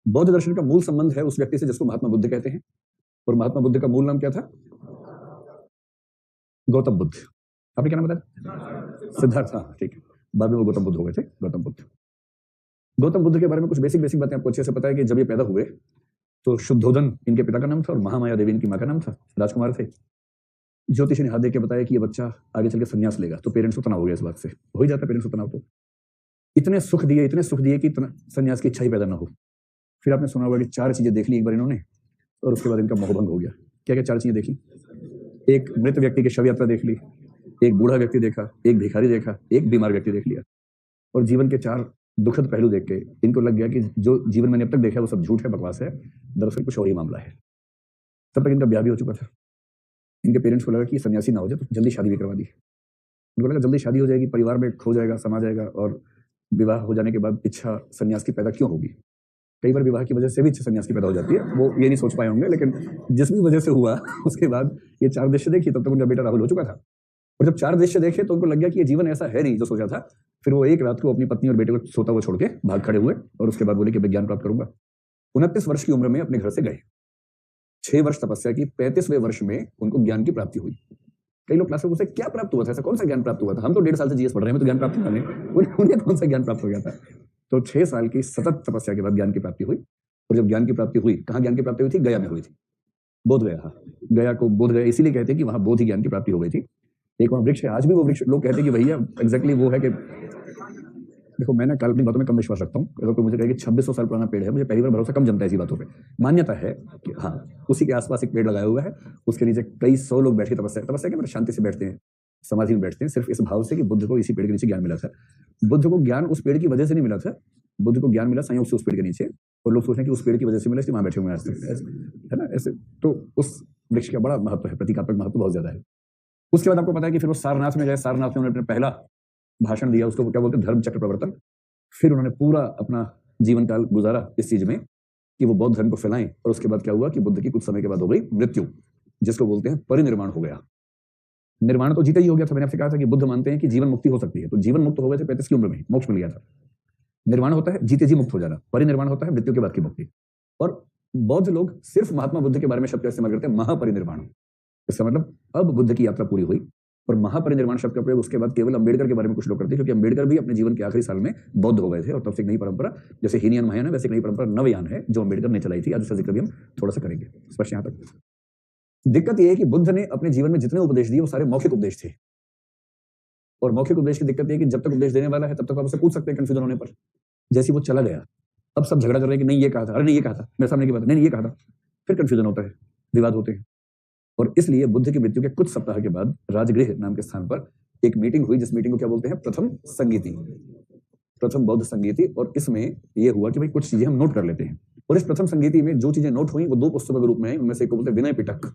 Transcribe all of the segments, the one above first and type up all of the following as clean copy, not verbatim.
बौद्ध दर्शन का मूल संबंध है उस व्यक्ति से जिसको महात्मा बुद्ध कहते हैं, और महात्मा बुद्ध का मूल नाम क्या था? गौतम बुद्ध। आपने क्या नाम बताया? सिद्धार्थ। हाँ, ठीक है। बाद में वो गौतम बुद्ध हो गए थे, गौतम बुद्ध। गौतम बुद्ध के बारे में कुछ बेसिक बेसिक बातें आपको अच्छे से पता है कि जब ये पैदा हुए तो शुद्धोदन इनके पिता का नाम था और महामाया देवी इनकी माँ का नाम था, राजकुमार थे। ज्योतिषी ने हाथ देख के बताया कि ये बच्चा आगे चल के संन्यास लेगा, तो पेरेंट्स को तनाव हो गया इस बात से, हो ही जाता है पेरेंट्स को तनाव। तो इतने सुख दिए कि संन्यास की इच्छा ही पैदा ना हो। फिर आपने सुना होगा कि 4 चीजें देख ली एक बार इन्होंने, और उसके बाद इनका मोहभंग हो गया। क्या क्या 4 चीजें देखी? एक मृत व्यक्ति की शव यात्रा देख ली, एक बूढ़ा व्यक्ति देखा, एक भिखारी देखा, एक बीमार व्यक्ति देख लिया। और जीवन के 4 दुखद पहलू देख के इनको लग गया कि जो जीवन मैंने अब तक देखा है वो सब झूठ है, बकवास है, दरअसल कुछ और ही मामला है। तब तक इनका ब्याह भी हो चुका था। इनके पेरेंट्स को लगा कि सन्यासी ना हो जाए तो जल्दी शादी भी करवा दी। उनको लगा जल्दी शादी हो जाएगी, परिवार में खो जाएगा, समा जाएगा, और विवाह हो जाने के बाद इच्छा सन्यास की पैदा क्यों होगी? कई बार विवाह की वजह से भी इच्छा सन्यास की पैदा हो जाती है, वो ये नहीं सोच पाए होंगे, लेकिन जिस भी वजह से हुआ उसके बाद ये 4 दृश्य देखी, तब तक उनका बेटा राहुल हो चुका था। और जब 4 दृश्य देखे तो उनको लग गया कि ये जीवन ऐसा है नहीं जो सोचा था। फिर वो एक रात को अपनी पत्नी और बेटे को सोता हुआ छोड़ के भाग खड़े हुए, और उसके बाद बोले कि मैं ज्ञान प्राप्त करूंगा। 29 वर्ष की उम्र में अपने घर से गए। 6 वर्ष तपस्या की, 35वें वर्ष में उनको ज्ञान की प्राप्ति हुई। कई लोग क्लास में पूछते क्या प्राप्त हुआ था, ऐसा कौन सा ज्ञान प्राप्त हुआ था? हम तो 1.5 साल से जीएस पढ़ रहे हैं, हमें तो ज्ञान प्राप्त नहीं करने, उन्हें कौन सा ज्ञान प्राप्त हो गया था? तो 6 साल की सतत तपस्या के बाद ज्ञान की प्राप्ति हुई। और जब ज्ञान की प्राप्ति हुई, कहाँ ज्ञान की प्राप्ति हुई थी? गया में हुई थी। बोध गया। गया को बोध गया इसीलिए कहते हैं कि वहां बोध ही ज्ञान की प्राप्ति हो गई थी। एक वहां वृक्ष है, आज भी वो वृक्ष लोग कहते हैं कि भैया एग्जैक्टली वो है। कि देखो, मैं ना काल्पनिक बातों में कम विश्वास रखता हूँ। अगर कोई मुझे कहे कि 2600 साल पुराना पेड़ है, मुझे पहली बार भरोसा कम जमता है ऐसी बातों पे। मान्यता है कि हाँ, उसी के आसपास एक पेड़ लगाया हुआ है, उसके नीचे कई 100 लोग बैठ के तपस्या के मतलब शांति से बैठते हैं, समाधि में बैठते हैं, सिर्फ इस भाव से कि बुद्ध को इसी पेड़ के नीचे ज्ञान मिला था। बुद्ध को ज्ञान उस पेड़ की वजह से नहीं मिला था, बुद्ध को ज्ञान मिला संयोग से उस पेड़ के नीचे, और लोग सोचते हैं कि उस पेड़ की वजह से मिला, इसलिए वहां बैठे हुए हैं आज तक, है ना ऐसे। तो उस वृक्ष का बड़ा महत्व है, प्रतीकात्मक महत्व बहुत ज्यादा है। उसके बाद आपको पता है कि फिर वो सारनाथ में गए। सारनाथ में उन्होंने अपना पहला भाषण दिया, उसको क्या बोलते हैं? धर्म चक्र प्रवर्तन। फिर उन्होंने पूरा अपना जीवन काल गुजारा इस चीज में कि वो बौद्ध धर्म को फैलाएं। और उसके बाद क्या हुआ कि बुद्ध की कुछ समय के बाद हो गई मृत्यु, जिसको बोलते हैं परिनिर्वाण हो गया। निर्माण तो जीते ही हो गया था। मैंने आपसे कहा था कि बुद्ध मानते हैं कि जीवन मुक्ति हो सकती है, तो जीवन मुक्त हो गए थे 35 की उम्र में, मोक्ष मिल गया था। निर्माण होता है जीते जी मुक्त हो जाना, परिनिर्वाण होता है मृत्यु के बाद की मुक्ति। और बौद्ध लोग सिर्फ महात्मा बुद्ध के बारे में शब्द का इस्तेमाल करते हैं, महापरिनिर्वाण। इसका मतलब अब बुद्ध की यात्रा पूरी हुई। और महापरिनिर्वाण शब्द का प्रयोग उसके बाद केवल अंबेडकर के बारे में कुछ लोग करते हैं, क्योंकि अंबेडकर भी अपने जीवन के आखिरी साल में बौद्ध हो गए थे, और तब से एक नई परंपरा, जैसे हीनयान महायान है वैसे एक नई परंपरा नवयान है जो अंबेडकर ने चलाई थी। आज उसका जिक्र भी हम थोड़ा सा करेंगे। स्पष्ट यहाँ तक? दिक्कत यह है कि बुद्ध ने अपने जीवन में जितने उपदेश दिए वो सारे मौखिक उपदेश थे। और मौखिक उपदेश की दिक्कत यह है कि जब तक उपदेश देने वाला है तब तक आप उससे पूछ सकते हैं कंफ्यूजन होने पर। जैसे वो चला गया, अब सब झगड़ा कर रहे हैं कि नहीं ये कहा था, अरे नहीं ये कहा था, मेरे सामने की बात नहीं ये कहा था। फिर कंफ्यूजन होता है, विवाद होते हैं। और इसलिए बुद्ध की मृत्यु के कुछ सप्ताह के बाद राजगृह नाम के स्थान पर एक मीटिंग हुई, जिस मीटिंग को क्या बोलते हैं? प्रथम संगीति, प्रथम बौद्ध संगीति। और इसमें यह हुआ कि भाई कुछ चीजें हम नोट कर लेते हैं। और इस प्रथम संगीति में जो चीजें नोट हुई वो 2 पुस्तकों के रूप में आई। उनमें से एक को बोलते हैं विनय पिटक,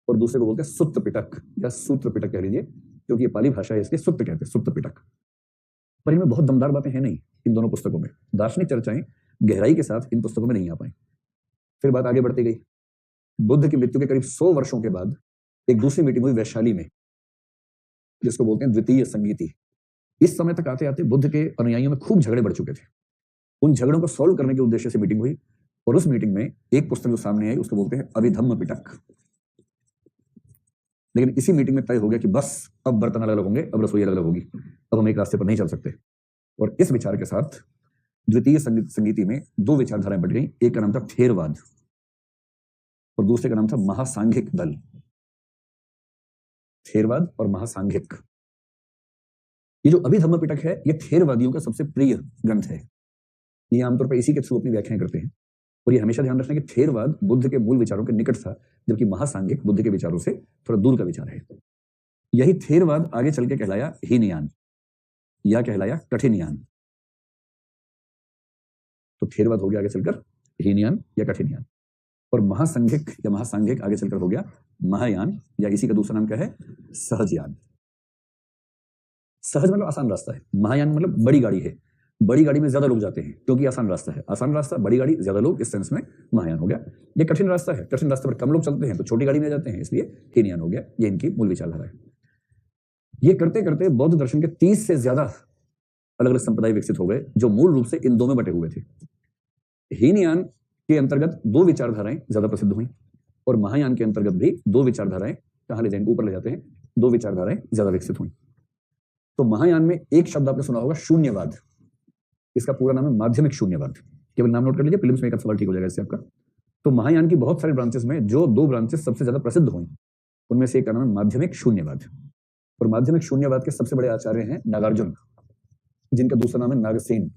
और दूसरे को बोलते हैं सुत्त पिटक या सूत्र पिटक कह लीजिए, क्योंकि ये पाली भाषा है इसलिए सुत्त कहते हैं, सुत्त पिटक। पर इनमें बहुत दमदार बातें हैं नहीं इन दोनों पुस्तकों में। दार्शनिक चर्चाएं गहराई के साथ इन पुस्तकों में नहीं आ पाई। फिर बात आगे बढ़ती गई। बुद्ध की मृत्यु के करीब 100 वर्षों के बाद एक दूसरी मीटिंग हुई वैशाली में, जिसको बोलते हैं द्वितीय संगीति। इस समय तक आते आते बुद्ध के अनुयायियों में खूब झगड़े बढ़ चुके थे। उन झगड़ों को सॉल्व करने के उद्देश्य से मीटिंग हुई, और उस मीटिंग में एक पुस्तक जो सामने आई उसको बोलते हैं अभिधम्म पिटक। लेकिन इसी मीटिंग में तय हो गया कि बस अब बर्तन अलग अलग होंगे, अब रसोई अलग अलग होगी, अब हम एक रास्ते पर नहीं चल सकते। और इस विचार के साथ द्वितीय संगीति में 2 विचारधाराएं बढ़ गई। एक का नाम था थेरवाद और दूसरे का नाम था महासांघिक दल। थेरवाद और महासांघिक। ये जो अभिधम्म पिटक है ये थेरवादियों का सबसे प्रिय ग्रंथ है। ये आमतौर पर इसी के थ्रू अपनी व्याख्याएं करते हैं। और ये हमेशा ध्यान रखना कि थेरवाद बुद्ध के मूल विचारों के निकट था, जबकि महासांघिक बुद्ध के विचारों से थोड़ा दूर का विचार है। यही थेरवाद आगे चल के कहलाया हीनयान या कहलाया कठिनयान। तो थेरवाद हो गया आगे चलकर हीनयान या कठिनयान, और महासंघिक या महासांघिक आगे चलकर हो गया महायान, या इसी का दूसरा नाम क्या है? सहजयान। सहज मतलब आसान रास्ता है, महायान मतलब बड़ी गाड़ी है, बड़ी गाड़ी में ज्यादा लोग जाते हैं क्योंकि आसान रास्ता है, आसान रास्ता बड़ी गाड़ी ज्यादा लोग, इस सेंस में महायान हो गया। ये कठिन रास्ता है, कठिन रास्ते पर कम लोग चलते हैं तो छोटी गाड़ी में जाते हैं, इसलिए हीनयान हो गया। ये इनकी मूल विचारधारा है। ये करते करते बौद्ध दर्शन के 30 से ज्यादा अलग अलग संप्रदाय विकसित हो गए जो मूल रूप से इन दो में बटे हुए थे। हीनयान के अंतर्गत दो विचारधाराएं ज्यादा प्रसिद्ध हुई और महायान के अंतर्गत भी दो विचारधाराएं, कहां ले जाएंगे, ऊपर ले जाते हैं, दो विचारधाराएं ज्यादा विकसित हुई। तो महायान में एक शब्द आपने सुना होगा, शून्यवाद। इसका पूरा नाम है माध्यमिक शून्यवाद। केवल नाम नोट कर लीजिए, प्रीलिम्स में एक सवाल ठीक हो जाएगा इससे आपका। तो महायान की बहुत सारे ब्रांचेस में जो दो ब्रांचेस सबसे ज्यादा प्रसिद्ध हुई उनमें से एक का नाम है माध्यमिक शून्यवाद। और माध्यमिक शून्यवाद के सबसे बड़े आचार्य हैं नागार्जुन, जिनका दूसरा नाम है नागसेन।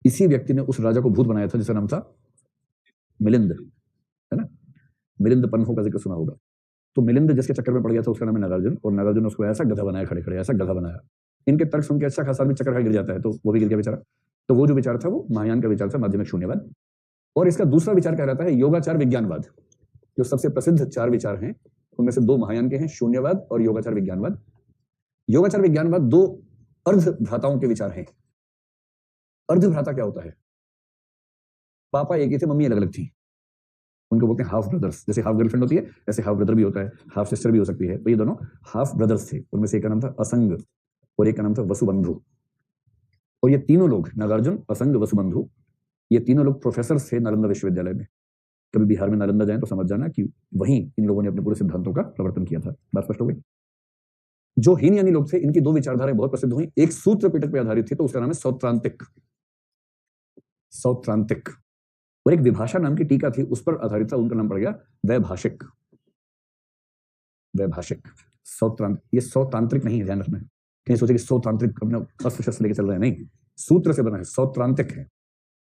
इसी व्यक्ति ने उस राजा को भूत बनाया था जिसका नाम था मिलिंद, है ना। मिलिंद पन्हों का जिक्र सुना होगा। तो मिलिंद जिसके चक्कर में पड़ गया था उसका नाम है नागार्जुन, और नागार्जुन ने उसको ऐसा गधा बनाया, खड़े खड़े ऐसा गधा बनाया। इनके तर्क सुन के अच्छा खासा आदमी चक्कर खा गिर जाता है, तो वो भी गिर गया बेचारा। तो वो जो विचार था वो महायान का विचार था, माध्यमिक शून्यवाद। और इसका दूसरा विचार कहलाता है योगाचार विज्ञानवाद। जो सबसे प्रसिद्ध चार विचार हैं उनमें से दो महायान के हैं, शून्यवाद और योगाचार विज्ञानवाद। योगाचार विज्ञानवाद दो अर्धभ्राताओं के विचार हैं। अर्धभ्राता क्या होता है? पापा एक ही थे, मम्मी अलग अलग थी, उनको बोलते हैं हाफ ब्रदर्स। जैसे हाफ गर्लफ्रेंड होती है ऐसे हाफ ब्रदर भी होता है, हाफ सिस्टर भी हो सकती है। तो ये दोनों हाफ ब्रदर्स थे। उनमें से एक का नाम था असंग और एक का नाम था वसुबंधु। और ये तीनों लोग, नागार्जुन, असंग, वसुबंधु, ये तीनों लोग प्रोफेसर थे नालंदा विश्वविद्यालय में। कभी बिहार में नालंदा जाए तो समझ जाना कि वहीं इन लोगों ने अपने पूरे सिद्धांतों का प्रवर्तन किया था। बात स्पष्ट हो गई। जो हीनयानी लोग थे इनकी दो विचारधाराएं बहुत प्रसिद्ध हुई। एक सूत्र पिटक पर आधारित थी, तो उसका नाम है सौत्रांतिक, सौत्रांतिक। और एक विभाषा नाम की टीका थी, उस पर आधारित था, उनका नाम पड़ गया वैभाषिक, वैभाषिक। सौत्रांतिक, ये सौतांत्रिक नहीं है, ध्यान रखना है। कहीं सोचे कि सौतांत्रिक अपना अस्त्र शस्त्र लेके चल रहे हैं, नहीं, सूत्र से बना है, सौत्रांतिक है।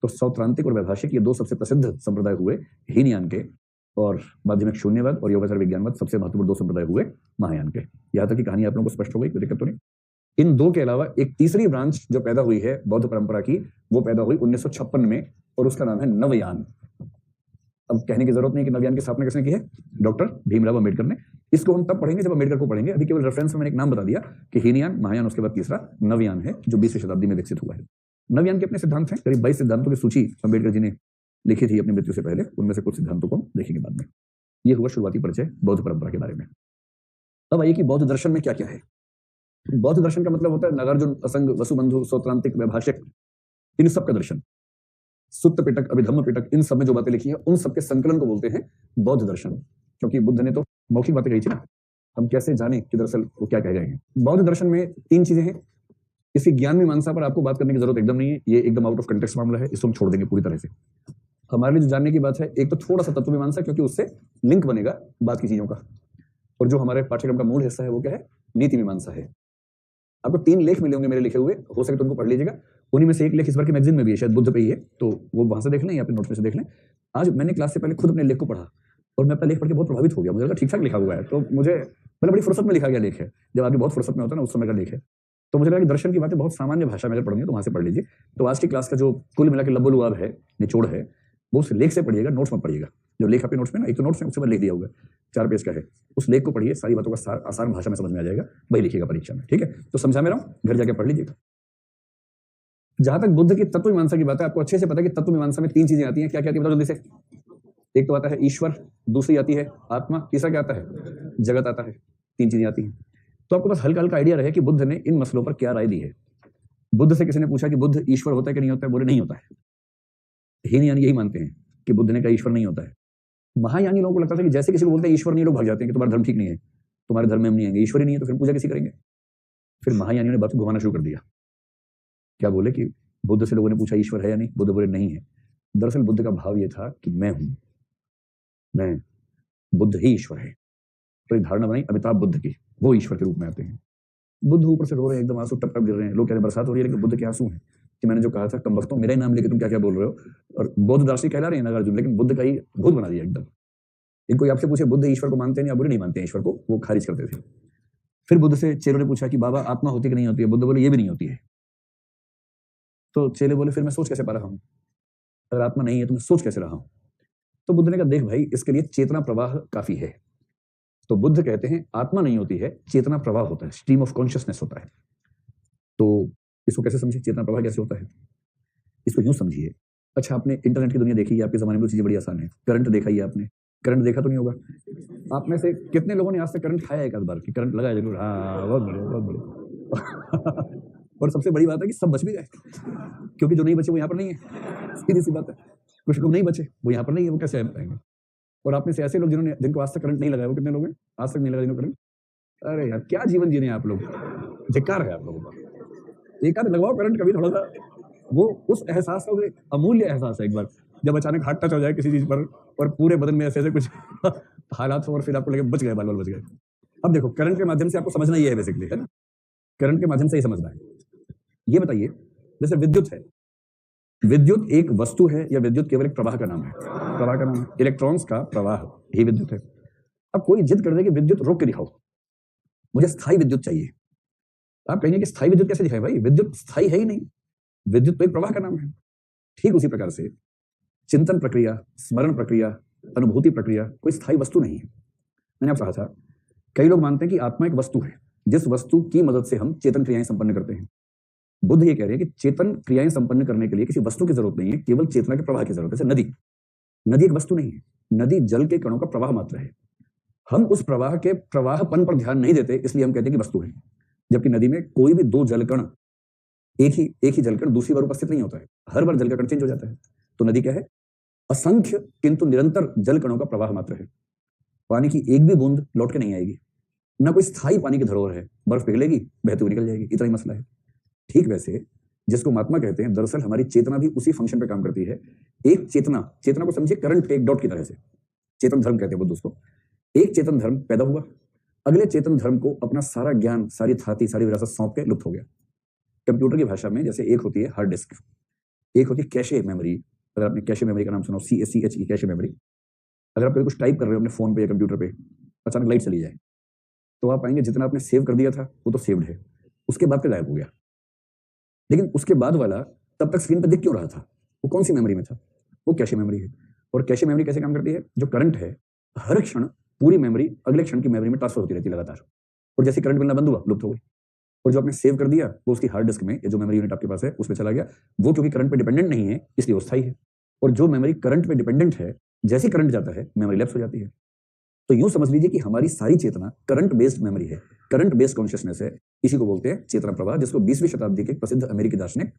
तो सौत्रांतिक और वैभाषिक ये दो सबसे प्रसिद्ध संप्रदाय हुए हीनयान के, और माध्यमिक शून्यवाद और योगाचार विज्ञानवाद सबसे महत्वपूर्ण दो संप्रदाय हुए महायान के। यहां तक की कहानी आप लोगों को स्पष्ट हो गई, कोई दिक्कत तो नहीं। इन दो के अलावा एक तीसरी ब्रांच जो पैदा हुई है बौद्ध परंपरा की, वो पैदा हुई 1956 में, और उसका नाम है नवयान। अब कहने की जरूरत नहीं कि नवयान की स्थापना किसने की है, डॉक्टर भीमराव अंबेडकर ने। इसको हम तब पढ़ेंगे जब अंबेडकर को पढ़ेंगे। अभी केवल रेफरेंस में मैंने एक नाम बता दिया कि हीनयान, महायान, उसके बाद तीसरा नवयान है जो 20वीं शताब्दी में विकसित हुआ है। नवयान के अपने सिद्धांत हैं, करीब 22 सिद्धांतों की सूची अंबेडकर जी ने लिखी थी अपनी मृत्यु से पहले। उनमें से कुछ सिद्धांतों को देखेंगे बाद में। यह हुआ शुरुआती परिचय बौद्ध परंपरा के बारे में। अब आइए कि बौद्ध दर्शन में क्या क्या है। बौद्ध दर्शन का मतलब होता है नागार्जुन, असंग, वसुबंधु, सौत्रांतिक, वैभाषिक, इन सब का दर्शन। सुत्त पिटक, अभिधम्म पिटक, इन सब में जो बातें लिखी है उन सबके संकलन को बोलते हैं बौद्ध दर्शन। क्योंकि बुद्ध ने तो मौखिक बातें कही थी ना, हम कैसे जाने कि दरअसल वो क्या कह रहे हैं। बौद्ध दर्शन में तीन चीजें हैं। इसकी ज्ञान मीमांसा पर आपको बात करने की जरूरत एकदम नहीं है, ये एकदम आउट ऑफ कंटेक्स्ट मामला है, इसको हम छोड़ देंगे पूरी तरह से। हमारे लिए जो जानने की बात है, एक तो थोड़ा सा तत्व मीमांसा, क्योंकि उससे लिंक बनेगा बात की चीजों का। और जो हमारे पाठ्यक्रम का मूल हिस्सा है वो क्या है, नीति मीमांसा है। आपको 3 लेख मिले होंगे मेरे लिखे हुए, हो सके तो उनको पढ़ लीजिएगा। उन्हीं में से एक लेख इस बार के मैगजीन में भी है, शायद बुद्ध पे ही है, तो वो वहां से देख लें या फिर नोट्स में से देख लें। आज मैंने क्लास से पहले खुद अपने लेख को पढ़ा और मैं अपना लेख पढ़ के बहुत प्रभावित हो गया। मुझे लगा ठीक ठाक लिखा हुआ है, तो मुझे मतलब बड़ी फुर्सत में लिखा गया लेख है। जब आदमी बहुत फुर्सत में होता है ना, उस समय का लेख है। तो मुझे लगा कि दर्शन की बातें बहुत सामान्य भाषा में अगर पढ़नी है तो वहां से पढ़ लीजिए। तो आज की क्लास का जो कुल मिला के लब्बो-लुआब है, निचोड़ है, वो उस लेख से पढ़िएगा, नोट्स मत पढ़िएगा। जो लेख आपके नोट्स में ना, एक तो नोट्स में उसके बाद लिख दिया होगा, 4 पेज का है, उस लेख को पढ़िए, सारी बातों का आसान भाषा में समझ में आ जाएगा, वही लिखिएगा परीक्षा में, ठीक है। तो समझा मैं रहा हूं, घर जाके पढ़ लीजिएगा। जहां तक बुद्ध की तत्व मीमांसा की बात है, आपको अच्छे से पता है कि तत्व मीमांसा में 3 चीजें आती हैं। क्या क्या आती है बताओ जल्दी से। एक तो आता है ईश्वर, दूसरी आती है आत्मा, तीसरा क्या आता है, जगत आता है। 3 चीजें आती हैं। तो आपको बस हल्का हल्का आइडिया रहे कि बुद्ध ने इन मसलों पर क्या राय दी है। बुद्ध से किसी ने पूछा कि बुद्ध ईश्वर होता है कि नहीं होता है, बोले नहीं होता है। हीनयानी यही मानते हैं कि बुद्ध ने कहा ईश्वर नहीं होता है। महायानी लोगों को लगता था कि जैसे किसी को बोलते हैं ईश्वर नहीं, लोग भाग जाते हैं कि तुम्हारा धर्म ठीक नहीं है, तुम्हारे धर्म में हम नहीं आएंगे, ईश्वर ही नहीं है तो फिर पूजा किसी करेंगे। फिर महायानियों ने बात को घुमाना शुरू कर दिया। क्या बोले कि बुद्ध से लोगों ने पूछा ईश्वर है या नहीं, बुद्ध बोले नहीं है। दरअसल बुद्ध का भाव यह था कि मैं हूं, मैं, बुद्ध ही ईश्वर है। तो एक धारणा बनाई अमिताभ बुद्ध की, वो ईश्वर के रूप में आते हैं। बुद्ध ऊपर से रो रहे हैं, एकदम आंसू टप टप गिर रहे हैं। लोग कह रहे हैं बरसात हो रही है, लेकिन बुद्ध के आंसू हैं कि मैंने जो कहा था कम वक्तों, मेरा ही नाम लेके तुम क्या क्या बोल रहे हो। और बौद्ध दार्शनिक कहला रहे हैं नागार्जुन, लेकिन बुद्ध का ही भूत बना दिया एकदम। इनको आपसे पूछे बुद्ध ईश्वर को मानते हैं या बुद्ध नहीं मानते हैं ईश्वर को, वो खारिज करते थे। फिर बुद्ध से चेलों ने पूछा कि बाबा आत्मा होती कि नहीं होती है, बुद्ध बोले ये भी नहीं होती है। तो चेले बोले फिर मैं सोच कैसे पा रहा हूं, अगर आत्मा नहीं है तो मैं सोच कैसे रहा हूं। तो बुद्ध ने कहा देख भाई, इसके लिए चेतना प्रवाह काफी है। तो बुद्ध कहते हैं आत्मा नहीं होती है, चेतना प्रवाह होता है, स्ट्रीम ऑफ कॉन्शियसनेस होता है। तो इसको कैसे समझिए, चेतना प्रवाह कैसे होता है, इसको यूं समझिए। अच्छा, आपने इंटरनेट की दुनिया देखी है, आपके जमाने में चीजें बड़ी आसान है। करंट देखा ही है आपने, करंट देखा तो नहीं होगा। आप में से कितने लोगों ने आज तक करंट खाया एक आध बार, कि करंट लगाया जरूर, हाँ बहुत बढ़िया बहुत बढ़िया। और सबसे बड़ी बात है कि सब बच भी गए, क्योंकि जो नहीं बचे वो यहाँ पर नहीं है। सीधी सी बात है, कुछ लोग नहीं बचे वो यहाँ पर नहीं है, वो कैसे आएंगे? और आप में से ऐसे लोग जिनको आज तक करंट नहीं लगाया, वो कितने लोग हैं आज तक नहीं लगा जिनको करंट? अरे यार क्या जीवन जी रहे हैं आप लोग, धिक्कार है आप लोगों का। एक आध लगवाओ करंट कभी, थोड़ा सा वो उस एहसास का अमूल्य एहसास है एक बार जब अचानक हाथ टच हो जाए किसी चीज पर और पूरे बदन में ऐसे ऐसे कुछ हालात हो और फिर आपको लगे बच गए, बाल बाल बच गए। अब देखो करंट के माध्यम से आपको समझना ये है बेसिकली, है ना, करंट के माध्यम से ही समझना है। ये बताइए जैसे विद्युत है, विद्युत एक वस्तु है या विद्युत केवल एक प्रवाह का नाम है? प्रवाह का नाम है। इलेक्ट्रॉन्स का प्रवाह ही विद्युत है। अब कोई जिद कर दे कि विद्युत रोक के दिखाओ, मुझे स्थायी विद्युत चाहिए, आप कहेंगे कि स्थायी विद्युत कैसे दिखाए भाई, विद्युत स्थायी है ही नहीं, विद्युत तो एक प्रवाह का नाम है। ठीक उसी प्रकार से चिंतन प्रक्रिया, स्मरण प्रक्रिया, अनुभूति प्रक्रिया कोई स्थायी वस्तु नहीं है। मैंने आपसे कहा था कई लोग मानते हैं कि आत्मा एक वस्तु है जिस वस्तु की मदद से हम चेतन क्रियाएं संपन्न करते हैं। बुद्ध ये कह रहे हैं कि चेतन क्रियाएं संपन्न करने के लिए किसी वस्तु की जरूरत नहीं है, केवल चेतना के प्रवाह की जरूरत है। जैसे नदी, नदी एक वस्तु नहीं है, नदी जल के कणों का प्रवाह मात्र है। हम उस प्रवाह के प्रवाहपन पर ध्यान नहीं देते, इसलिए हम कहते हैं कि वस्तु है। जबकि नदी में कोई भी दो जलकण, एक ही जलकण दूसरी बार उपस्थित नहीं होता है, हर बार जल का कण चेंज हो जाता है। तो नदी क्या है? असंख्य किंतु निरंतर जल कणों का प्रवाह मात्र है। पानी की एक भी बूंद लौट के नहीं आएगी, ना कोई स्थायी पानी की धरोहर है, बर्फ पिघलेगी बहती हुई निकल जाएगी, इतना ही मसला है। ठीक वैसे जिसको महात्मा कहते हैं, दरअसल हमारी चेतना भी उसी फंक्शन पे काम करती है। एक चेतना, चेतना को समझिए करंट के एक डॉट की तरह से, चेतन धर्म कहते हैं बुद्ध उसको। एक चेतन धर्म पैदा हुआ, अगले चेतन धर्म को अपना सारा ज्ञान, सारी थाती, सारी विरासत सौंप के लुप्त हो गया। कंप्यूटर की भाषा में जैसे एक होती है हार्ड डिस्क, एक होती है कैशे मेमोरी। अगर आपने कैशे मेमोरी का नाम सुना, CACHE कैशे मेमोरी। अगर आप कुछ टाइप कर रहे हो अपने फोन पे या कंप्यूटर पे, अचानक लाइट चली जाए तो आप पाएंगे जितना आपने सेव कर दिया था वो तो सेव्ड है, उसके बाद गायब हो गया। लेकिन उसके बाद वाला तब तक स्क्रीन पर दिख क्यों रहा था? वो कौन सी मेमोरी में था? वो कैशे मेमोरी है। और कैशे मेमोरी कैसे काम करती है? जो करंट है हर क्षण पूरी मेमोरी अगले क्षण की मेमोरी में ट्रांसफर होती रहती है लगातार, और जैसे करंट मिलना बंद हुआ लुप्त हो गई। और जो आपने सेव कर दिया वो उसकी हार्ड डिस्क में, जो मेमोरी यूनिट आपके पास है उसमें चला गया। वो क्योंकि करंट पे डिपेंडेंट नहीं है इसलिए वो स्थायी है। और जो मेमोरी करंट पे डिपेंडेंट है, जैसे करंट जाता है मेमोरी लैप्स हो जाती है। तो यूं समझ लीजिए कि हमारी सारी चेतना करंट बेस्ड मेमोरी है, करंट बेस्ड कॉन्शियसनेस है। इसी को बोलते हैं चेतना प्रवाह, जिसको 20वीं शताब्दी के प्रसिद्ध अमेरिकी दार्शनिक,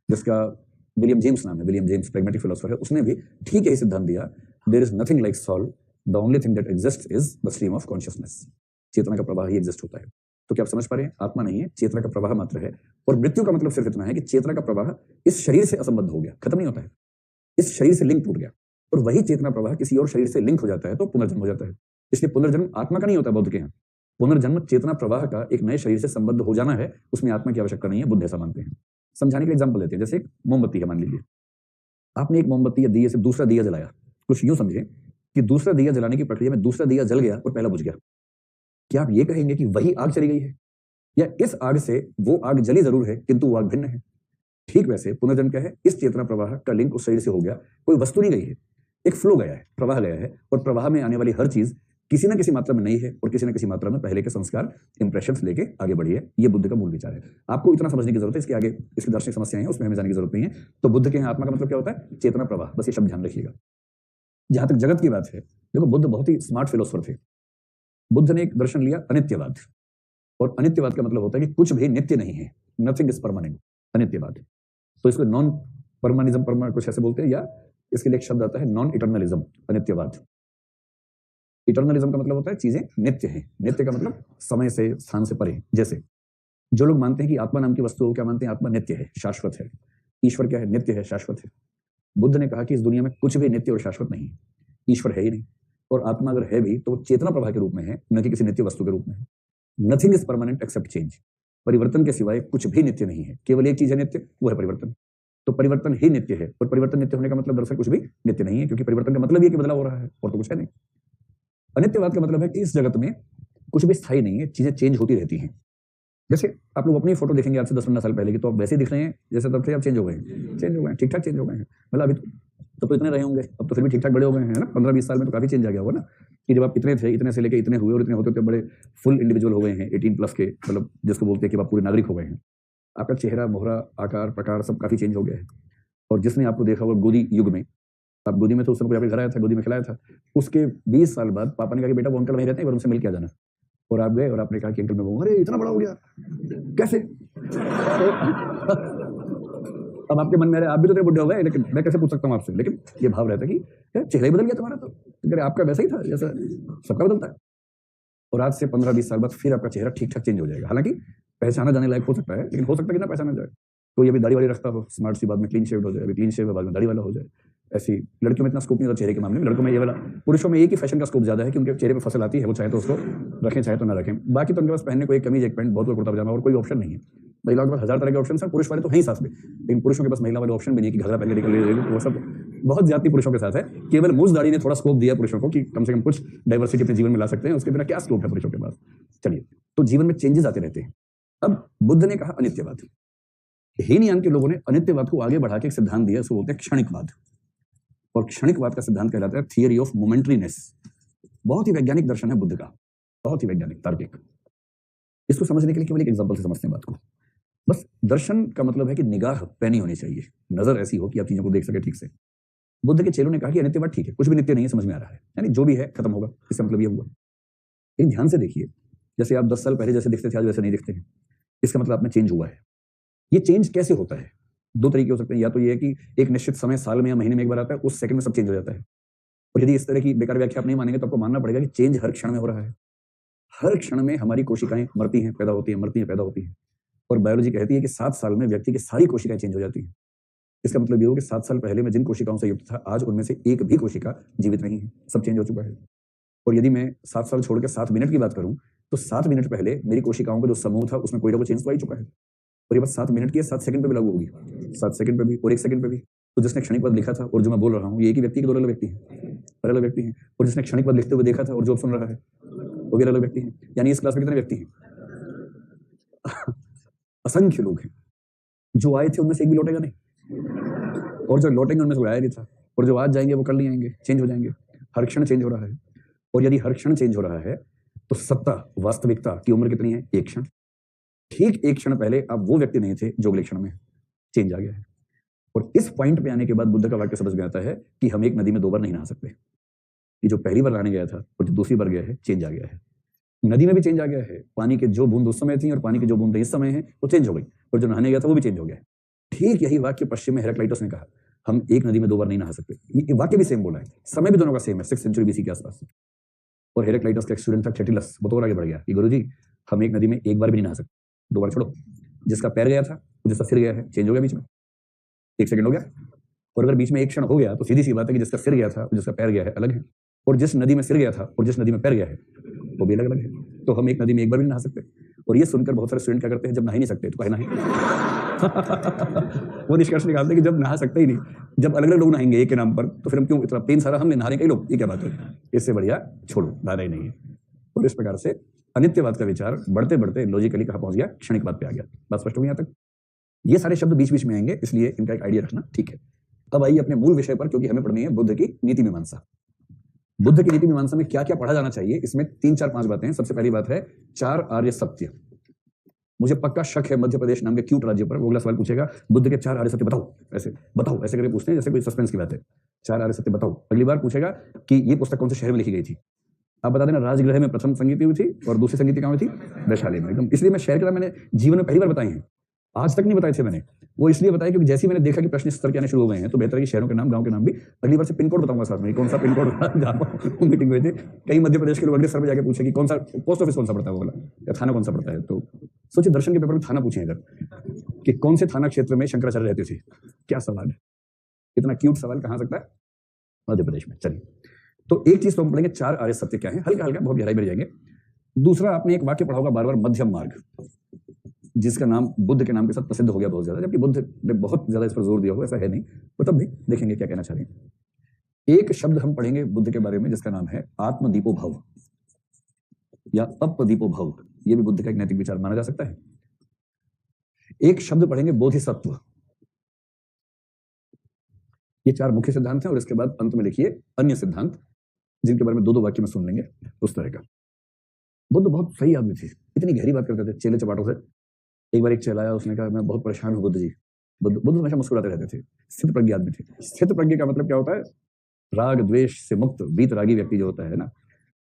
जिसका विलियम जेम्स नाम है, विलियम जेम्स प्रैग्मेटिक फिलोसोफर है, उसने भी ठीक यही सिद्धांत दिया, there is nothing like soul, the only thing that exists is the stream of consciousness. चेतना का प्रवाह ही एग्जिस्ट होता है। तो क्या आप समझ पा रहे हैं? आत्मा नहीं है, चेतना का प्रवाह मात्र है। और मृत्यु का मतलब सिर्फ इतना है कि चेतना का प्रवाह इस शरीर से असंबद्ध हो गया, खत्म नहीं होता है, इस शरीर से लिंक टूट गया। और वही चेतना प्रवाह किसी और शरीर से लिंक हो जाता है तो पुनर्जन्म हो जाता है। इसलिए पुनर्जन्म आत्मा का नहीं होता बौद्ध के यहाँ, पुनर्जन्म चेतना प्रवाह का एक नए शरीर से संबद्ध हो जाना है, उसमें आत्मा की आवश्यकता नहीं है, बुद्ध ऐसा मानते हैं। समझाने के लिए एग्जाम्पल देते हैं, जैसे एक मोमबत्ती है, मान लीजिए आपने एक मोमबत्ती या दिए से दूसरा दिया जलाया। कुछ यूं समझे कि दूसरा दिया जलाने की प्रक्रिया में दूसरा दिया जल गया और पहला बुझ गया। क्या आप ये कहेंगे कि वही आग चली गई है, या इस आग से वो आग जली जरूर है किंतु वो आग भिन्न है? ठीक वैसे पुनर्जन्म क्या है? इस चेतना प्रवाह का लिंक उस शरीर से हो गया, कोई वस्तु नहीं गई है, एक फ्लो गया है, प्रवाह गया है। और प्रवाह में आने वाली हर चीज किसी ना किसी मात्रा में नई है और किसी ना किसी मात्रा में पहले के संस्कार, इंप्रेशंस लेके आगे बढ़ी है। ये बुद्ध का मूल विचार है। आपको इतना समझने की जरूरत है, इसके आगे इसकी दार्शनिक समस्याएं हैं, उसमें हमें जाने की जरूरत नहीं है। तो बुद्ध के यहाँ आत्मा का मतलब क्या होता है? चेतना प्रवाह, बस ये शब्द ध्यान रखिएगा। जहां तक जगत की बात है, देखो बुद्ध बहुत ही स्मार्ट फिलोसफर थे। बुद्ध ने एक दर्शन लिया अनित्यवाद, और अनित्यवाद का मतलब होता है कि कुछ भी नित्य नहीं है, नथिंग इज परमानेंट, अनित्यवाद। तो इसको नॉन परमानिज्म कुछ ऐसे बोलते हैं, या इसके लिए एक शब्द आता है नॉन इटर्नलिज्म, अनित्यवाद। इटर्नलिज्म का मतलब होता है चीजें नित्य हैं, नित्य का मतलब समय से, स्थान से परे। जैसे जो लोग मानते हैं कि आत्मा नाम की वस्तु, क्या मानते हैं? आत्मा नित्य है, शाश्वत है। ईश्वर क्या है? नित्य है, शाश्वत है। बुद्ध ने कहा कि इस दुनिया में कुछ भी नित्य और शाश्वत नहीं है, ईश्वर है ही नहीं। और आत्मा अगर है भी तो वो चेतना प्रवाह के रूप में है, न कि किसी नित्य वस्तु के रूप में है। Nothing is permanent except change, परिवर्तन के सिवाय कुछ भी नित्य नहीं है, केवल एक चीज है नित्य, वो है परिवर्तन। तो परिवर्तन ही नित्य है, और परिवर्तन नित्य होने का मतलब दरअसल कुछ भी नित्य नहीं है, क्योंकि परिवर्तन का मतलब ये कि बदलाव हो रहा है, और तो कुछ है नहीं। अनित्यवाद का मतलब है कि इस जगत में कुछ भी स्थायी नहीं है, चीजें चेंज होती रहती हैं। जैसे आप लोग अपनी फोटो देखेंगे आज से 10-15 साल पहले की, तो आप वैसे दिख रहे हैं जैसे तब थे, आप चेंज हो गए हैं, ठीक ठाक चेंज हो गए हैं। मतलब अभी तो इतने रहे होंगे, अब तो फिर भी ठीक ठाक बड़े हो गए हैं ना। 15-20 साल में तो काफी चेंज आ गया होगा ना, कि जब आप इतने थे, इतने से लेके इतने हुए, और इतने होते बड़े फुल इंडिविजुअल हो गए हैं, 18+ के, मतलब जिसको बोलते हैं कि आप पूरे नागरिक हो गए हैं। आपका चेहरा, मोहरा, आकार, प्रकार सब काफी चेंज हो गया है। और जिसने आपको देखा होगा गोदी युग में, आप गोदी में तो उस समय कोई आपके घर आया था, गोदी में खिलाया था, उसके 20 साल बाद पापा ने कहा कि बेटा वो अंकल वहीं रहते हैं, एक बार उनसे मिल के आ जाना। और आप गए और आपने कहा कि अंकल मैं अरे इतना बड़ा हो गया कैसे? अब आपके मन में आप भी तो बुढ़े हो गए, लेकिन मैं कैसे पूछ सकता हूँ आपसे? लेकिन ये भाव रहता है कि चेहरा ही बदल गया तुम्हारा, तो आपका वैसा ही था जैसा सबका बदलता है। और आज से 15-20 साल बाद फिर आपका चेहरा ठीक ठाक चेंज हो जाएगा। हालांकि पहचाना जाने लायक हो सकता है, लेकिन हो सकता है कि ना पहचाना जाए। तो ये अभी दाढ़ी वाली रखता हो, स्मार्ट सी, बाद में क्लीन शेव हो जाए, अभी क्लीन शेव बाद में दाढ़ी वाला हो जाए। ऐसी लड़कियों में इतना स्कोप नहीं होता चेहरे के मामले में, लड़कों में ये वाला, पुरुषों में एक ही फैशन का स्कोप ज्यादा है कि उनके चेहरे पे फसल आती है, वो चाहे तो उसको रखें चाहे तो ना रखें। बाकी तो उनके पास पहनने को एक कमीज एक पैंट, बहुत कुर्ता पजामा, और कोई ऑप्शन नहीं है। महिलाओं के पास 1000 तरह के ऑप्शन है, पुरुष वाले तो है ही साथ में, लेकिन पुरुषों के पास महिला वाले ऑप्शन भी नहीं कि घघरा पहन के निकल रही, वो सब बहुत ज्यादा पुरुषों के साथ है। केवल मूछ दाढ़ी ने थोड़ा स्कोप दिया पुरुषों को कि कम से कम कुछ डाइवर्सिटी अपने जीवन में ला सकते हैं, उसके बिना क्या स्कोप है पुरुषों के पास। चलिए, तो जीवन में चेंजेस आते रहते हैं। अब बुद्ध ने कहा अनित्यवाद। हीनयान के लोगों ने अनित्यवाद को आगे बढ़ा के एक सिद्धांत दिया, उसको बोलते हैं क्षणिकवाद। और क्षणिकवाद का सिद्धांत कहलाता है थियरी ऑफ मोमेंटरीनेस। बहुत ही वैज्ञानिक दर्शन है बुद्ध का, बहुत ही वैज्ञानिक, तार्किक। इसको समझने के लिए केवल एक एग्जांपल से समझते हैं बात को। बस दर्शन का मतलब है कि निगाह पैनी होनी चाहिए, नजर ऐसी हो कि आप चीजों को देख सके ठीक से। बुद्ध के चेलों ने कहा कि अनित्यवाद ठीक है, कुछ भी नित्य नहीं है, समझ में आ रहा है, यानी जो भी है खत्म होगा, इसका मतलब ये हुआ। लेकिन ध्यान से देखिए, जैसे आप 10 साल पहले जैसे दिखते थे आज वैसे नहीं दिखते हैं, इसका मतलब आप में चेंज हुआ है। ये चेंज कैसे होता है? दो तरीके हो सकते हैं, या तो ये है कि एक निश्चित समय साल में या महीने में एक बार आता है, उस सेकंड में सब चेंज हो जाता है। और यदि इस तरह की बेकार व्याख्या आप नहीं मानेंगे तो आपको मानना पड़ेगा कि चेंज हर क्षण में हो रहा है। हर क्षण में हमारी कोशिकाएं मरती हैं, पैदा होती हैं, मरती हैं, पैदा होती हैं। और बायोलॉजी कहती है कि 7 साल में व्यक्ति की सारी कोशिकाएं चेंज हो जाती हैं। इसका मतलब ये हो कि 7 साल पहले मैं जिन कोशिकाओं से युक्त था, आज उनमें से एक भी कोशिका जीवित नहीं है, सब चेंज हो चुका है। और यदि मैं 7 साल छोड़ के 7 मिनट की बात करूं, तो 7 मिनट पहले मेरी कोशिकाओं का जो समूह था उसमें कोई ना कोई चेंज तो आ ही चुका है। और ये बात 7 मिनट की है, 7 सेकंड पे भी लागू होगी, 7 सेकंड पे भी और 1 सेकंड पे भी। तो जिसने क्षणिकवाद लिखा था और जो मैं बोल रहा हूँ, ये एक ही व्यक्ति के दो अलग व्यक्ति हैं, अलग व्यक्ति हैं। और जिसने क्षणिकवाद लिखते हुए देखा था और जो अब सुन रहा है, वो भी अलग व्यक्ति हैं। यानी इस क्लास में कितने व्यक्ति हैं? असंख्य लोग हैं। जो आए थे उनमें से एक भी लौटेगा नहीं, और जो लौटेंगे उनमें से कोई आया नहीं था, और जो आज जाएंगे वो कल नहीं आएंगे, चेंज हो जाएंगे। हर क्षण चेंज हो रहा है। और यदि हर क्षण चेंज हो रहा है तो सत्ता, वास्तविकता की उम्र कितनी है? एक क्षण। ठीक एक क्षण पहले आप वो व्यक्ति नहीं थे जो अगले क्षण में चेंज आ गया है। और इस पॉइंट पे आने के बाद बुद्ध का वाक्य समझ में आता है कि हम एक नदी में 2 बार नहीं नहा सकते। कि जो पहली बार नहाने गया था और जो दूसरी बार गया है, चेंज आ गया है। नदी में भी चेंज आ गया है, पानी के जो बूंद उस समय थी और पानी की जो बूंद इस समय है वो चेंज हो गई, और जो नहाने गया था वो भी चेंज हो गया है। ठीक यही वाक्य पश्चिम में हेराक्लाइटस ने कहा, हम एक नदी में 2 बार नहीं नहा सकते। ये वाक्य भी सेम बोला है, समय भी दोनों का सेम है, 6th सेंचुरी बीसी के आसपास। और हेराक्लाइटस का एक स्टूडेंट था थेटिलस, वो तो और आगे बढ़ गया कि गुरुजी हम एक नदी में एक बार भी नहीं नहा सकते, 2 बार छोड़ो। जिसका पैर गया था जिसका सिर गया है, चेंज हो गया बीच में, 1 सेकंड हो गया। और अगर बीच में एक क्षण हो गया तो सीधी सी बात है कि जिसका सिर गया था और जिसका पैर गया है अलग है, और जिस नदी में सिर गया था और जिस नदी में पैर गया है वो भी अलग अलग है। तो हम एक नदी में एक बार भी नहीं नहा सकते। और ये सुनकर बहुत सारे स्टूडेंट क्या करते हैं, जब नहा ही नहीं सकते तो कहे नहाएं। वो निष्कर्ष निकालते हैं कि जब नहा सकते ही नहीं, जब अलग अलग लोग नहाएंगे एक के नाम पर, तो फिर हम क्यों इतना पेन सारा हमने नहा रहे कई लोग, ये क्या बात है? इससे बढ़िया छोड़ो, नहाना ही नहीं है। और इस प्रकार से अनित्यवाद का विचार बढ़ते बढ़ते लॉजिकली कहाँ पहुंच गया? क्षणिकवाद पे आ गया। बात स्पष्ट हो गई यहाँ तक? ये सारे शब्द बीच बीच में आएंगे, इसलिए इनका एक आइडिया रखना ठीक है। अब आइए अपने मूल विषय पर, क्योंकि हमें पढ़नी है बुद्ध की नीति मीमांसा। बुद्ध की नीति मीमांसा में क्या क्या पढ़ा जाना चाहिए, इसमें 3 4 5 बातें हैं। सबसे पहली बात है 4 आर्य सत्य। मुझे पक्का शक है मध्य प्रदेश नाम के क्यूट राज्य पर वो अगला सवाल पूछेगा, बुद्ध के 4 आर्य सत्य बताओ, ऐसे करके पूछते हैं जैसे कोई सस्पेंस की बात है। 4 आर्य सत्य बताओ। अगली बार पूछेगा कि ये पुस्तक कौन से शहर में लिखी गई थी, आप बता देना। राजगृह में प्रथम संगीति हुई थी और दूसरी संगीति कहाँ हुई थी? वैशाली में। एकदम इसलिए मैं शहर के नाम मैंने जीवन में पहली बार बताए हैं, आज तक नहीं बताए थे मैंने। वो इसलिए बताया क्योंकि जैसे ही मैंने देखा कि प्रश्न इस तरह के आने शुरू हो गए हैं, तो बेहतर है कि शहरों के नाम, गांव के नाम भी। अगली बार से पिन कोड बताऊंगा साथ में, कौन सा पिन कोड जहाँ मीटिंग हुई थी। कई मध्य प्रदेश के लोग अगले सर में जाके पूछे कि कौन सा पोस्ट ऑफिस कौन सा पड़ता है, वो वाला, या थाना कौन सा पड़ता है। तो सोचिए दर्शन के पेपर में थाना पूछे अगर, कि कौन से थाना क्षेत्र में शंकराचार्य रहते थे। क्या सवाल है, इतना क्यूट सवाल कहाँ सकता है? मध्य प्रदेश में। चलिए, तो एक चीज तो हम पढ़ेंगे 4 आर्य सत्य क्या है, हल्का हल्का, बहुत गहराई में जाएंगे। दूसरा, आपने एक वाक्य पढ़ा होगा बार बार, मध्यम मार्ग, जिसका नाम बुद्ध के नाम के साथ प्रसिद्ध हो गया बहुत ज्यादा, जबकि बुद्ध ने बहुत ज्यादा इस पर जोर दिया हो, ऐसा है नहीं, तो तब भी देखेंगे क्या कहना चाह रहे हैं। एक शब्द हम पढ़ेंगे बुद्ध के बारे में जिसका नाम है आत्मदीपो भव या अपदीपो भव। यह भी बुद्ध का एक नैतिक विचार माना जा सकता है। एक शब्द पढ़ेंगे बोधिसत्व। ये 4 मुख्य सिद्धांत हैं, और इसके बाद अंत में लिखिए अन्य सिद्धांत, जिनके बारे में 2 वाक्य में सुन लेंगे उस तरह का। बुद्ध बहुत सही आदमी थे, इतनी गहरी बात करते थे चेले चपाटों से। एक बार एक चेला आया, उसने कहा मैं बहुत परेशान हूं बुद्ध जी। बुद्ध हमेशा मुस्कुराते रहते थे, स्थित प्रज्ञ आदमी थे। स्थित प्रज्ञ का मतलब क्या होता है? राग द्वेष से मुक्त वीतरागी व्यक्ति जो होता है ना,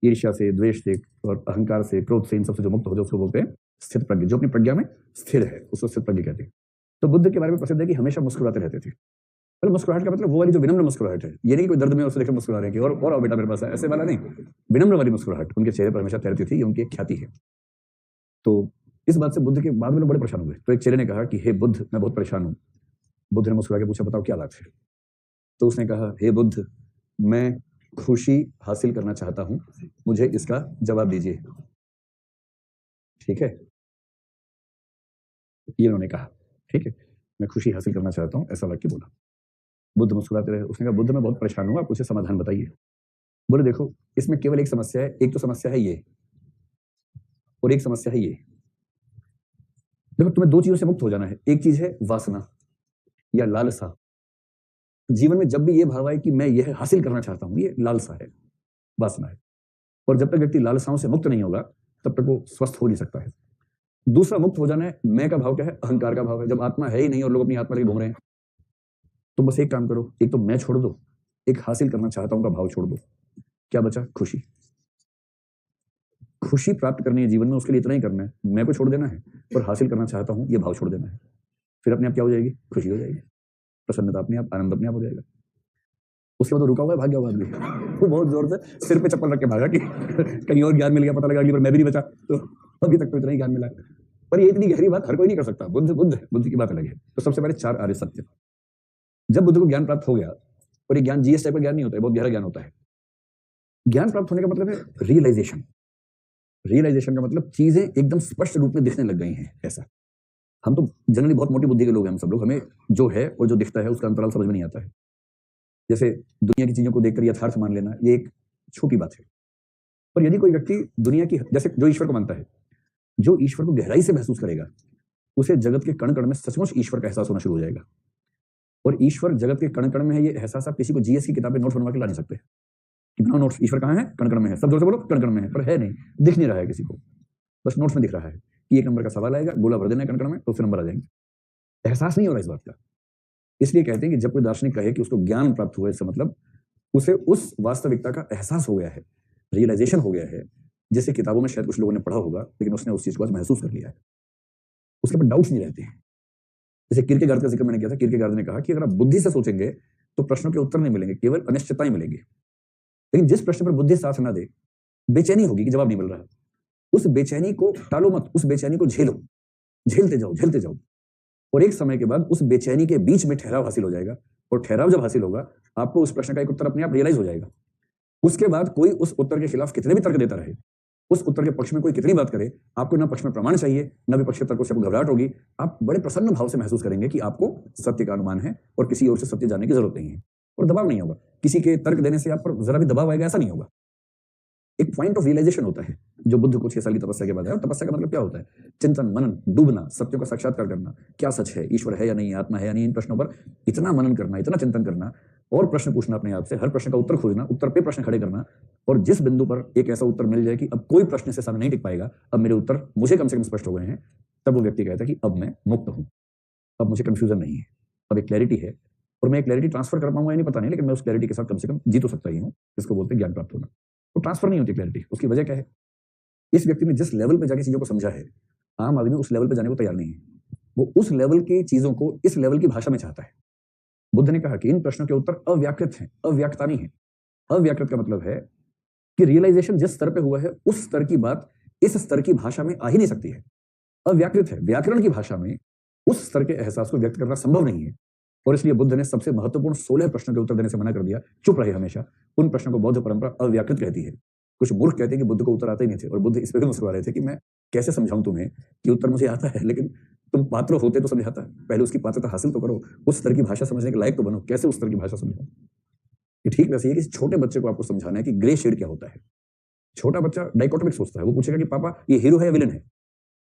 ईर्ष्या से, द्वेष से और अहंकार से, क्रोध से, इन सबसे जो मुक्त हो जाए उसको बोलते हैं स्थित प्रज्ञ, जो अपनी प्रज्ञा में स्थिर है उसको स्थित प्रज्ञ कहते हैं। तो बुद्ध के बारे में प्रसिद्ध है कि हमेशा मुस्कुराते रहते थे। पर मुस्कुराहट का मतलब वो वाली जो विनम्र मुस्कुराहट है, ये नहीं कोई दर्द में उससे देखकर मुस्कुरा रहे हैं कि और आओ बेटा मेरे पास, ऐसे वाला नहीं, विनम्र वाली मुस्कुराहट उनके चेहरे पर हमेशा तैरती थी, ये उनकी एक ख्याति है। तो इस बात से बुद्ध के बाद में लोग बड़े परेशान हुए। तो एक चेले ने कहा कि हे बुद्ध, मैं बहुत परेशान हूँ। बुद्ध ने मुस्कुरा के पूछा, बताओ क्या बात है? तो उसने कहा, हे बुद्ध, मैं खुशी हासिल करना चाहता हूं, मुझे इसका जवाब दीजिए। ठीक है, ये उन्होंने कहा, ठीक है, मैं खुशी हासिल करना चाहता हूं, ऐसा वाक्य बोला। बुद्ध मुस्कुराते रहे। उसने कहा, बुद्ध मैं बहुत परेशान हूं, आप मुझे समाधान बताइए। बोले देखो, इसमें केवल एक समस्या है, एक तो समस्या है ये और एक समस्या है ये। देखो, तुम्हें दो चीजों से मुक्त हो जाना है। एक चीज है वासना या लालसा। जीवन में जब भी ये भाव आए कि मैं यह हासिल करना चाहता हूं, ये लालसा है, वासना है। और जब तक व्यक्ति लालसाओं से मुक्त नहीं होगा तब तक वो स्वस्थ हो नहीं सकता है। दूसरा मुक्त हो जाना है, मैं का भाव क्या है? अहंकार का भाव है। जब आत्मा है ही नहीं और लोग अपनी आत्मा लेके घूम रहे हैं, तो बस एक काम करो, एक तो मैं छोड़ दो, एक हासिल करना चाहता हूं का भाव छोड़ दो। क्या बचा? खुशी। खुशी प्राप्त करनी है जीवन में, उसके लिए इतना ही करना है, मैं को छोड़ देना है और हासिल करना चाहता हूं ये भाव छोड़ देना है। फिर अपने आप क्या हो जाएगी? खुशी हो जाएगी, प्रसन्नता अपने आप, आनंद अपने आप हो जाएगा। उसके बाद वो रुका हुआ है, भाग गया वो आदमी, वो बहुत जोर से सिर पे चप्पल रख के भागा कि कहीं और ज्ञान मिल गया, पता लगा अगली बार मैं भी नहीं बचा। तो अभी तक तो इतना ही ज्ञान मिला। पर ये इतनी गहरी बात हर कोई नहीं कर सकता। बुद्ध की बात अलग है। तो सबसे पहले 4 आर्य सत्य। जब बुद्ध को ज्ञान प्राप्त हो गया, और ये ज्ञान जीएस टाइप का ज्ञान नहीं होता है, बहुत गहरा ज्ञान होता है। ज्ञान प्राप्त होने का मतलब है रियलाइजेशन। रियलाइजेशन का मतलब चीजें एकदम स्पष्ट रूप में दिखने लग गई हैं। ऐसा हम तो जनरली बहुत मोटी बुद्धि के लोग हैं, हम सब लोग, हमें जो है और जो दिखता है उसका अंतराल समझ में नहीं आता है। जैसे दुनिया की चीजों को देखकर यथार्थ मान लेना, ये एक छोटी बात है। पर यदि कोई व्यक्ति दुनिया की, जैसे जो ईश्वर को मानता है, जो ईश्वर को गहराई से महसूस करेगा, उसे जगत के कण कण में सचमुच ईश्वर का एहसास होना शुरू हो जाएगा। और ईश्वर जगत के कण कण में है, ये एहसास आप किसी को जीएस की किताबें नोट बनवा के ला नहीं सकते कि बनाओ नोट्स, ईश्वर कहाँ है? कण कण में है। सब जोर से बोलो, कण कण में है। पर है नहीं, दिख नहीं रहा है किसी को, बस नोट्स में दिख रहा है कि 1 नंबर का सवाल आएगा, गोला भर देना है कण कण में, तो उससे नंबर आ जाएंगे। एहसास नहीं हो रहा इस बात का। इसलिए कहते हैं कि जब कोई दार्शनिक कहे कि उसको ज्ञान प्राप्त हुआ, इससे मतलब उसे उस वास्तविकता का एहसास हो गया है, रियलाइजेशन हो गया है, जिसे किताबों में शायद कुछ लोगों ने पढ़ा होगा, लेकिन उसने उस चीज को आज महसूस कर लिया है। उसके ऊपर डाउट्स नहीं रहते हैं। जैसे किरकेगार्ड का जिक्र मैंने किया था। किरकेगार्ड ने कहा कि अगर आप बुद्धि से सोचेंगे तो प्रश्नों के उत्तर नहीं मिलेंगे, केवल अनिश्चितताएं मिलेंगी। लेकिन जिस प्रश्न पर बुद्धि साथ ना दे, बेचैनी होगी कि जवाब नहीं मिल रहा। उस बेचैनी को टालो मत, उस बेचैनी को झेलो, झेलते जाओ, झेलते जाओ। और एक समय के बाद उस बेचैनी के बीच में ठहराव हासिल हो जाएगा। और ठहराव जब हासिल होगा, आपको उस प्रश्न का एक उत्तर अपने आप रियलाइज हो जाएगा। उसके बाद कोई उस उत्तर के खिलाफ कितने भी तर्क देता रहे, उस उत्तर के पक्ष में कोई कितनी बात करे, आपको ना पक्ष में प्रमाण चाहिए, ना विपक्ष के तर्कों से आपको घबराहट होगी। आप बड़े प्रसन्न भाव से महसूस करेंगे कि आपको सत्य का अनुमान है और किसी और से सत्य जानने की जरूरत नहीं है। और दबाव नहीं होगा, किसी के तर्क देने से आप पर जरा भी दबाव आएगा, ऐसा नहीं होगा। एक पॉइंट ऑफ रियलाइजेशन होता है जो बुद्ध को 6 साल की तपस्या के बाद है। और तपस्या का मतलब क्या होता है? चिंतन, मनन, डूबना, सत्यों का साक्षात्कार करना। क्या सच है? ईश्वर है या नहीं? आत्मा है या नहीं? इन प्रश्नों पर इतना मनन करना, इतना चिंतन करना, और प्रश्न पूछना अपने आप से, हर प्रश्न का उत्तर खोजना, उत्तर पे प्रश्न खड़े करना। और जिस बिंदु पर एक ऐसा उत्तर मिल जाए कि अब कोई प्रश्न से सामने नहीं टिक पाएगा, अब मेरे उत्तर मुझे कम से कम स्पष्ट हो गए हैं, तब वो व्यक्ति कहता है कि अब मैं मुक्त हूं, अब मुझे कंफ्यूजन नहीं है, अब एक क्लैरिटी है। और मैं क्लैरिटी ट्रांसफर कर पाऊंगा या नहीं पता नहीं, लेकिन मैं उस क्लैरिटी के साथ कम से कम जी तो सकता ही हूं। इसको बोलते हैं ज्ञान प्राप्त होना। वो ट्रांसफर नहीं होती क्लैरिटी। उसकी वजह क्या है? इस व्यक्ति ने जिस लेवल पे जाके चीजों को समझा है, आम आदमी उस लेवल पे जाने को तैयार नहीं है। वो उस लेवल की चीजों को इस लेवल की भाषा में चाहता है। बुद्ध ने कहा कि इन प्रश्नों के उत्तर अव्याकृत हैं, अव्यक्ता नहीं है। अव्याकृत का मतलब है कि रियलाइजेशन जिस स्तर पे हुआ है, उस स्तर की बात इस स्तर की भाषा में आ ही नहीं सकती है। अव्याकृत है। व्याकरण की भाषा में उस स्तर के एहसास को व्यक्त करना संभव नहीं है। और इसलिए बुद्ध ने सबसे महत्वपूर्ण 16 प्रश्नों के उत्तर देने से मना कर दिया। चुप रहे हमेशा। उन प्रश्नों को बौद्ध परंपरा अव्याकृत कहती है। कुछ मूर्ख कहते हैं कि बुद्ध को उत्तर आते ही नहीं थे, और बुद्ध इस पर भी मुस्कुरा रहे थे कि मैं कैसे समझाऊं तुम्हें कि उत्तर मुझे आता है, लेकिन तुम पात्र होते तो समझाता। पहले उसकी पात्रता हासिल तो करो, उस स्तर की भाषा समझने के लायक तो बनो। कैसे उस स्तर की भाषा समझो? ये ठीक वैसे ही है कि छोटे बच्चे को आपको समझाना है कि ग्रे शेड क्या होता है। छोटा बच्चा डाइकोटोमिक सोचता है। वो पूछेगा कि पापा ये हीरो है या विलन है?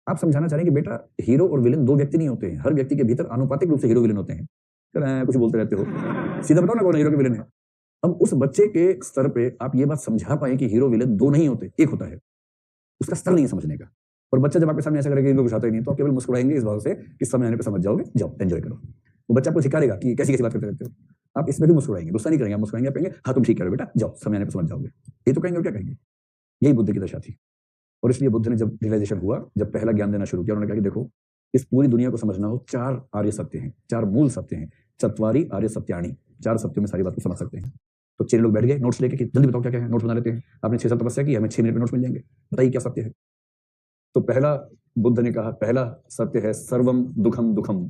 आप समझाना चाह रहे हैं कि बेटा हीरो और विलन दो व्यक्ति नहीं होते हैं, हर व्यक्ति के भीतर आनुपातिक रूप से हीरो विलन होते हैं। कुछ बोलते रहते हो, सीधा बताओ ना कौन हीरो के विलन है। अब उस बच्चे के स्तर पे आप ये बात समझा पाए कि हीरो विलन दो नहीं होते, एक होता है। उसका स्तर नहीं है समझने का। और बच्चा जब आपके सामने ऐसा करेगा, इनको बुझाता ही नहीं, तो आप केवल मुस्कुराएंगे इस भाव से कि समय आने पे समझ जाओगे, जाओ एंजॉय करो। वो बच्चा आपको सिखाएगा कि कैसी कैसी बात करते रहते हो। आप इसमें भी मुस्कुराएंगे, गुस्सा नहीं करेंगे, आप मुस्कुराएंगे, आप कहेंगे हाँ तुम ठीक करो बेटा, जाओ समय आने पे समझ जाओगे। ये तो कहेंगे और क्या कहेंगे? यही बुद्ध की दशा थी। और इसलिए बुद्ध ने जब रियलाइजेशन हुआ, जब पहला ज्ञान देना शुरू किया, उन्होंने कहा कि देखो, इस पूरी दुनिया को समझना हो, 4 आर्य सत्य हैं, 4 मूल सत्य हैं, चत्वारी आर्य सत्याणी, 4 सत्यों में सारी बात को समझ सकते हैं। तो 6 लोग बैठ गए नोट्स लेके कि जल्दी बताओ क्या क्या है, नोट्स बना लेते हैं। आपने 6 साल तपस्या की, हमें 6 मिनट में नोट्स मिल जाएंगे, बताइए क्या सत्य है। तो पहला बुद्ध ने कहा, पहला सत्य है सर्वम दुखम दुखम।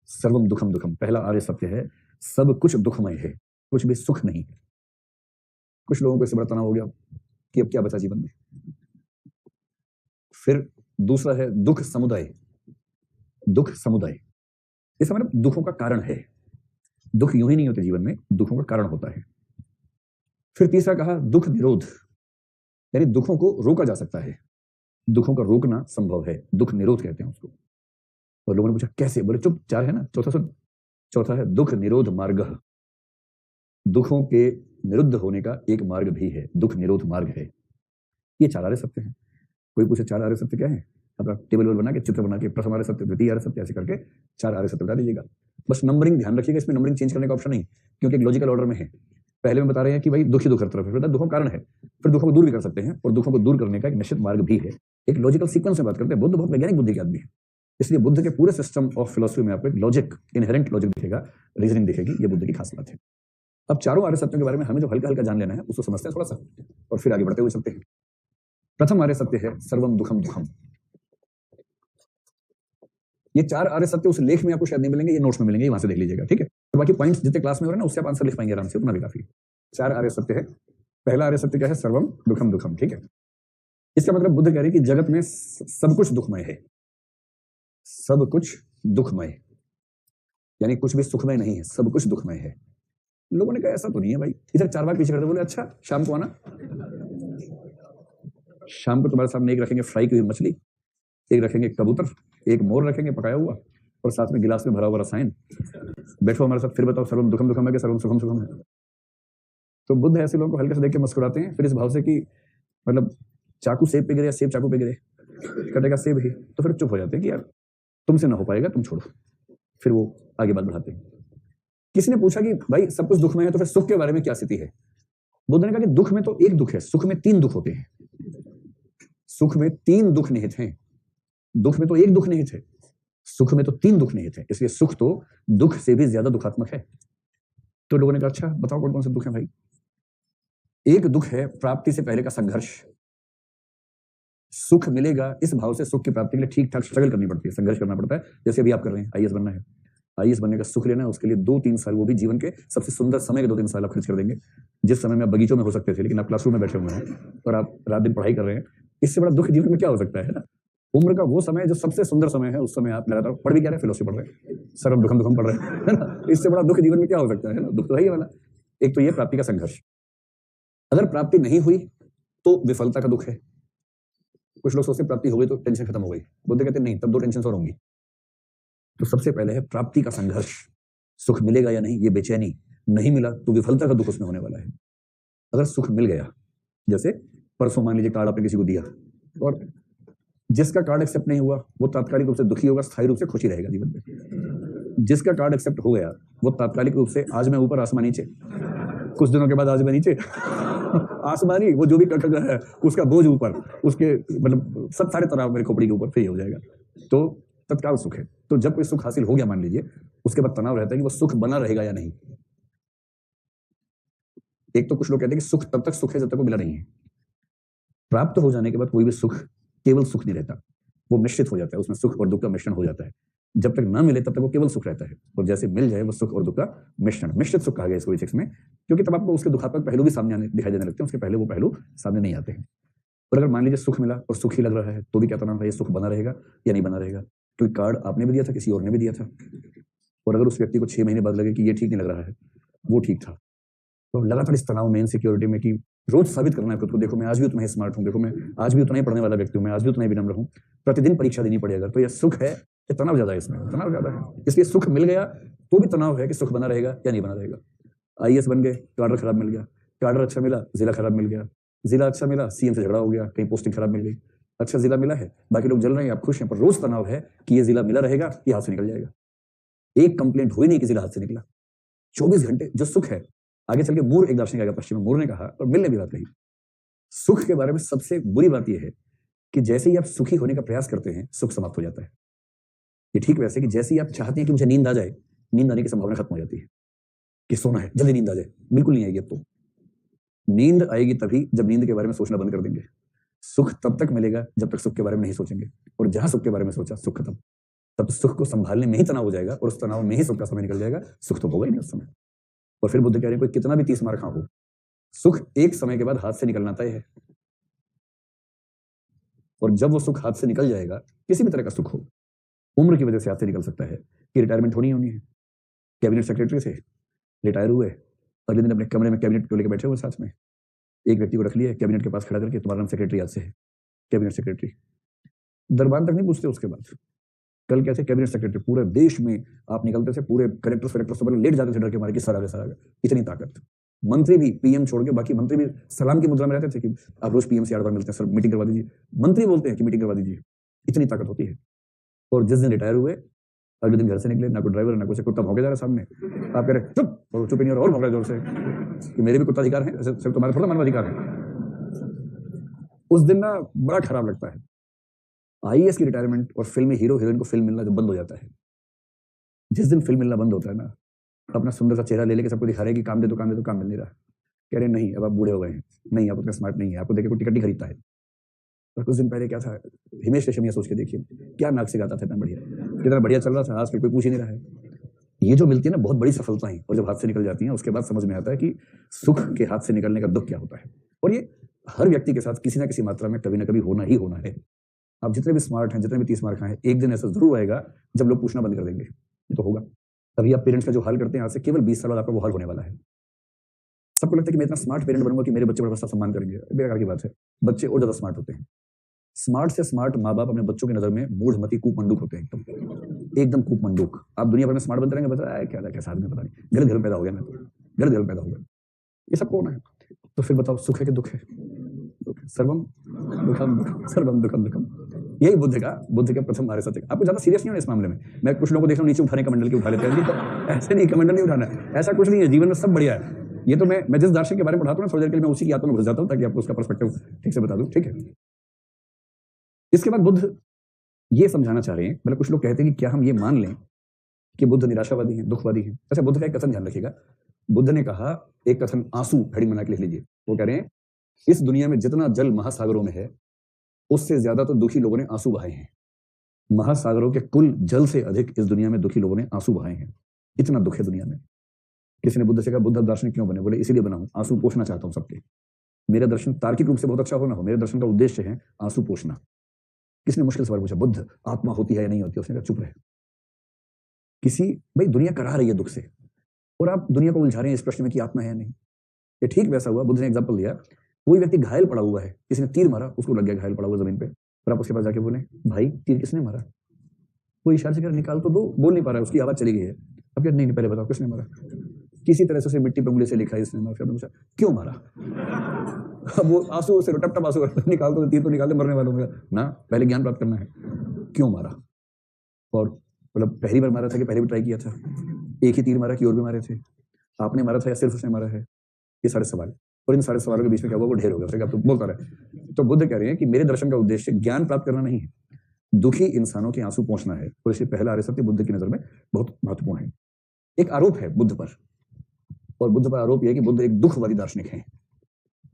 सर्वम दुखम दुखम, पहला आर्य सत्य है, सब कुछ दुखमय है, कुछ भी सुख नहीं। कुछ लोगों को इससे बड़ा तनाव हो गया कि अब क्या बचा जीवन में। फिर दूसरा है दुख समुदाय। दुख समुदाय, इसका मतलब दुखों का कारण है। दुख यूं ही नहीं होते जीवन में, दुखों का कारण होता है। फिर तीसरा कहा दुख निरोध, यानी दुखों को रोका जा सकता है, दुखों का रोकना संभव है, दुख निरोध कहते हैं उसको। और लोगों ने पूछा कैसे, बोले चुप, 4 है ना, चौथा सुन। चौथा है दुख निरोध मार्ग, दुखों के निरुद्ध होने का एक मार्ग भी है, दुख निरोध मार्ग है। ये 4 आर्य सत्य हैं। कोई पूछे 4 आर्य सत्य क्या है, अपना टेबल बना के, चित्र बना के, प्रथम आर्य सत्य, द्वितीय आर्य सत्य, ऐसे करके 4 आर्य सत्य बता दीजिएगा। बस नंबरिंग ध्यान रखिएगा, इसमें नंबरिंग चेंज करने का ऑप्शन नहीं, क्योंकि एक लॉजिकल ऑर्डर में है। पहले में बता रहे हैं कि भाई दुख ही दुख हर तरफ है, फिर दुखों कारण है, फिर दुखों को दूर भी कर सकते हैं, और दुखों को दूर करने का एक निश्चित मार्ग भी है। एक लॉजिकल सीक्वेंस में बात करते हैं। बुद्ध बहुत वैज्ञानिक बुद्धि के आदमी है, इसलिए बुद्ध के पूरे सिस्टम ऑफ फिलोसफी में आपको एक लॉजिक, इनहेरेंट लॉजिक दिखेगा, रीजनिंग दिखेगी। ये बुद्ध की खास बात है। अब 4 आर्य सत्यों के बारे में हमें जो हल्का हल्का जान लेना है उसको समझते हैं थोड़ा सा, और फिर आगे बढ़ते हुए चलते हैं। प्रथम आर्य सत्य है सर्वम दुखम दुखम। ये 4 आर्य सत्य उस लेख में आपको शायद नहीं मिलेंगे, ये नोट्स में मिलेंगे, वहां से देख लीजिएगा, ठीक है। और बाकी पॉइंट्स जितने क्लास में हो रहे हैं ना, उससे आप आंसर लिख पाएंगे आराम से, उतना भी काफी। 4 आर्य सत्य है। पहला आर्य सत्य क्या है, सर्वम दुखम दुखम, ठीक है। इसका मतलब बुद्ध कह रहे हैं कि जगत में सब कुछ दुखमय है, सब कुछ दुखमय, यानी कुछ भी सुखमय नहीं है, सब कुछ दुखमय है। लोगों ने कहा ऐसा तो नहीं है भाई, इधर 4 बार पीछे करते, बोले अच्छा शाम को आना, शाम को तुम्हारे सामने एक रखेंगे फ्राई की हुई मछली, एक रखेंगे कबूतर, एक मोर रखेंगे पकाया हुआ, और साथ में गिलास में भरा हुआ रसायन। बैठो हमारे साथ, फिर बताओ सर्वम दुखम दुखम है कि सर्वम सुखम सुखम है। तो बुद्ध ऐसे लोगों को हल्के से देख के मुस्कुराते हैं, फिर इस भाव से कि मतलब चाकू सेब पे गिरे या सेब चाकू पे गिरे, कटेगा सेब ही, तो फिर चुप हो जाते हैं कि यार तुमसे ना हो पाएगा, तुम छोड़ो। फिर वो आगे बात बढ़ाते हैं। किसी ने पूछा कि भाई सब कुछ दुख में है, तो फिर सुख के बारे में क्या स्थिति है। बुद्ध ने कहा कि दुख में तो एक दुख है, सुख में 3 दुख होते हैं। सुख में 3 दुख निहित हैं, दुख में तो एक दुख निहित है, सुख में तो 3 दुख निहित है, इसलिए सुख तो दुख से भी ज्यादा दुखात्मक है। तो लोगों ने कहा अच्छा बताओ कौन कौन से दुख है भाई। एक दुख है प्राप्ति से पहले का संघर्ष। सुख मिलेगा इस भाव से सुख की प्राप्ति के लिए ठीक ठाक स्ट्रगल करनी पड़ती है, संघर्ष करना पड़ता है। जैसे अभी आप कर रहे हैं, आईएएस बनना है, आईएएस बनने का सुख लेना है, उसके लिए 2-3 साल, वो भी जीवन के सबसे सुंदर समय के 2-3 साल आप खर्च कर देंगे। जिस समय में आप बगीचों में हो सकते थे, लेकिन आप क्लासरूम में बैठे हुए हैं और आप रात दिन पढ़ाई कर रहे हैं। इससे बड़ा दुख जीवन में क्या हो सकता है ना। उम्र का वो समय जो सबसे सुंदर समय है, उस समय आप लगातार पढ़ भी क्या रहे हैं, फिलोसफी पढ़ रहे हैं, सर्वम दुखम दुखम पढ़ रहे हैं, है ना। इससे बड़ा दुख जीवन में क्या हो सकता है ना, दुख तो है ही वाला। एक तो ये प्राप्ति का संघर्ष, अगर प्राप्ति नहीं हुई तो विफलता का दुख है। कुछ लोग सोचते प्राप्ति हो गई तो टेंशन खत्म हो गई, बुद्ध कहते नहीं, तब 2 टेंशन और होंगी। तो सबसे पहले है प्राप्ति का संघर्ष, सुख मिलेगा या नहीं ये बेचैनी, नहीं मिला तो विफलता का दुख उसमें होने वाला है। अगर सुख मिल गया, जैसे परसों मान लीजिए कार्ड आपने किसी को दिया, और जिसका कार्ड एक्सेप्ट नहीं हुआ वो तात्कालिक रूप से दुखी होगा, स्थायी रूप से खुशी रहेगा जीवन में। जिसका कार्ड एक्सेप्ट हो गया वो तात्कालिक रूप से आज मैं ऊपर आसमान नीचे, कुछ दिनों के बाद आज मैं नीचे आसमानी, वो जो भी कर रहा है उसका बोझ ऊपर, उसके मतलब सब सारे तनाव मेरे खोपड़ी के ऊपर फ्री हो जाएगा। तो तत्काल सुख है। तो जब कोई सुख हासिल हो गया मान लीजिए, उसके बाद तनाव रहता है कि वो सुख बना रहेगा या नहीं। एक तो कुछ लोग कहते हैं कि सुख तब तक सुख है जब तक वो मिला नहीं है। प्राप्त हो जाने के बाद कोई भी सुख केवल सुख नहीं रहता, वो मिश्रित हो जाता है, उसमें सुख और दुख का मिश्रण हो जाता है। जब तक ना मिले तब तक वो केवल सुख रहता है, और जैसे मिल जाए वो सुख और दुख का मिश्रण, मिश्रित सुख कहा गया इसको फिजिक्स में, क्योंकि तब आपको उसके दुखात्मक पहलू भी सामने दिखाई देने लगते हैं, उसके पहले वो पहलू सामने नहीं आते हैं। और अगर मान लीजिए सुख मिला और सुख ही लग रहा है, तो भी क्या तनाव है, ये सुख बना रहेगा या नहीं बना रहेगा, क्योंकि कार्ड आपने भी दिया था, किसी और ने भी दिया था। और अगर उस व्यक्ति को 6 महीने बाद लगे कि ये ठीक नहीं लग रहा है, वो ठीक था, तो लगातार इस तनाव में, इनसिक्योरिटी में कि रोज साबित करना है खुद को, देखो मैं आज भी उतना ही स्मार्ट हूँ, देखो मैं आज भी उतना ही पढ़ने वाला व्यक्ति हूँ, मैं आज भी उतना ही विनम्र हूँ, प्रतिदिन परीक्षा देनी पड़ेगा। तो यह सुख है, ये तनाव ज्यादा है, इसमें तनाव ज्यादा है। इसलिए सुख मिल गया तो भी तनाव है कि सुख बना रहेगा या नहीं बना रहेगा। आईएएस बन गए, कार्डर खराब मिल गया, कार्डर अच्छा मिला, जिला खराब मिल गया, जिला अच्छा मिला, सीएम से झगड़ा हो गया, कहीं पोस्टिंग खराब मिल गई। अच्छा जिला मिला है, बाकी लोग जल रहे हैं, आप खुश हैं, पर रोज तनाव है कि ये जिला मिला रहेगा, ये हाथ से निकल जाएगा। एक कंप्लेंट हुई नहीं कि जिला हाथ से निकला। 24 घंटे जो सुख है, आगे चल के मूर एक दार्शनिक आएगा पश्चिम में, मूर ने कहा और मिल ने भी बात कही, सुख के बारे में सबसे बुरी बात यह है कि जैसे ही आप सुखी होने का प्रयास करते हैं सुख समाप्त हो जाता है। ये ठीक वैसे कि जैसे ही आप चाहते हैं कि मुझे नींद आ जाए, नींद आने की संभावना खत्म हो जाती है कि सोना है, जल्दी नींद आ जाए, बिल्कुल नहीं आएगी। अब तो नींद आएगी तभी जब नींद के बारे में सोचना बंद कर देंगे। सुख तब तक मिलेगा जब तक सुख के बारे में नहीं सोचेंगे, और जहां सुख के बारे में सोचा सुख खत्म। तब तो सुख को संभालने में ही तनाव हो जाएगा और उस तनाव में ही सुख का समय निकल जाएगा, सुख तो होगा ही नहीं उस समय। और फिर बुद्ध कह रहे हैं कोई कितना भी 30 मार खा हो, सुख एक समय के बाद हाथ से निकलना तय है। और जब वो सुख हाथ से निकल जाएगा, किसी भी तरह का सुख हो, उम्र की वजह से हाथ से निकल सकता है कि रिटायरमेंट होनी है। कैबिनेट सेक्रेटरी थे, रिटायर हुए, अगले दिन अपने कमरे में कैबिनेट को लेकर बैठे हुए साथ में, एक व्यक्ति को रख लिया कैबिनेट के पास खड़ा करके, तुम्हारा नाम सेक्रेटरी आज से है, कैबिनेट सेक्रेटरी। दरबार तक नहीं पूछते उसके बाद, कल क्या थे कैबिनेट सेक्रेटरी, पूरे देश में आप निकलते थे, पूरे कलेक्टर सब लेट जाते थे डर के मारे कि सर आ गए, इतनी ताकत। मंत्री भी, पीएम छोड़ के बाकी मंत्री भी सलाम की मुद्रा में रहते थे कि आप रोज पीएम से 8 बार मिलते हैं, सर मीटिंग करवा दीजिए। मंत्री बोलते हैं कि मीटिंग करवा दीजिए, इतनी ताकत होती है। और जिस दिन रिटायर हुए, अगले दिन घर से निकले, ना कोई ड्राइवर ना कुछ, कुत्ता भौंके जा रहा सामने, आप कह रहे चुप, और चुप नहीं और भौंक रहे जोर से कि मेरे भी कुत्ता अधिकार है, ऐसे सिर्फ तुम्हारा थोड़ा मानवाधिकार है। उस दिन ना बड़ा खराब लगता है। आईएएस की रिटायरमेंट और फिल्म में हीरो हीरोइन को फिल्म मिलना जब बंद हो जाता है, जिस दिन फिल्म मिलना बंद होता है ना, अपना सुंदर सा चेहरा ले लेके सबको दिखा रहे कि काम दे दो काम दे दो, काम मिल नहीं रहा, कह रहे नहीं अब आप बूढ़े हो गए हैं, नहीं आप उतने स्मार्ट नहीं है, आपको देखे कोई टिकट नहीं खरीदता है। और कुछ दिन पहले क्या था, हिमेश रेशमिया सोच के देखिए क्या नाक से गाता था, इतना बढ़िया, कितना बढ़िया चल रहा था, आज कोई पूछ ही नहीं रहा है। ये जो मिलती है ना बहुत बड़ी सफलता है, और जब हाथ से निकल जाती है उसके बाद समझ में आता है कि सुख के हाथ से निकलने का दुख क्या होता है। और ये हर व्यक्ति के साथ किसी ना किसी मात्रा में कभी ना कभी होना ही होना है। आप जितने भी स्मार्ट हैं, जितने भी 30 मार खाएं, एक दिन ऐसा जरूर आएगा जब लोग पूछना बंद कर देंगे, ये तो होगा। तभी आप पेरेंट्स का जो हाल करते हैं आज से केवल 20 साल बाद आपका वो हाल होने वाला है। सबको लगता है कि मैं इतना स्मार्ट पेरेंट बनूंगा कि मेरे बच्चे बड़ा सम्मान करेंगे, बेकार की बात है। बच्चे और ज्यादा स्मार्ट होते हैं। स्मार्ट से स्मार्ट माँ बाप अपने बच्चों की नजर में मूढ़मती कूपमंडूक होते हैं, एकदम कूपमंडूक। आप दुनिया भर में स्मार्ट बनते रहेंगे, बताया क्या था कैसा आदमी, पता नहीं, गलत घर में पैदा हो गया, मैं तो गलत घर में पैदा हो गया, ये सब कौन है। तो फिर बताओ सुख है कि दुख है? सर्वम दुखम सर्वम दुखम दुखम, यही बुद्ध के प्रथम हमारे सत्य। आपको ज्यादा सीरियस नहीं होना इस मामले में। मैं कुछ लोगों को देख रहा हूँ नीचे उठाने कमंडल की उठा लेते हैं, तो ऐसे नहीं, कमंडल नहीं उठाना, ऐसा कुछ नहीं है, जीवन में सब बढ़िया है। ये तो मैं जिस दार्शनिक के बारे में पढ़ाता हूँ थोड़ी देर के लिए मैं उसी की यात्रा में घुस जाता हूँ ताकि आपको उसका पर्सपेक्टिव ठीक से बता दूं, ठीक है। इसके बाद बुद्ध ये समझाना चाह रहे हैं, मतलब कुछ लोग कहते हैं कि क्या हम ये मान लें कि बुद्ध निराशावादी हैं, दुखवादी हैं। अच्छा, बुद्ध का एक कथन ध्यान रखिएगा। बुद्ध ने कहा, एक कथन आंसू हेडिंग बना के लिख लीजिए, वो कह रहे हैं इस दुनिया में जितना जल महासागरों में है उससे ज्यादा तो दुखी लोगों ने आंसू बहाए हैं। महासागरों के कुल जल से अधिक इस दुनिया में दुखी लोगों ने आंसू बहाए हैं, इतना दुख है दुनिया में। किसी ने बुद्ध से कहा बुद्ध दार्शनिक क्यों बने? बोले इसीलिए बना हूं, आंसू पोंछना चाहता हूं सबके। मेरा दर्शन तार्किक रूप से बहुत अच्छा हो ना हो, मेरे दर्शन का उद्देश्य है आंसू पोंछना। किसने मुश्किल सवाल पूछा, बुद्ध आत्मा होती है या नहीं होती? उसने कहा चुप रहे। भाई दुनिया करा रही है दुख से, और आप दुनिया को उलझा रहे हैं इस प्रश्न में कि आत्मा है या नहीं। ये ठीक वैसा हुआ, बुद्ध ने एग्जाम्पल दिया, कोई व्यक्ति घायल पड़ा हुआ है, किसी ने तीर मारा, उसको लग गया घायल पड़ा हुआ जमीन पे, और आप उसके पास जाके बोले भाई तीर किसने मारा? वो इशारे से कह निकाल तो दो, बोल नहीं पा रहा है, उसकी आवाज चली गई है। अब क्या नहीं पहले बताओ किसने मारा? किसी तरह से उसे मिट्टी पे उंगली से लिखा है इसने मारा। पूछा क्यों मारा? अब वो आंसू से टप टप आंसू निकाल दो, तीर तो निकाल दे, मरने वालों में ना, पहले ज्ञान प्राप्त करना है। क्यों मारा? और मतलब पहली बार मारा था कि पहले भी ट्राई किया था? एक ही तीर मारा कि और भी मारे थे? आपने मारा था या सिर्फ उसने मारा है? ये सारे सवाल, और इन सारे सवालों के बीच में क्या हुआ, वो ढेर हो गया, अब तो बोलता रहे। तो बुद्ध कह रहे हैं कि मेरे दर्शन का उद्देश्य ज्ञान प्राप्त करना नहीं है, दुखी इंसानों के आंसू पहुंचना है। और इसलिए पहला आर्य सत्य बुद्ध की नजर में बहुत महत्वपूर्ण है। एक आरोप है बुद्ध पर, और बुद्ध पर आरोप यह है कि बुद्ध एक दुखवादी दार्शनिक हैं,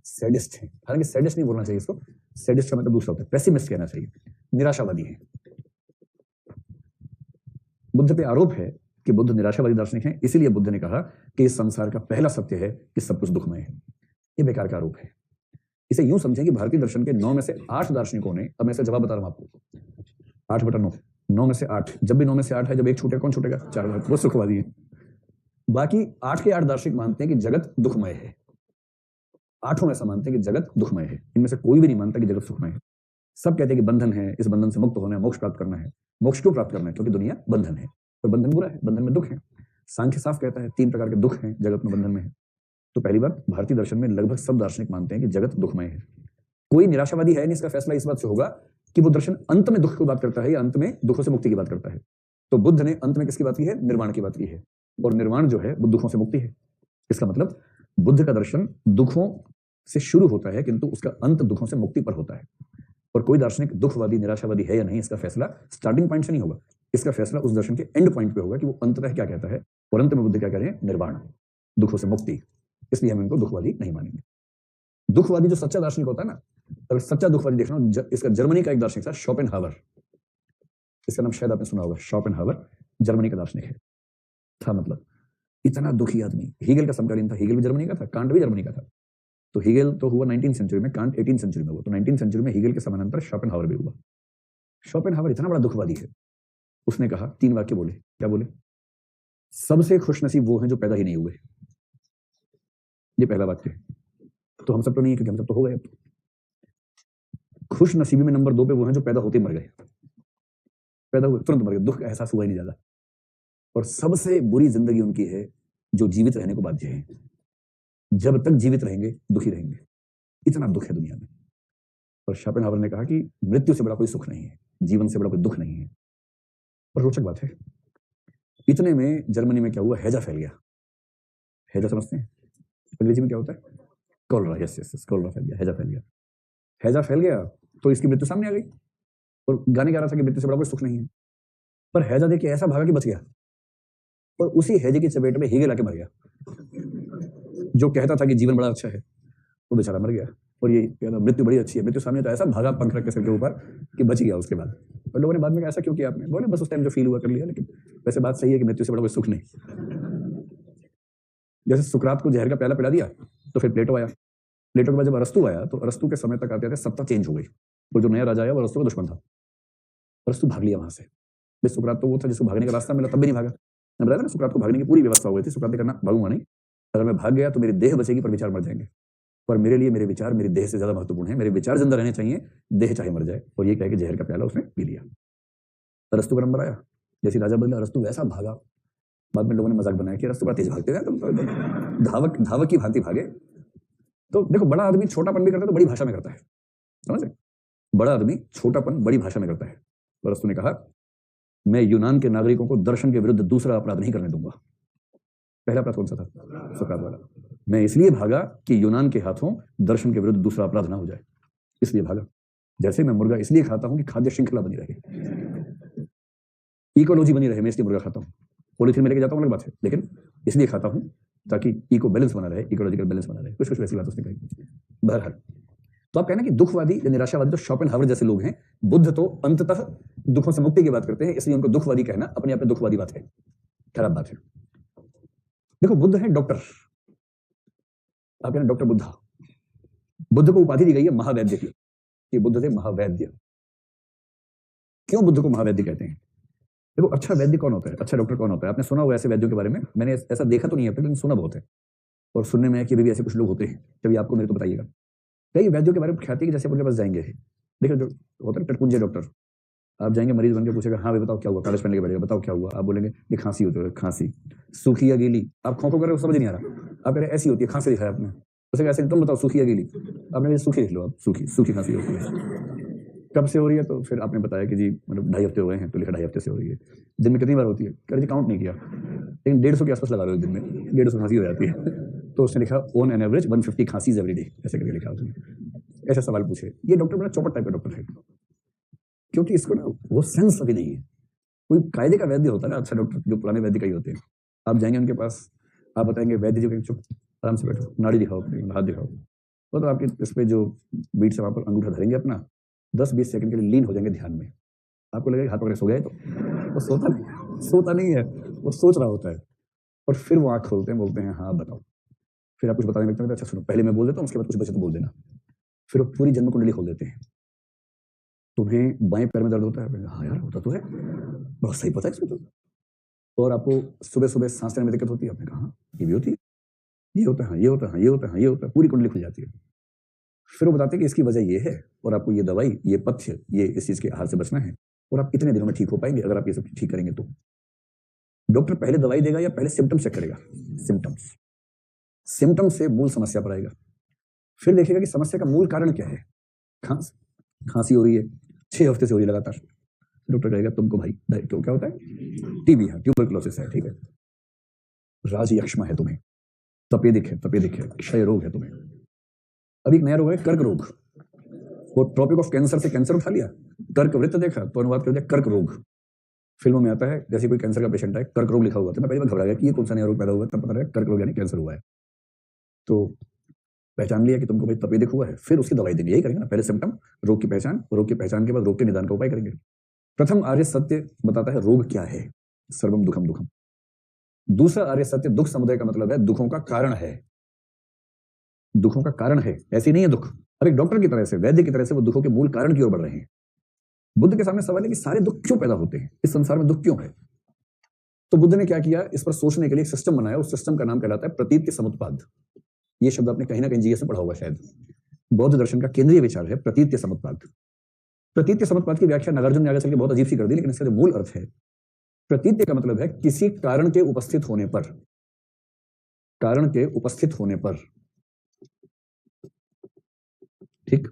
सैडिस्ट हैं। हालांकि सैडिस्ट नहीं बोलना चाहिए इसको, सैडिस्ट का मतलब दूसरा होता है, पेसिमिस्ट कहना चाहिए, निराशावादी हैं। बुद्ध पे आरोप है कि बुद्ध निराशावादी दार्शनिक हैं, इसीलिए बुद्ध ने कहा कि इस संसार का पहला सत्य है कि सब कुछ दुखमय है। ये बेकार का आरोप है। इसे यूं समझें कि भारतीय दर्शन के 9 में से 8 दार्शनिकों ने, अब मैं इसे जवाब बता रहा हूं आपको, 8/9, 9 में से 8, जब भी 9 में से 8 है, जब एक छूटे कौन छूटेगा? 4, वो सुखवादी है। बाकी 8 के 8 दार्शनिक मानते हैं कि जगत दुखमय है। 8 ऐसा मानते हैं कि जगत दुखमय है। इनमें से कोई भी नहीं मानता कि जगत सुखमय है। सब कहते हैं कि बंधन है, इस बंधन से मुक्त होना है, मोक्ष प्राप्त करना है। मोक्ष क्यों प्राप्त करना है? क्योंकि दुनिया बंधन है, और बंधन बुरा है, बंधन में दुख है। सांख्य साफ कहता है 3 प्रकार के दुख हैं जगत में, बंधन में है। तो पहली बात, भारतीय दर्शन में लगभग सब दार्शनिक मानते हैं कि जगत दुखमय है। कोई निराशावादी है नहीं। इसका फैसला इस बात से होगा कि वो दर्शन अंत में दुख की बात करता है या अंत में दुखों से मुक्ति की बात करता है। तो बुद्ध ने अंत में किसकी बात की है? निर्वाण की बात की है, और निर्वाण जो है वो दुखों से मुक्ति है। इसका मतलब बुद्ध का दर्शन दुखों से शुरू होता है, किंतु उसका अंत दुखों से मुक्ति पर होता है। और कोई दार्शनिक दुखवादी निराशावादी है या नहीं, इसका फैसला स्टार्टिंग पॉइंट से नहीं होगा, इसका फैसला उस दर्शन के एंड पॉइंट पे होगा कि वो अंततः क्या कहता है। और अंत में बुद्ध क्या कह रहे हैं? निर्वाण, दुखों से मुक्ति। इसलिए हम इनको दुखवादी नहीं मानेंगे। दुखवादी जो सच्चा दार्शनिक होता है ना, अगर सच्चा दुखवादी देखना, इसका जर्मनी का एक दार्शनिक था शोपेनहावर, इसका नाम शायद आपने सुना होगा। शोपेनहावर जर्मनी का दार्शनिक है, था मतलब इतना दुखी आदमी। हीगल का समकालीन था, हीगल भी जर्मनी का था, कांट भी जर्मनी का था। तो हीगल तो हुआ 19वीं सेंचुरी में, कांट 18वीं सेंचुरी में हुआ। तो 19वीं सेंचुरी में हीगल के समानांतर शोपेनहावर भी हुआ। शोपेनहावर इतना बड़ा दुखवादी है, उसने कहा 3 वाक्य बोले। क्या बोले? सबसे खुशनसीब वो हैं जो पैदा ही नहीं हुए। ये पहला वाक्य। तो हम सब तो नहीं है, क्योंकि हम सब तो हो गए अब। खुश नसीबी में नंबर 2 पे वो हैं जो पैदा होते मर गए। पैदा हुए तुरंत मर गए, दुख का एहसास हुआ ही नहीं ज्यादा। और सबसे बुरी जिंदगी उनकी है जो जीवित रहने को बाध्य है। जब तक जीवित रहेंगे दुखी रहेंगे, इतना दुख है दुनिया में। और शोपेनहावर ने कहा कि मृत्यु से बड़ा कोई सुख नहीं है, जीवन से बड़ा कोई दुख नहीं है। और रोचक बात है, इतने में जर्मनी में क्या हुआ? हैजा फैल गया। हैजा समझते हैं अंग्रेजी में क्या होता है? कॉलरा। यस यस, कॉलरा फैल गया, हैजा फैल गया। हैजा फैल गया तो इसकी मृत्यु सामने आ गई। और गाने गा रहा था कि मृत्यु से बड़ा कोई सुख नहीं है। पर हैजा देख के ऐसा भागा कि बच गया। और उसी हैजे की चपेट में हीगल आके मर गया, जो कहता था कि जीवन बड़ा अच्छा है। वो बेचारा मर गया। और ये कहता मृत्यु बड़ी अच्छी है। मृत्यु सामने तो ऐसा भागा पंख रख के सिर के ऊपर कि बच गया उसके बाद। और लोगों ने बाद में कहा ऐसा क्यों किया आपने? बोले बस उस टाइम जो फील हुआ कर लिया। लेकिन वैसे बात सही है कि मृत्यु से बड़ा कोई सुख नहीं। जैसे सुकरात को जहर का प्याला पिला दिया तो फिर प्लेटो आया। प्लेटो के बाद जब अरस्तु आया तो अरस्तु के समय तक आते आते सत्ता चेंज हो गई। वो जो नया राजा आया वो अरस्तु का दुश्मन था। अरस्तु भाग लिया वहां से। सुकरात तो वो था जिसको भागने का रास्ता मिला तब भी नहीं भागा। मैंने बताया ना, सुकरात को भागने की पूरी व्यवस्था हो गई थी। सुकरात ने करना भागूंगा नहीं, अगर मैं भाग गया तो मेरी देह बचेगी पर विचार मर जाएंगे। पर मेरे लिए मेरे विचार मेरी देह से ज्यादा महत्वपूर्ण है। मेरे विचार जिंदा रहने चाहिए, देह चाहे मर जाए। और ये कह के जहर का प्याला उसने पी लिया। अरस्तु का नंबर आया। जैसे राजा बदला अरस्तु वैसा भागा। बाद में लोगों ने मजाक बनाया कि अरस्तु बड़ा तेज भागते थे, तुम तो धावक धावक की भांति भागे। तो देखो, बड़ा आदमी छोटापन भी करता है तो बड़ी भाषा में करता है, समझे? बड़ा आदमी छोटापन बड़ी भाषा में करता है। अरस्तु ने कहा मैं यूनान के नागरिकों को दर्शन के विरुद्ध दूसरा अपराध नहीं करने दूंगा। पहला अपराध कौन सा था? सुकरात वाला। मैं इसलिए भागा कि यूनान के हाथों दर्शन के विरुद्ध दूसरा अपराध ना हो जाए, इसलिए भागा। जैसे मैं मुर्गा इसलिए खाता हूं कि खाद्य श्रृंखला बनी रहे, इकोलॉजी बनी रहे, मैं इसलिए मुर्गा खाता हूं। पॉलिथीन में लेके जाता हूं अलग बात है, लेकिन इसलिए खाता हूं ताकि इको बैलेंस बना रहे, इकोलॉजिकल बैलेंस बना रहे। कुछ कुछ वैसी बात उसने कही। बहरहाल, तो आप कहना कि दुखवादी या निराशावादी तो शोपेनहावर जैसे लोग हैं। बुद्ध तो अंततः दुखों से मुक्ति की बात करते हैं, इसलिए उनको दुखवादी कहना अपने आप में दुखवादी बात है, खराब बात है। देखो, बुद्ध है डॉक्टर। आप कहना डॉक्टर बुद्धा। बुद्ध को उपाधि दी गई है महावैद्य की, कि बुद्ध थे महावैद्य। क्यों बुद्ध को महावैद्य कहते हैं? देखो, अच्छा वैद्य कौन होता है, अच्छा डॉक्टर कौन होता है? आपने सुना होगा ऐसे वैद्यों के बारे में। मैंने ऐसा देखा तो नहीं है लेकिन सुना बहुत है। और सुनने में है कि अभी भी ऐसे कुछ लोग होते हैं। कभी आपको मेरे तो बताइएगा। कई वैद्यों के बारे में ख्याति है कि जैसे उनके पास जाएंगे, देखो जो होता है टटपुंजे डॉक्टर, आप जाएंगे मरीज बन के पूछेगा हाँ भाई बताओ क्या हुआ, कागज पहन के बैठेगा, बताओ क्या हुआ। आप बोलेंगे ये खांसी होती है। खांसी सूखी या गीली? आप खोखो कर रहे हो, समझ नहीं आ रहा। आप कह रहे ऐसी होती है, खांसी दिखाया आपने, उसे ऐसे तुम बताओ सूखी या गीली। आपने सूखी लिख लो, आप सूखी सूखी खांसी होती है। कब से हो रही है? तो फिर आपने बताया कि जी मतलब 2.5 हफ्ते हो गए हैं, तो लिखा 2.5 हफ्ते से हो रही है। दिन में कितनी बार होती है? कह जी काउंट नहीं किया, लेकिन 150 के आसपास लगा रहे हो दिन में, 150 खांसी हो जाती है। तो उसने लिखा ऑन एन एवरेज 150 खांसीज एवरी डे, ऐसे करके लिखा उसने। ऐसा सवाल पूछे। ये डॉक्टर बड़ा चौपट टाइप का डॉक्टर है, क्योंकि इसको ना वो सेंस अभी नहीं है। कोई कायदे का वैद्य होता है ना, अच्छा डॉक्टर, जो पुराने वैद्य का ही होते हैं। आप जाएंगे उनके पास, आप बताएंगे वैद्य जी को चुप आराम से बैठो, नाड़ी दिखाओ, अपने हाथ दिखाओ। वो तो आपके इस पे जो बीट से वहां पर अंगूठा धरेंगे अपना, 10-20 सेकंड के लिए लीन हो जाएंगे ध्यान में। आपको लगेगा हाथ पकड़े सो गए, तो वो सोता नहीं है, वो सोच रहा होता है। और फिर वो आंख खोलते हैं, बोलते हैं हाँ बताओ। फिर आप कुछ बताने लगते हैं, अच्छा सुनो पहले मैं बोल देता हूँ, उसके बाद कुछ बचे तो बोल देना। फिर वो पूरी जन्म कुंडली खोल देते हैं। तुम्हें बाएं पैर में दर्द होता है? हाँ यार होता तो है, बहुत सही पता है इसको तो। और आपको सुबह सुबह सांस लेने में दिक्कत होती है? आपने कहा ये भी होती है, ये होता है, ये होता है, ये होता है, ये होता है। पूरी कुंडली खुल जाती है। फिर वो बताते हैं कि इसकी वजह ये है, और आपको ये दवाई, ये पथ्य, ये इस चीज के आहार से बचना है, और आप इतने दिनों में ठीक हो पाएंगे अगर आप ये सब ठीक करेंगे तो। डॉक्टर पहले दवाई देगा या पहले सिम्टम्स चेक करेगा? सिम्टम्स से मूल समस्या पर आएगा। फिर देखेगा कि समस्या का मूल कारण क्या है। खांसी हो रही है, 6 हफ्ते से हो रही है लगातार। डॉक्टर कहेगा तुमको भाई तो क्या होता है? टीबी है, ट्यूबरकुलोसिस है, ठीक है, राजयक्ष्मा है तुम्हें। तपेदिक है, क्षय रोग है तुम्हें। अभी एक नया रोग है कर्क रोग। वो ट्रॉपिक ऑफ कैंसर से कैंसर उठा लिया, कर्क वृत्त देखा तो अनुवाद कर दिया कर्क रोग। फिल्मों में आता है जैसे कोई कैंसर का पेशेंट है, कर्क रोग लिखा हुआ था, मैं पहले घबरा गया कि ये कौन सा नया रोग पैदा हुआ, तब पता लगा कर्क रोग यानी कैंसर हुआ है। तो पहचान लिया कि तुमको भाई तपेदिक हुआ है, फिर उसकी दवाई देंगे, यही करेंगे ना, पहले सिम्टम, रोग की पहचान के बाद रोग के निदान का उपाय करेंगे। प्रथम आर्य सत्य बताता है रोग क्या है, सर्वम दुखम दुखम। दूसरा आर्य सत्य दुख समुदय का मतलब है दुखों का कारण है, दुखों का कारण है, ऐसे नहीं है दुख। और एक डॉक्टर की तरह से, वैद्य की तरह से वो दुखों के मूल कारण की ओर बढ़ रहे हैं। बुद्ध के सामने सवाल है कि सारे दुख क्यों पैदा होते हैं, इस संसार में दुख क्यों है। तो बुद्ध ने क्या किया, इस पर सोचने के लिए एक सिस्टम बनाया, उस सिस्टम का नाम कहलाता है प्रतीत्य समुत्पाद। ये शब्द आपने कहीं ना कहीं जीएस में पढ़ा होगा शायद। बौद्ध दर्शन का केंद्रीय विचार है प्रतीत्य समुत्पाद। प्रतीत्य समुत्पाद की व्याख्या नागार्जुन ने आगे चल के बहुत अजीब सी कर दी, लेकिन इसका जो मूल अर्थ है, प्रतीत्य का मतलब है किसी कारण के उपस्थित होने पर, कारण के उपस्थित होने पर, ठीक।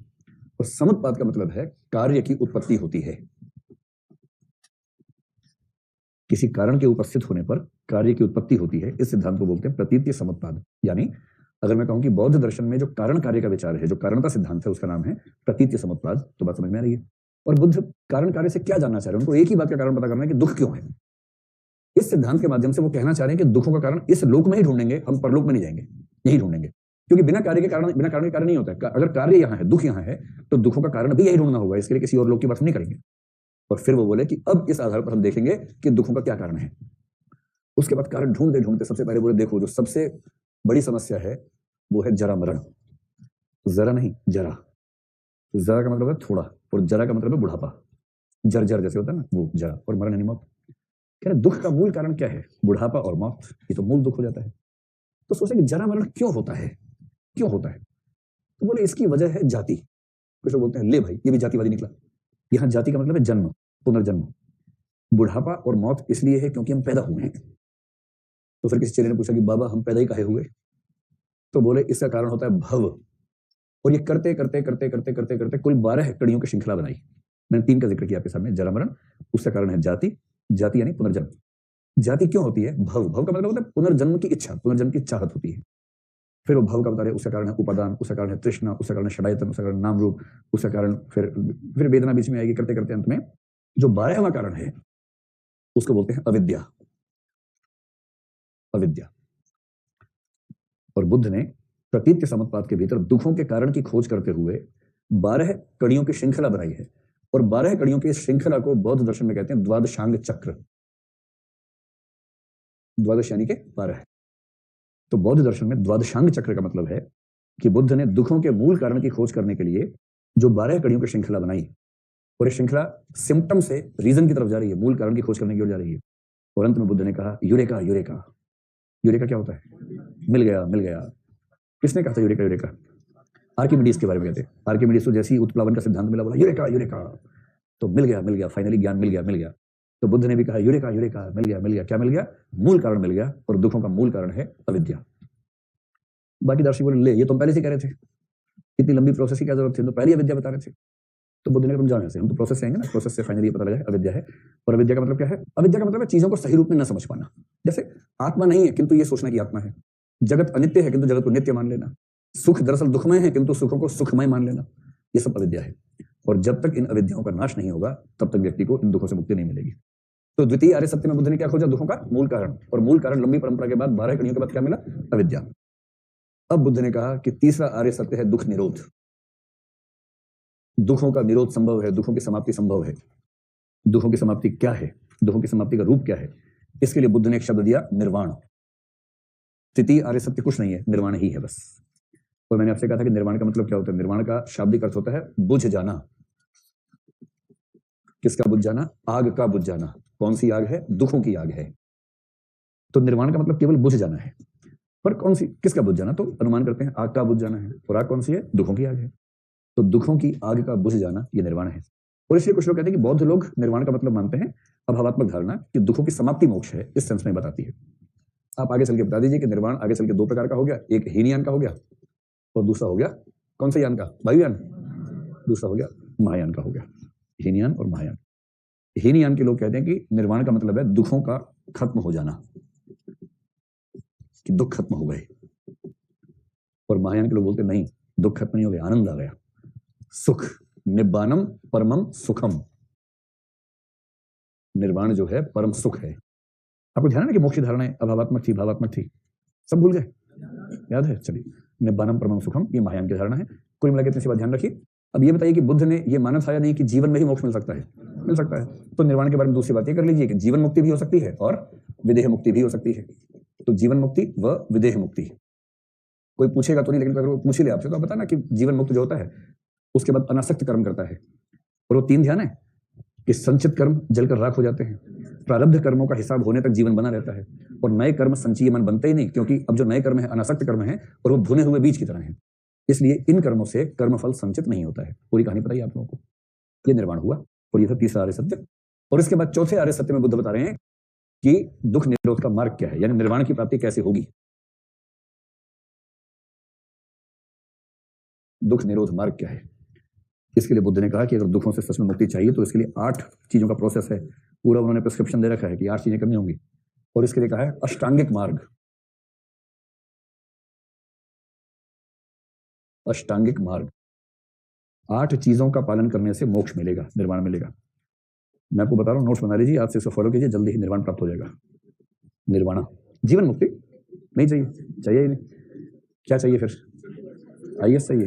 और समुत्पाद का मतलब है कार्य की उत्पत्ति होती है, किसी कारण के उपस्थित होने पर कार्य की उत्पत्ति होती है, इस सिद्धांत को बोलते हैं प्रतीत्य समुत्पाद। यानी अगर मैं कहूं कि बौद्ध दर्शन में जो कारण कार्य का विचार है, जो कारणता सिद्धांत है, उसका नाम है प्रतीत्य समुत्पाद, तो बात समझ में आ रही है। और बुद्ध कारण कार्य से क्या जानना चाह रहे हैं, उनको एक ही बात का कारण पता करना है कि दुख क्यों है। इस सिद्धांत के माध्यम से वो कहना चाह रहे हैं कि दुखों का कारण इस लोक में ही ढूंढेंगे, हम परलोक में नहीं जाएंगे, यही ढूंढेंगे। क्योंकि बिना कारण के कारण नहीं होता है। अगर कार्य यहाँ है, दुख यहाँ है, तो दुखों का कारण भी यही ढूंढना होगा, इसके लिए किसी और लोक की बात नहीं करेंगे। और फिर वो बोले कि अब इस आधार पर हम देखेंगे कि दुखों का क्या कारण है। उसके बाद कारण ढूंढते ढूंढते सबसे पहले बोले देखो जो सबसे बड़ी समस्या है वो है जरा मरण। जरा नहीं, जरा। जरा का मतलब है थोड़ा, और जरा का मतलब है बुढ़ापा, जर्जर जैसे होता है ना, वो जरा, और मरण यानी मौत। कह रहे दुख का मूल कारण क्या है, बुढ़ापा और मौत, ये तो मूल दुख हो जाता है। तो सोचे कि जरा मरण क्यों होता है, क्यों होता है। तो बोले इसकी वजह है जाति। कुछ लोग बोलते हैं ले भाई ये भी जातिवादी निकला। यहाँ जाति का मतलब है जन्म, पुनर्जन्म। बुढ़ापा और मौत इसलिए है क्योंकि हम पैदा हुए हैं। तो फिर किसी चेले ने पूछा कि बाबा हम पैदा ही काहे हुए, तो बोले इसका कारण होता है भव। और ये करते करते करते करते करते करते कुल 12 कड़ियों की श्रृंखला बनाई। मैंने 3 का जिक्र किया आपके सामने, जरा मरण, उसका कारण है जाति, जाति यानी पुनर्जन्म। जाति क्यों होती है, भव, भव का मतलब होता है पुनर्जन्म की इच्छा, पुनर्जन्म की चाहत होती है। फिर वो भव का बता रहे, उसका कारण है उपादान, उसका कारण है तृष्णा, उसका कारण है षडायतन, उसका कारण नाम रूप, उसका कारण फिर वेदना बीच में आएगी, करते करते अंत में जो 12वां कारण है उसको बोलते हैं अविद्या, अविद्या। और बुद्ध ने प्रतीत्य समुत्पाद के भीतर दुखों के कारण की खोज करते हुए 12 कड़ियों की श्रृंखला बनाई है। और 12 कड़ियों की श्रृंखला को बौद्ध दर्शन में कहते हैं द्वादशांग चक्र। द्वादश यानी के 12। तो बौद्ध दर्शन में द्वादशांग चक्र का मतलब है कि बुद्ध ने दुखों के मूल कारण की खोज करने के लिए जो 12 कड़ियों की श्रृंखला बनाई, और ये श्रृंखला सिम्टम से रीजन की तरफ जा रही है, मूल कारण की खोज करने की ओर जा रही है। और अंत में बुद्ध ने कहा यूरेका, यूरेका। यूरेका क्या होता है, मिल गया, मिल गया। किसने कहा था यूरेका, यूरेका? आर्किमिडीज के बारे में कहते हैं। आर्किमिडीज को जैसे ही उत्प्लावन का सिद्धांत मिला, बोला यूरेका, यूरेका, तो मिल गया, मिल गया, फाइनली ज्ञान मिल गया, मिल गया। तो बुद्ध ने भी कहा यूरेका, यूरेका, मिल गया, मिल गया। क्या मिल गया? मूल कारण मिल गया, और दुखों का मूल कारण है अविद्या। बाकी दर्शक बोले ले ये तो पहले से कह रहे थे, इतनी लंबी प्रोसेस की क्या जरूरत थी, तो पहले अविद्या बता रहे थे। तो बुद्ध ने तुम जाने से, हम तो प्रोसेस से आएंगे ना, प्रोसेस से फाइनली पता लगा अविद्या है। और अविद्या का मतलब क्या है? अविद्या का मतलब है चीजों को सही रूप में न समझ पाना। जैसे आत्मा नहीं है किंतु ये सोचना कि आत्मा है, जगत अनित्य है किंतु जगत को नित्य मान लेना, सुख दरअसल दुखमय है किंतु सुखों को सुखमय मान लेना, ये सब अविद्या है। और जब तक इन अविद्याओं का नाश नहीं होगा तब तक व्यक्ति को इन दुखों से मुक्ति नहीं मिलेगी। तो द्वितीय आर्य सत्य में बुद्ध ने क्या खोजा? दुखों का मूल कारण। और मूल कारण लंबी परंपरा के बाद 12 कड़ियों के बाद क्या मिला? अविद्या। अब बुद्ध ने कहा कि तीसरा आर्य सत्य है दुख निरोध। दुखों का निरोध संभव है, दुखों की समाप्ति संभव है। दुखों की समाप्ति क्या है, दुखों की समाप्ति का रूप क्या है? इसके लिए बुद्ध ने एक शब्द दिया, निर्वाण। तृतीय आर्य सत्य कुछ नहीं है, निर्वाण ही है बस। और मैंने आपसे कहा था कि निर्वाण का मतलब क्या होता है? निर्वाण का शाब्दिक अर्थ होता है बुझ जाना। किसका बुझ जाना? आग का बुझ जाना। कौन सी आग है? दुखों की आग है। तो निर्वाण का मतलब केवल बुझ जाना है। पर कौन सी, किसका बुझ जाना? तो अनुमान करते हैं आग का बुझ जाना है। और आग कौन सी है? दुखों की आग है। तो दुखों की आग का बुझ जाना ये निर्वाण है। और इसलिए कुछ लोग कहते हैं कि बौद्ध लोग निर्वाण का मतलब मानते हैं अभावात्मक धारणा कि दुखों की समाप्ति मोक्ष है, इस सेंस में बताती है। आप आगे चल के बता दीजिए कि निर्वाण आगे चल के 2 प्रकार का हो गया, एक हीनयान का हो गया और दूसरा हो गया कौन सा यान का? वायुयान। दूसरा हो गया महायान का हो गया, हीनयान और महायान। हीनयान के लोग कहते हैं कि निर्वाण का मतलब है दुखों का खत्म हो जाना, कि दुख खत्म हो गए। महायान के लोग बोलते नहीं, दुख खत्म नहीं हो गया, आनंद आ गया, सुख, निब्बानम परमम सुखम, निर्वाण जो है परम सुख है। आपको ध्यान है ना कि मोक्ष की धारणाएं अभावात्मक थी, भावात्मक थी, सब भूल गए? याद है? चलिए, निब्बानम परमम सुखम ये महायान की धारणा है। कुल मिला के इतनी सी बात ध्यान रखिए। अब ये बताइए कि बुद्ध ने ये माना था या नहीं कि जीवन में ही मोक्ष मिल सकता है? मिल सकता है। तो निर्वाण के बारे में दूसरी बात ये कर लीजिए कि जीवन मुक्ति भी हो सकती है और विदेह मुक्ति भी हो सकती है। तो जीवन मुक्ति व विदेह मुक्ति, कोई पूछेगा तो नहीं, लेकिन अगर वो पूछ ही ले आपसे तो आप बताना कि जीवन मुक्त जो होता है उसके बाद अनासक्त कर्म करता है, और वो 3 ध्यान है कि संचित कर्म जलकर राख हो जाते हैं, प्रारब्ध कर्मों का हिसाब होने तक जीवन बना रहता है, और नए कर्म संचयन बनते ही नहीं, क्योंकि अब जो नए कर्म है अनासक्त कर्म है और वो भुने हुए बीज की तरह है, इसलिए इन कर्मों से कर्मफल संचित नहीं होता है। पूरी कहानी बताइए आप लोगों को। ये निर्वाण हुआ, और ये था तीसरा आर्य सत्य। और इसके बाद चौथे आर्य सत्य में बुद्ध बता रहे हैं कि दुख निरोध का मार्ग क्या है, यानी निर्वाण की प्राप्ति कैसे होगी। दुख निरोध मार्ग क्या है? इसके लिए बुद्ध ने कहा कि अगर दुखों से सच में मुक्ति चाहिए तो इसके लिए 8 चीजों का प्रोसेस है, पूरा उन्होंने प्रिस्क्रिप्शन दे रखा है कि 8 चीजें करनी होंगी, और इसके लिए कहा है अष्टांगिक मार्ग। अष्टांगिक मार्ग, 8 चीजों का पालन करने से मोक्ष मिलेगा, निर्वाण मिलेगा। मैं आपको बता रहा हूँ, नोट्स बना लीजिए, आज से इसको फॉलो कीजिए, जल्दी ही निर्वाण प्राप्त हो जाएगा। निर्वाण, जीवन मुक्ति नहीं चाहिए, चाहिए ही नहीं, क्या चाहिए फिर? आईएएस चाहिए,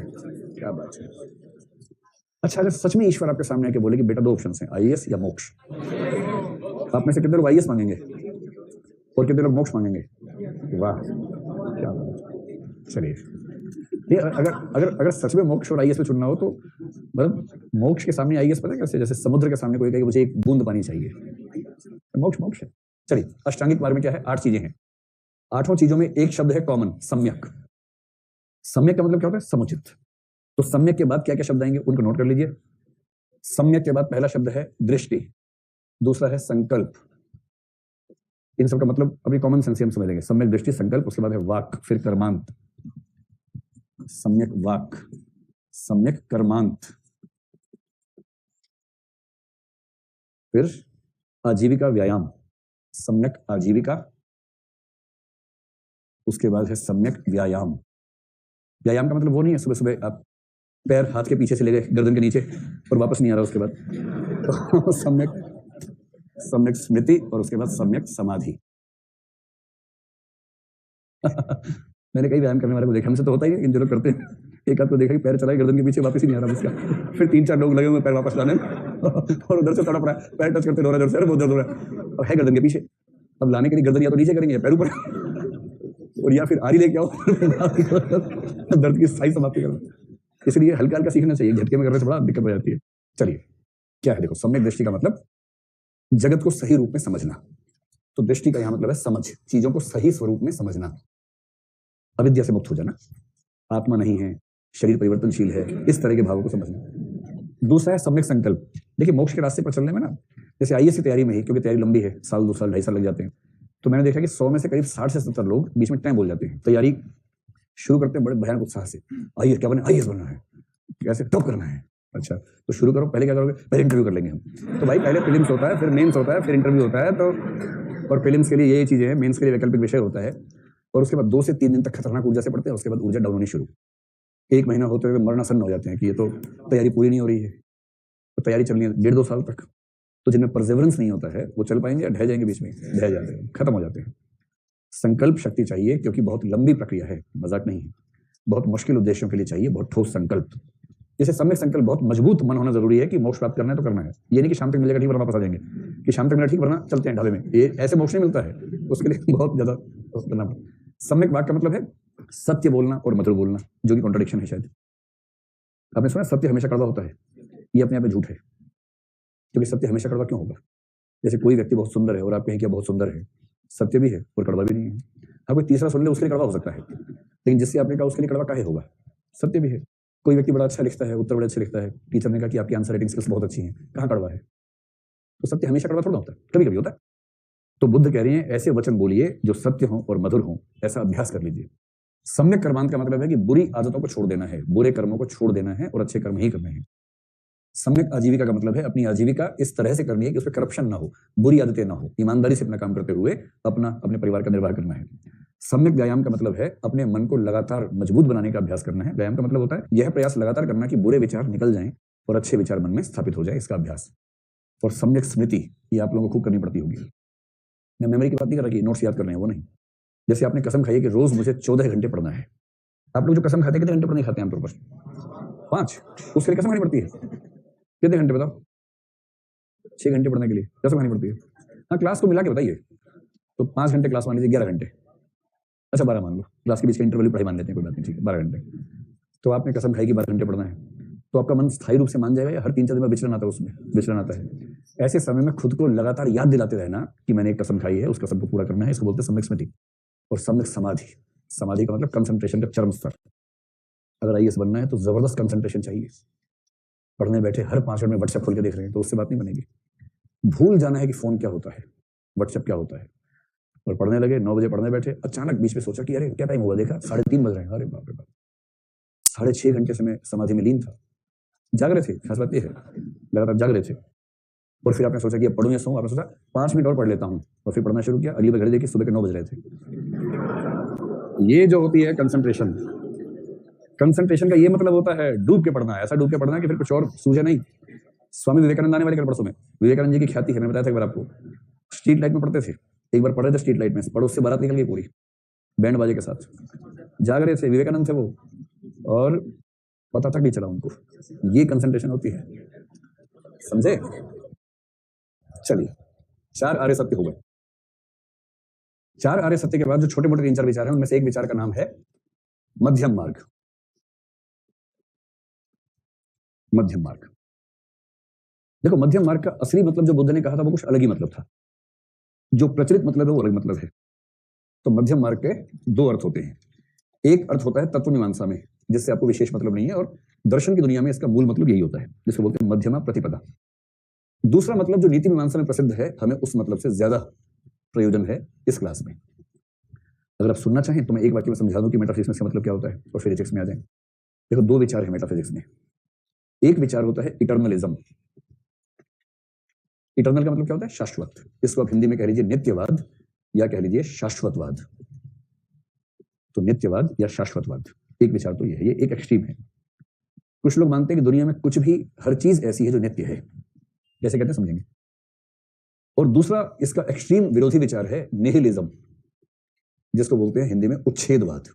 क्या बात है। अच्छा, अगर सच में ईश्वर आपके सामने आके बोले कि बेटा 2 ऑप्शन हैं, आईएएस या मोक्ष, आप में से कितने लोग आईएएस मांगेंगे और कितने लोग मोक्ष मांगेंगे? वाह, क्या बात। चलिए, नहीं, अगर सच में मोक्ष और आईएएस में चुनना हो तो मतलब मोक्ष के सामने आईएएस पता है कैसे? जैसे समुद्र के सामने कोई कहे मुझे एक बूंद पानी चाहिए, मोक्ष मोक्ष है। चलिए, अष्टांगिक मार्ग में क्या है? 8 चीजें हैं। 8 चीजों में एक शब्द है कॉमन, सम्यक। सम्यक का मतलब क्या होता है? समुचित। तो सम्यक के बाद क्या क्या शब्द आएंगे उनको नोट कर लीजिए। सम्यक के बाद पहला शब्द है दृष्टि, दूसरा है संकल्प। इन सब का मतलब अभी कॉमन सेंस से हम समझ लेंगे। सम्यक दृष्टि, संकल्प, उसके बाद है वाक, फिर कर्मांत। सम्यक वाक, सम्यक कर्मांत, फिर आजीविका व्यायाम, सम्यक आजीविका, उसके बाद है सम्यक व्यायाम। व्यायाम का मतलब वो नहीं है सुबह सुबह आप पैर हाथ के पीछे से ले गए गर्दन के नीचे और वापस नहीं आ रहा उसके बाद, तो सम्यक स्मृति, और उसके बाद सम्यक समाधि। मैंने कई व्यायाम करने वाले को देखा, हमसे तो होता ही है, इन जो लोग करते हैं, एक आध को देखा कि पैर चला गर्दन के पीछे वापस ही नहीं आ रहा उसका, फिर 3-4 लोग लगे हुए पैर वापस लाने और उधर से तड़प रहा है, पैर टच करते रो रहा है, बहुत दर्द हो रहा है, और है गर्दन के पीछे। अब लाने के लिए गर्दन या तो नीचे करेंगे या पैर ऊपर, और या फिर आरी लेके आओ दर्द की सही समाप्ति करो। इसलिए हल्का हल्का सीखना चाहिए, झटके में करने से बड़ा दिक्कत हो जाती है। चलिए, क्या है देखो, सम्यक दृष्टि का मतलब जगत को सही रूप में समझना। तो दृष्टि का यहां मतलब है समझ, चीजों को सही स्वरूप में समझना, अविद्या से मुक्त हो जाना, आत्मा नहीं है, शरीर परिवर्तनशील है, इस तरह के भावों को समझना। दूसरा है सम्यक संकल्प। देखिए, मोक्ष के रास्ते पर चलने में ना, जैसे आईएएस की तैयारी में ही, क्योंकि तैयारी लंबी है, साल 2 साल 2.5 साल लग जाते हैं, तो मैंने देखा कि 100 में से करीब 60 से 70 लोग बीच में टाइम बोल जाते हैं। तैयारी शुरू करते हैं बड़े भयानक उत्साह से, आईएएस क्या बनना, आईएएस बनना है, कैसे टॉप करना है। अच्छा, तो शुरू करो, पहले क्या करोगे? पहले इंटरव्यू कर लेंगे हम। तो भाई पहले प्रीलिम्स होता है, फिर मेंस होता है, फिर इंटरव्यू होता है। तो और प्रीलिम्स के लिए ये चीजें हैं, मेंस के लिए वैकल्पिक विषय होता है, और उसके बाद 2 से 3 दिन तक खतरनाक ऊर्जा से पढ़ते हैं, उसके बाद ऊर्जा डाउन होनी शुरू। 1 महीना होते हुए मरणासन्न हो जाते हैं कि ये तो तैयारी पूरी नहीं हो रही है। तो तैयारी चलनी है 1.5-2 साल तक। तो जिनमें परसेवरेंस नहीं होता है वो चल पाएंगे या ढह जाएंगे, बीच में ढह जाते हैं, खत्म हो जाते हैं। संकल्प शक्ति चाहिए, क्योंकि बहुत लंबी प्रक्रिया है, मजाक नहीं है, बहुत मुश्किल उद्देश्यों के लिए चाहिए बहुत ठोस संकल्प। जैसे सम्यक संकल्प, बहुत मजबूत मन होना जरूरी है कि मोक्ष प्राप्त करना है तो करना है। ये नहीं कि शाम तक मिलेगा ठीक वरना वापस आ जाएंगे, कि शाम तक मिला ठीक वरना चलते हैं ढाबे में, ये ऐसे मोक्ष नहीं मिलता है, उसके लिए बहुत ज्यादा करना। सम्यक वाक्य का मतलब है सत्य बोलना और मधुर बोलना, जो कि कॉन्ट्रडिक्शन है शायद। आपने सुना सत्य हमेशा कड़वा होता है, ये अपने आप में झूठ है, क्योंकि सत्य हमेशा कड़वा क्यों होगा? जैसे कोई व्यक्ति बहुत सुंदर है और आप कहें कि बहुत सुंदर है, सत्य भी है और कड़वा भी नहीं है। हाँ, कोई तीसरा सुन ले उसके लिए कड़वा हो सकता है, लेकिन जिससे आपने कहा उसके लिए कड़वा काहे होगा? सत्य भी है। कोई व्यक्ति बड़ा अच्छा लिखता है, उत्तर बड़े अच्छे लिखता है, टीचर ने कहा कि आपकी आंसर राइटिंग स्किल्स बहुत अच्छी हैं, कहाँ कड़वा है? तो सत्य हमेशा कड़वा थोड़ा होता है, कभी कभी होता है। तो बुद्ध कह रहे हैं ऐसे वचन बोलिए जो सत्य हो और मधुर हो, ऐसा अभ्यास कर लीजिए। सम्यक कर्मांत का मतलब है कि बुरी आदतों को छोड़ देना है, बुरे कर्मों को छोड़ देना है और अच्छे कर्म ही करने हैं। सम्यक आजीविका का मतलब है अपनी आजीविका इस तरह से करनी है कि उसमें करप्शन ना हो, बुरी आदतें ना हो, ईमानदारी से अपना काम करते हुए अपने परिवार का निर्वाह करना है। सम्यक व्यायाम का मतलब है अपने मन को लगातार मजबूत बनाने का अभ्यास करना है। व्यायाम का मतलब होता है यह प्रयास लगातार करना कि बुरे विचार निकल जाएं और अच्छे विचार मन में स्थापित हो जाए, इसका अभ्यास। और सम्यक स्मृति ये आप लोगों को खूब करनी पड़ती होगी। मैं मेमोरी की बात नहीं कर रहा कि नोट्स याद करने हैं, वो नहीं। जैसे आपने कसम खाई है कि रोज मुझे 14 घंटे पढ़ना है। आप लोग जो कसम खाते हैं कितने घंटे पढ़ने खाते हैं आमतौर पर? 5। उसके लिए कसम खानी पड़ती है। कितने घंटे बताओ? 6 घंटे पढ़ने के लिए कसम खानी पड़ती है। हाँ, क्लास को मिला के बताइए तो 5 घंटे क्लास मान लीजिए, 11 घंटे, अच्छा 12 मान लो, क्लास के बीच का इंटरवल पढ़ाई मान लेते हैं, कोई बात नहीं, ठीक है 12 घंटे। तो आपने कसम खाई कि 12 घंटे पढ़ना है, तो आपका मन स्थायी रूप से मान जाएगा या हर 3-4 दिन में विचलन आता है? उसमें विचलन आता है। ऐसे समय में खुद को लगातार याद दिलाते रहना कि मैंने एक कसम खाई है, उस कसम को पूरा करना है, इसको बोलते हैं सम्यक स्मृति। और सम्यक समाधि, समाधि का मतलब कंसंट्रेशन का चरम स्तर। अगर आईएएस बनना है तो जबरदस्त कंसंट्रेशन चाहिए। पढ़ने बैठे हर 5 मिनट में व्हाट्सएप खोल के देख रहे हैं तो उससे बात नहीं बनेगी। भूल जाना है कि फोन क्या होता है, व्हाट्सएप क्या होता है। और पढ़ने लगे, 9 बजे पढ़ने बैठे, अचानक बीच में सोचा कि अरे क्या टाइम हुआ, देखा 3:30 बज रहे हैं, अरे बाप रे बाप, 6.5 घंटे से मैं समाधि में लीन था। जाग रहे थे, खास बात ये है, लगातार जाग रहे थे। और फिर आपने सोचा कि अब पढ़ूं या सोऊं, आपने सोचा 5 मिनट और पढ़ लेता हूं, और फिर पढ़ना शुरू किया। अगली बार घड़ी देखी, सुबह के 9 बज रहे थे। ये जो होती है कंसंट्रेशन, कंसंट्रेशन का ये मतलब होता है डूब के पढ़ना है, ऐसा डूब के पढ़ना है कि फिर कुछ और सूझे नहीं। स्वामी विवेकानंद आने वाले कल परसों में, विवेकानंद जी की ख्याति है, मैंने बताया था एक बार आपको। स्ट्रीट लाइट में पढ़ते थे, एक बार पढ़ रहे थे स्ट्रीट लाइट में, पड़ोस से बारात निकल गई पूरी बैंड बाजे के साथ। जाग रहे थे, विवेकानंद थे वो, और पता तक नहीं चला उनको। ये कंसंट्रेशन होती है, समझे? चलिए, 4 आर्य सत्य हो गए। 4 आर्य सत्य के बाद जो छोटे मोटे 3-4 विचार हैं, उनमें से एक विचार का नाम है मध्यम मार्ग। मध्यम मार्ग, देखो मध्यम मार्ग का असली मतलब जो बुद्ध ने कहा था वो कुछ अलग ही मतलब था, जो प्रचलित मतलब है वो अलग मतलब है। तो मध्यम मार्ग के 2 अर्थ होते हैं। एक अर्थ होता है तत्व मीमांसा में, जिससे आपको विशेष मतलब नहीं है, और दर्शन की दुनिया में इसका मूल मतलब यही होता है, जिसको बोलते हैं मध्यमा प्रतिपदा। दूसरा मतलब जो नीति मीमांसा में प्रसिद्ध है, हमें उस मतलब से ज्यादा प्रयोजन है इस क्लास में। अगर आप सुनना चाहें तो मैं एक वाक्य में समझा दूं कि मेटाफिजिक्स में मतलब क्या होता है, और फिर एथिक्स में आ जाएं। देखो 2 विचार है मेटाफिजिक्स में। एक विचार होता है इटर्नलिज्म। इटर्नल का मतलब क्या होता है? शाश्वत। इसको आप हिंदी में कह लीजिए नित्यवाद, या कह लीजिए शाश्वतवाद। तो नित्यवाद या शाश्वतवाद, एक विचार तो ये है, ये एक एक्सट्रीम है। कुछ लोग मानते हैं कि दुनिया में कुछ भी, हर चीज ऐसी है जो नित्य है, कैसे कहते हैं समझेंगे। और दूसरा इसका एक्सट्रीम विरोधी विचार है निहिलिज्म, जिसको बोलते हैं हिंदी में उच्छेदवाद।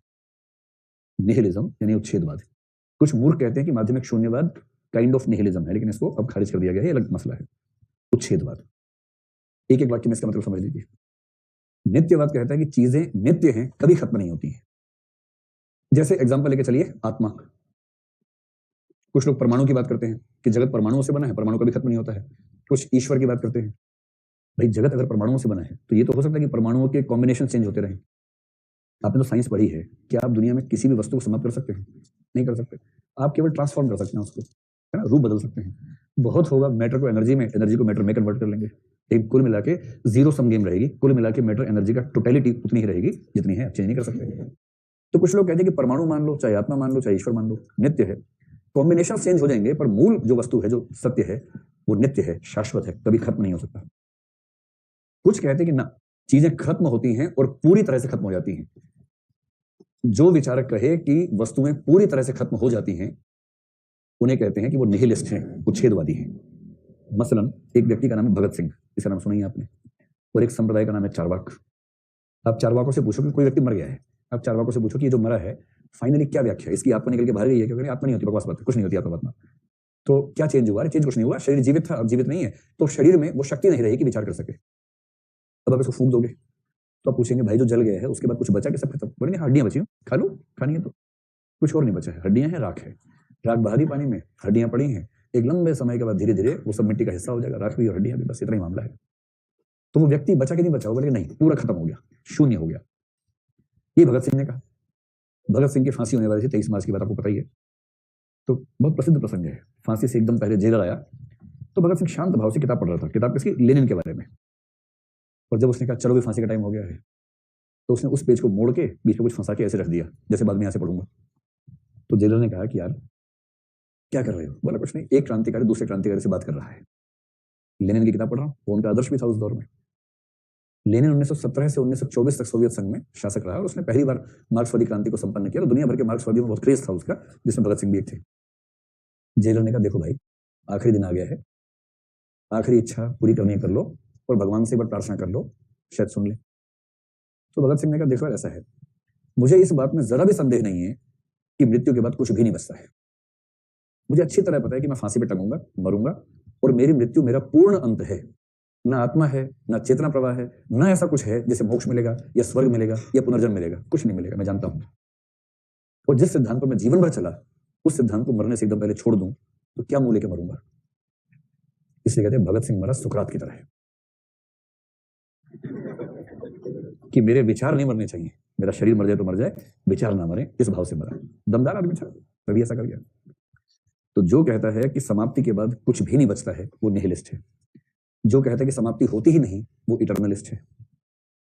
निहिलिज्म यानी उच्छेदवाद। कुछ मूर्ख कहते हैं कि माध्यमिक शून्यवाद काइंड ऑफ निहिलिज्म है, लेकिन इसको अब खारिज कर दिया गया है, ये अलग मसला है। उच्छेदवाद, एक एक वाक्य में इसका मतलब समझ लीजिए। नित्यवाद कहता है कि चीजें नित्य हैं, कभी खत्म नहीं होती हैं। जैसे एग्जांपल लेके चलिए, आत्मा। कुछ लोग परमाणु की बात करते हैं कि जगत परमाणुओं से बना है, परमाणु कभी खत्म नहीं होता है। कुछ ईश्वर की बात करते हैं, भाई जगत अगर परमाणुओं से बना है तो ये तो हो सकता है कि परमाणुओं के कॉम्बिनेशन चेंज होते रहे। आपने तो साइंस पढ़ी है, क्या आप दुनिया में किसी भी वस्तु को समाप्त कर सकते हैं? नहीं कर सकते। आप केवल ट्रांसफॉर्म कर सकते हैं उसको, है ना, रूप बदल सकते हैं। बहुत होगा मैटर को एनर्जी में, एनर्जी को मैटर में कन्वर्ट कर लेंगे। लेकिन कुल मिला के जीरो सम गेम रहेगी, कुल मिला के मैटर एनर्जी का टोटलिटी उतनी ही रहेगी जितनी है, चेंज नहीं कर सकते। तो कुछ लोग कहते हैं कि परमाणु मान लो, चाहे आत्मा मान लो, चाहे ईश्वर मान लो, नित्य है। कॉम्बिनेशन चेंज हो जाएंगे पर मूल जो वस्तु है, जो सत्य है, वो नित्य है, शाश्वत है, कभी खत्म नहीं हो सकता। कुछ कहते हैं कि ना, चीजें खत्म होती हैं और पूरी तरह से खत्म हो जाती हैं। जो विचारक कहे कि वस्तुएं पूरी तरह से खत्म हो जाती हैं, उन्हें कहते हैं कि वो निहिलिस्ट हैं, उच्छेदवादी हैं। मसलन एक व्यक्ति का नाम है भगत सिंह, इसका नाम सुना ही आपने, और एक संप्रदाय का नाम है चारवाक। आप चारवाकों से पूछो कि कोई व्यक्ति मर गया है, आप चारवाकों से पूछो कि ये जो मरा है फाइनली क्या व्याख्या है इसकी, आत्मा निकल के बाहर गई है? क्योंकि आत्मा नहीं होती, बकवास बात है, कुछ नहीं होती आत्मा में। तो क्या चेंज हुआ? चेंज कुछ नहीं हुआ, शरीर जीवित था, अब जीवित नहीं है, तो शरीर में वो शक्ति नहीं रही कि विचार कर सके। अब आप इसको फूंक दोगे तो आप पूछेंगे भाई जो जल गया है उसके बाद कुछ बचा कि सब खत्म? बोलेंगे हड्डियां बची, खा लो, खानी है तो। कुछ और नहीं बचा है, हड्डियां हैं, राख है, राख बाहरी पानी में, हड्डियां पड़ी हैं, एक लंबे समय के बाद धीरे धीरे वो सब मिट्टी का हिस्सा हो जाएगा, राख भी और हड्डियां भी, बस इतना ही मामला है। तो वो व्यक्ति बचा कि नहीं बचा? बोले नहीं, पूरा खत्म हो गया, शून्य हो गया। ये भगत सिंह ने कहा। भगत सिंह की फांसी होने वाली थी 23 मार्च की बात, आपको पता ही है। तो बहुत प्रसिद्ध प्रसंग है। फांसी से एकदम पहले जेलर आया तो भगत सिंह शांत भाव से किताब पढ़ रहा था, किताब किसकी? लेनिन के बारे में। और जब उसने कहा चलो भी फांसी का टाइम हो गया है, तो उसने उस पेज को मोड़ के बीच में कुछ फंसा के ऐसे रख दिया जैसे बाद में यहाँ से पढ़ूंगा। तो जेलर ने कहा कि यार क्या कर रहे हो? बोला कुछ नहीं, एक क्रांतिकारी दूसरे क्रांतिकारी से बात कर रहा है, लेनिन की किताब पढ़ रहा हूँ, वो उनका आदर्श भी था उस दौर में। लेनिन 1917 से 1924 तक सोवियत संघ में शासक रहा और उसने पहली बार मार्क्सवादी क्रांति को संपन्न किया। तो दुनिया भर के मार्क्सवादियों में बहुत क्रेज था उसका, जिसमें भगत सिंह भी एक थे। जेलर ने कहा देखो भाई, आखिरी दिन आ गया है, आखिरी इच्छा पूरी करनी कर लो और भगवान से एक बार प्रार्थना कर लो, शायद सुन ले। तो भगत सिंह ने कहा देखो ऐसा है, मुझे इस बात में जरा भी संदेह नहीं है कि मृत्यु के बाद कुछ भी नहीं बचता है। मुझे अच्छी तरह पता है कि मैं फांसी पे टंगूंगा, मरूंगा और मेरी मृत्यु मेरा पूर्ण अंत है। ना आत्मा है, ना चेतना प्रवाह है, ना ऐसा कुछ है जिसे मोक्ष मिलेगा या स्वर्ग मिलेगा या पुनर्जन्म मिलेगा, कुछ नहीं मिलेगा, मैं जानता हूं। और जिस सिद्धांत पर मैं जीवन भर चला, उस सिद्धांत को मरने से एकदम पहले छोड़ दूं तो क्या मुंह लेके मरूंगा। इसलिए कहते हैं भगत सिंह मरा सुकरात की तरह है, कि मेरे विचार नहीं मरने चाहिए, मेरा शरीर मर जाए तो मर जाए, विचार ना मरे, इस भाव से मरा। दमदार आदमी था, तभी ऐसा कर गया। तो जो कहता है कि समाप्ति के बाद कुछ भी नहीं बचता है, वो निहिलिस्ट है। जो कहता है कि समाप्ति होती ही नहीं, वो इटर्नलिस्ट है।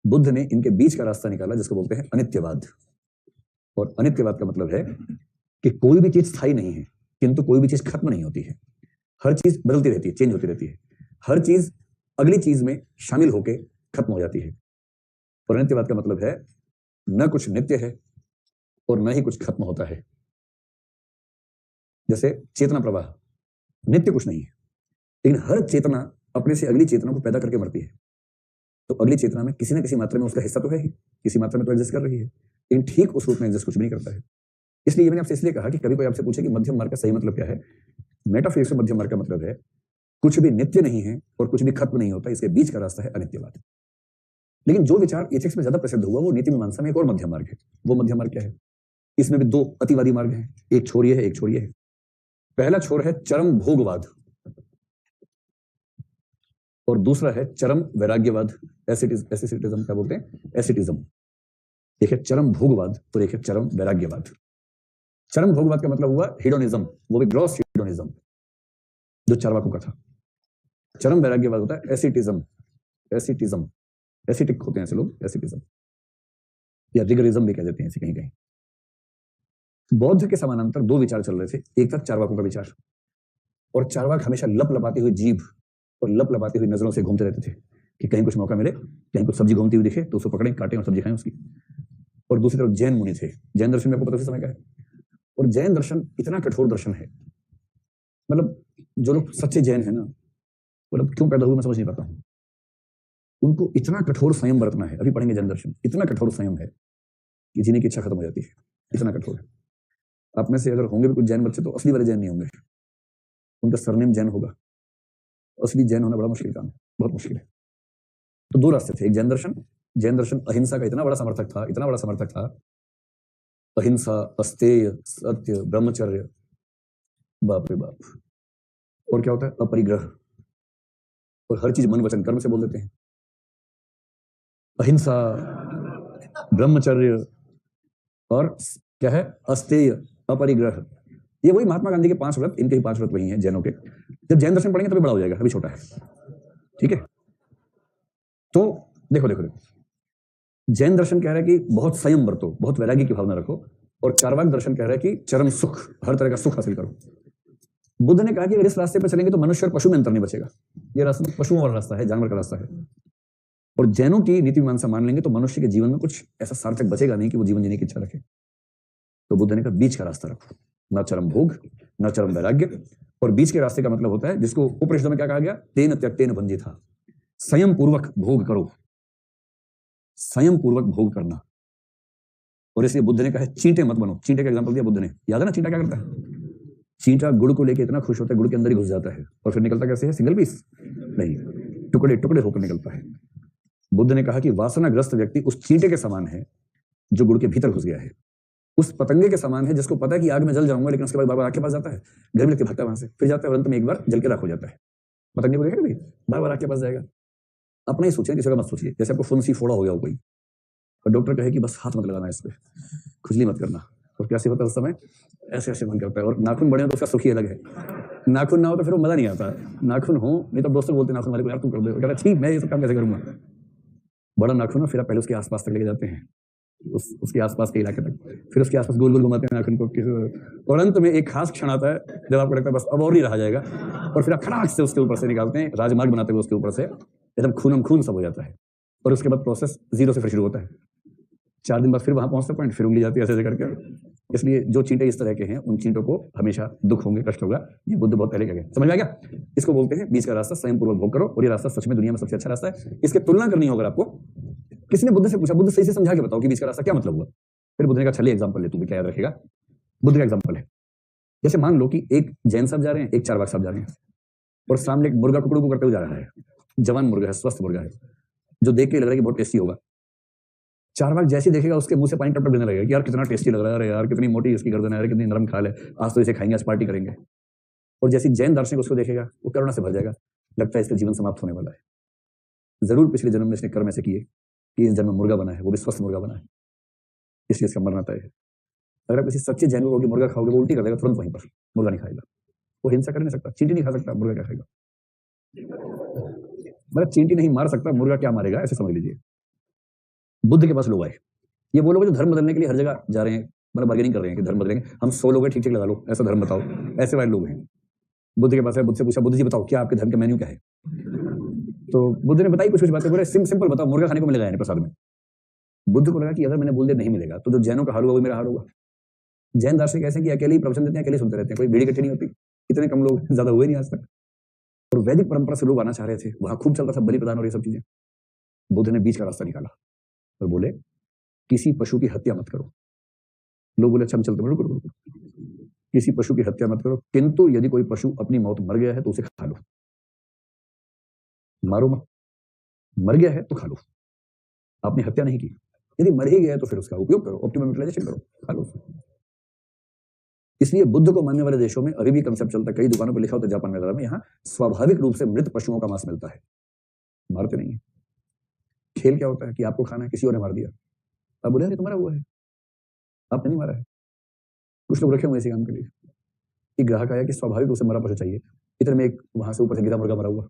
बुद्ध ने इनके बीच का रास्ता निकाला, जिसको बोलते हैं अनित्यवाद। और अनित्यवाद का मतलब है कि कोई भी चीज स्थायी नहीं है, किंतु कोई भी चीज खत्म नहीं होती है। हर चीज बदलती रहती है, चेंज होती रहती है। हर चीज अगली चीज में शामिल होके खत्म हो जाती है। और अनित्यवाद का मतलब है न कुछ नित्य है और न ही कुछ खत्म होता है। जैसे चेतना प्रवाह, नित्य कुछ नहीं है, लेकिन हर चेतना अपने से अगली चेतना को पैदा करके मरती है। तो अगली चेतना में किसी न किसी मात्रा में उसका हिस्सा तो है ही, किसी मात्रा में तो एग्जिस्ट कर रही है, लेकिन ठीक उस रूप में एग्जिस्ट कुछ भी नहीं करता है। इसलिए ये मैंने आपसे इसलिए कहा कि कभी कोई आपसे पूछे कि मध्यम मार्ग का सही मतलब क्या है, मेटाफिजिक्स में मध्यम मार्ग का मतलब है कुछ भी नित्य नहीं है और कुछ भी खत्म नहीं होता, इसके बीच का रास्ता है अनित्यवाद। लेकिन जो विचार एथिक्स में ज्यादा प्रसिद्ध हुआ वो नीति मीमांसा में एक और मध्यम मार्ग है। वो मध्यम मार्ग क्या है? इसमें भी दो अतिवादी मार्ग हैं, एक छोर ये है, एक छोर ये है। पहला छोर है चरम भोगवाद और दूसरा है चरम वैराग्यवाद, एसेटिज्म क्या बोलते हैं, एसेटिज्म। एक है चरम भोगवाद और एक है चरम वैराग्यवाद। चरम भोगवाद का मतलब हुआ हेडोनिज्म, वो भी ग्रॉस हेडोनिज्म जो चार्वाकों का था। चरम वैराग्यवाद होता है एसिटिज्म, एसिटिज्म, एसिटिक होते हैं ऐसे लोग, एसिटिज्म या रिगरिज्म भी कह देते हैं ऐसे कहीं कहीं। बौद्ध के समानांतर दो विचार चल रहे थे, एक था चार्वाकों का विचार, और चार्वाक हमेशा लप लपाती हुई जीभ और लप लपाती हुई नजरों से घूमते रहते थे कि कहीं कुछ मौका मिले, कहीं कुछ सब्जी घूमती हुई दिखे तो उसको पकड़ें, काटें और सब्जी खाएं उसकी। और दूसरी तरफ जैन मुनि थे। जैन दर्शन में आपको पता समय का है, और जैन दर्शन इतना कठोर दर्शन है, मतलब जो लोग सच्चे जैन है ना, मतलब क्यों पैदा हुए मैं समझ नहीं पाता हूँ। उनको इतना कठोर संयम बरतना है, अभी पढ़ेंगे जैन दर्शन, इतना कठोर संयम है कि जीने की इच्छा खत्म हो जाती है, इतना कठोर है। आप में से अगर होंगे भी कुछ जैन बच्चे तो असली वाले जैन नहीं होंगे, उनका सरनेम जैन होगा। असली जैन होना बड़ा मुश्किल काम है, बहुत मुश्किल है। तो दो रास्ते थे, एक जैन दर्शन। जैन दर्शन अहिंसा का इतना बड़ा समर्थक था, इतना बड़ा समर्थक था, अहिंसा, अस्तेय, सत्य, ब्रह्मचर्य, बाप रे बाप। और क्या होता है, अपरिग्रह, और हर चीज मन वचन कर्म से बोल देते हैं। अहिंसा, ब्रह्मचर्य और क्या है, अस्तेय, अपरिग्रह, ये वही महात्मा गांधी के 5 व्रत, इनके ही 5 व्रत वही हैं जैनों के। जब जैन दर्शन पढ़ेंगे तभी बड़ा हो जाएगा, अभी छोटा है, ठीक है। तो देखो देखो देखो, जैन दर्शन कह रहा है कि बहुत संयम बरतो, बहुत वैराग्य की भावना रखो, और चार्वाक दर्शन कह रहा है कि चरम सुख, हर तरह का सुख हासिल करो। बुद्ध ने कहा कि अगर इस रास्ते पर चलेंगे तो मनुष्य और पशु में अंतर नहीं बचेगा, ये रास्ता पशुओं वाला रास्ता है, जानवर का रास्ता है। और जैनों की नीति मीमांसा मान लेंगे तो मनुष्य के जीवन में कुछ ऐसा सार्थक बचेगा नहीं कि वो जीवन जीने की इच्छा रखे। तो बुद्ध ने कहा बीच का रास्ता रखो, न चरम भोग न चरम वैराग्य। और बीच के रास्ते का मतलब होता है, जिसको उपनिषदों में क्या कहा गया, तेन त्यक्तेन भंजितः, संयम पूर्वक भोग करो, संयम पूर्वक भोग करना। और इसलिए बुद्ध ने कहा चींटे मत बनो। चींटे का एग्जांपल दिया बुद्ध ने, याद है ना चींटा क्या करता है? चींटा गुड़ को लेकर इतना खुश होता है, गुड़ के अंदर ही घुस जाता है, और फिर निकलता कैसे है, सिंगल पीस नहीं, टुकड़े टुकड़े होकर निकलता है। बुद्ध ने कहा कि वासनाग्रस्त व्यक्ति उस चींटे के समान है जो गुड़ के भीतर घुस गया है, उस पतंगे के समान है जिसको पता है कि आग में जल जाऊंगा, लेकिन उसके बाद बार बार आग के पास जाता है, गर्मी लगती भागता है वहां से, फिर जाता है और अंत में एक बार जल के राख हो जाता है। पतंगे को देखा भाई, बार बार आग के पास जाएगा। अपना ही सोचिए, किसी का मत सोचिए। जैसे आपको फुंसी फोड़ा हो गया हो कोई, और डॉक्टर कहे कि बस हाथ मत लगाना इस पे, खुजली मत करना, और कैसे होता है उस समय, ऐसे ऐसे मन करता है। और नाखून बड़े हो तो उसका सुख ही अलग है, नाखून ना हो तो फिर वो मजा नहीं आता। नाखून हो नहीं तो दोस्तों बोलते नाखून वाले को, यार तुम कर दो, कहता ठीक मैं ये सब काम कैसे करूंगा। बड़ा नाखून हो, फिर आप पहले उसके आसपास तक लेके जाते हैं, उसके आसपास के इलाके तक, फिर उसके आसपास गोल गोल घुमाते हैं नाखून को, और अंत में एक खास क्षण आता है जब आपको लगता है बस अब और ही रहा जाएगा, और फिर आप खड़ाक से उसके ऊपर से निकालते हैं, राजमार्ग बनाते हुए उसके ऊपर से, एकदम खूनम खून सब हो जाता है। और उसके बाद प्रोसेस जीरो से फिर शुरू होता है। 4 दिन बाद फिर वहां पहुंचता पॉइंट, फिर उंगली जाती है ऐसे करके। इसलिए जो चींटे इस तरह के हैं उन चींटों को हमेशा दुख होंगे, कष्ट होगा। ये बुद्ध बहुत पहले कह गए, समझ में आ गया? इसको बोलते हैं बीच का रास्ता, स्वयं पूर्वक भोग करो। और ये रास्ता सच में दुनिया में सबसे अच्छा रास्ता है। इसकी तुलना करनी होगा आपको। किसी ने बुद्ध से पूछा, बुद्ध सही से समझा के बताओ कि बीच का रास्ता क्या मतलब हुआ। फिर बुद्ध ने कहा चलिए एग्जाम्पल ले, तू भी क्या याद रखेगा। बुद्ध का एग्जाम्पल है, जैसे मान लो कि एक जैन साहब जा रहे हैं, एक चारवाक साहब जा रहे हैं, और सामने एक मुर्गा कुकड़ू को करते हुए जा रहा है। जवान मुर्गा है, स्वस्थ मुर्गा है, जो देख के लग रहा है कि बहुत टेस्टी होगा। चारवाक जैसे देखेगा उसके मुंह से पानी टप टप गिरने लगेगा कि यार कितना टेस्टी लग रहा है, अरे यार कितनी मोटी इसकी गर्दन है, अरे कितनी नरम खाल है, आज तो इसे खाएंगे, आज पार्टी करेंगे। और जैसे जैन दार्शनिक उसको देखेगा वो करुणा से भर जाएगा, लगता है इसका जीवन समाप्त होने वाला है। जरूर पिछले जन्म में इसने कर्म ऐसे किए कि इस जन्म में मुर्गा बना है, वो भी स्वस्थ मुर्गा बना है, इसलिए इसका मरना तय है। अगर आप किसी सच्चे जैन को मुर्गा खाओगे वो उल्टी कर देगा तुरंत वहीं पर, मुर्गा नहीं खाएगा। वो हिंसा कर नहीं सकता, चींटी नहीं खा सकता, मुर्गा क्या खाएगा? मतलब चींटी नहीं मार सकता, मुर्गा क्या मारेगा, ऐसे समझ लीजिए। बुद्ध के पास लोग आए, ये वो लोग जो धर्म बदलने के लिए हर जगह जा रहे हैं, मतलब बार्गेनिंग कर रहे हैं कि धर्म बदलेंगे, हम 100 लोग हैं, ठीक ठीक लगा लो, ऐसा धर्म बताओ, ऐसे वाले लोग हैं। बुद्ध के पास है, बुद्ध से पूछा, बुद्ध जी बताओ क्या आपके धर्म का मेन्यू क्या है? तो बुद्ध ने बताई कुछ कुछ बातें, बोले सिंपल बताओ, मुर्गा खाने को मिलेगा नहीं प्रसाद में। बुद्ध को लगा कि अगर मैंने बोल दिया नहीं मिलेगा तो जो जैनों का हाल हुआ वो मेरा हाल होगा। जैन दार्शनिक ऐसे कि अकेले ही प्रवचन देते हैं, अकेले सुनते रहते हैं, कोई भीड़ इकट्ठी नहीं होती, इतने कम लोग ज्यादा हुए नहीं आज तक। और वैदिक परंपरा से लोग आना चाह रहे थे, वहां खूब चलता था बलि प्रदान और ये सब चीजें। बुद्ध ने बीच का रास्ता निकाला और बोले किसी पशु की हत्या मत करो। लोग बोले अच्छा हम चलते, रुको रुको रुको, किसी पशु की हत्या मत करो, किंतु यदि कोई पशु अपनी मौत मर गया है तो उसे खा लो, मारो मत, मर गया है तो खा लो, आपने हत्या नहीं की। यदि मर ही गया है तो फिर उसका उपयोग करो, ऑप्टिमम यूटिलाइजेशन करो, खा लो। इसलिए बुद्ध को मानने वाले देशों में अभी भी कंसेप्ट चलता है, कई दुकानों पर लिखा होता है जापान वगैरह में, यहाँ स्वाभाविक रूप से मृत पशुओं का मांस मिलता है, मारते नहीं है। खेल क्या होता है कि आपको खाना है, किसी और ने मार दिया, आप बोले अरे तुम्हारा हुआ है, आपने नहीं मारा है। कुछ लोग रखे हुए इसी काम के लिए कि ग्राहक आया कि स्वाभाविक रूप से मरा पशु चाहिए, इतने में एक वहां से ऊपर से गिरा मुर्गा मरा हुआ,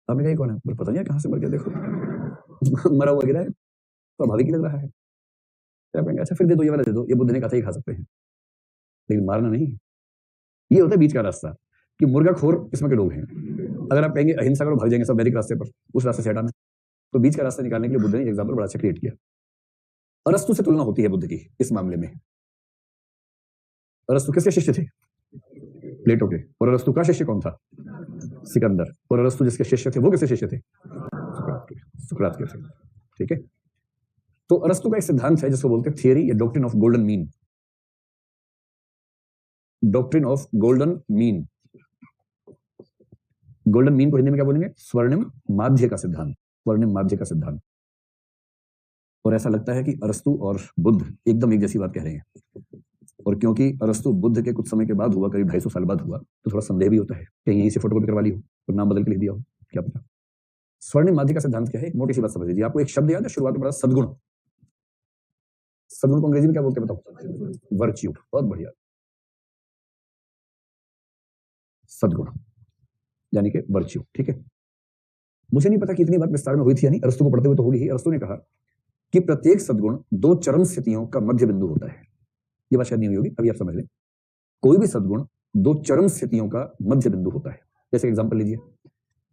आपने कहा कौन है? पता नहीं कहां से मर गया, देखो मरा हुआ गिरा है, स्वाभाविक ही लग रहा है। आप कहेंगे अच्छा फिर दे दो, ये वाला दे दो, ये बुद्ध ने कहा था ये खा सकते हैं, लेकिन मारना नहीं। ये होता है बीच का रास्ता कि मुर्गा खोर किस्म के लोग हैं। अगर आप कहेंगे अहिंसा करो, भाग जाएंगे सब वैदिक रास्ते पर, उस रास्ते से हटाना। तो बीच का रास्ता निकालने के लिए बुद्ध ने एग्जाम्पल बड़ा अच्छा क्रिएट किया। अरस्तु से तुलना होती है बुद्ध की इस मामले में। अरस्तु किसके शिष्य थे? प्लेटो के। और अरस्तु का शिष्य कौन था? सिकंदर। और अरस्तु जिसके शिष्य थे वो किसके शिष्य थे? सुकरात के थे। ठीक है। तो अरस्तु का एक सिद्धांत है जिसको बोलते हैं थियरी या doctrine of golden mean. Doctrine of golden mean. Golden mean को हिंदी में क्या बोलेंगे? स्वर्णिम माध्य का सिद्धांत। स्वर्णिम माध्य का सिद्धांत। और ऐसा लगता है कि अरस्तु और बुद्ध एकदम एक जैसी बात कह रहे हैं। और क्योंकि अरस्तु बुद्ध के कुछ समय के बाद हुआ, करीब 250 साल बाद हुआ, तो थोड़ा संदेह भी होता है कहीं यहीं से फोटोकॉपी करवा ली हो और नाम बदल के लिख दिया हो, क्या पता। स्वर्णिम माध्य का सिद्धांत क्या है? मोटी सी बात समझ लीजिए। आपको एक शब्द याद है शुरुआत में? सद्गुण। सद्गुण को अंग्रेजी में क्या बोलते हैं बताओ? वर्च्यू। बहुत बढ़िया, सद्गुण यानी कि वर्च्यू। ठीक है। मुझे नहीं पता कि इतनी बात विस्तार में हुई थी या नहीं, अरस्तु को पढ़ते हुए तो होगी ही। अरस्तु ने कहा कि प्रत्येक सद्गुण 2 चरम स्थितियों का मध्य बिंदु होता है। ये बात शायद नहीं हुई होगी, अभी आप समझ लें। कोई भी सद्गुण 2 चरम स्थितियों का मध्य बिंदु होता है। जैसे एग्जांपल लीजिए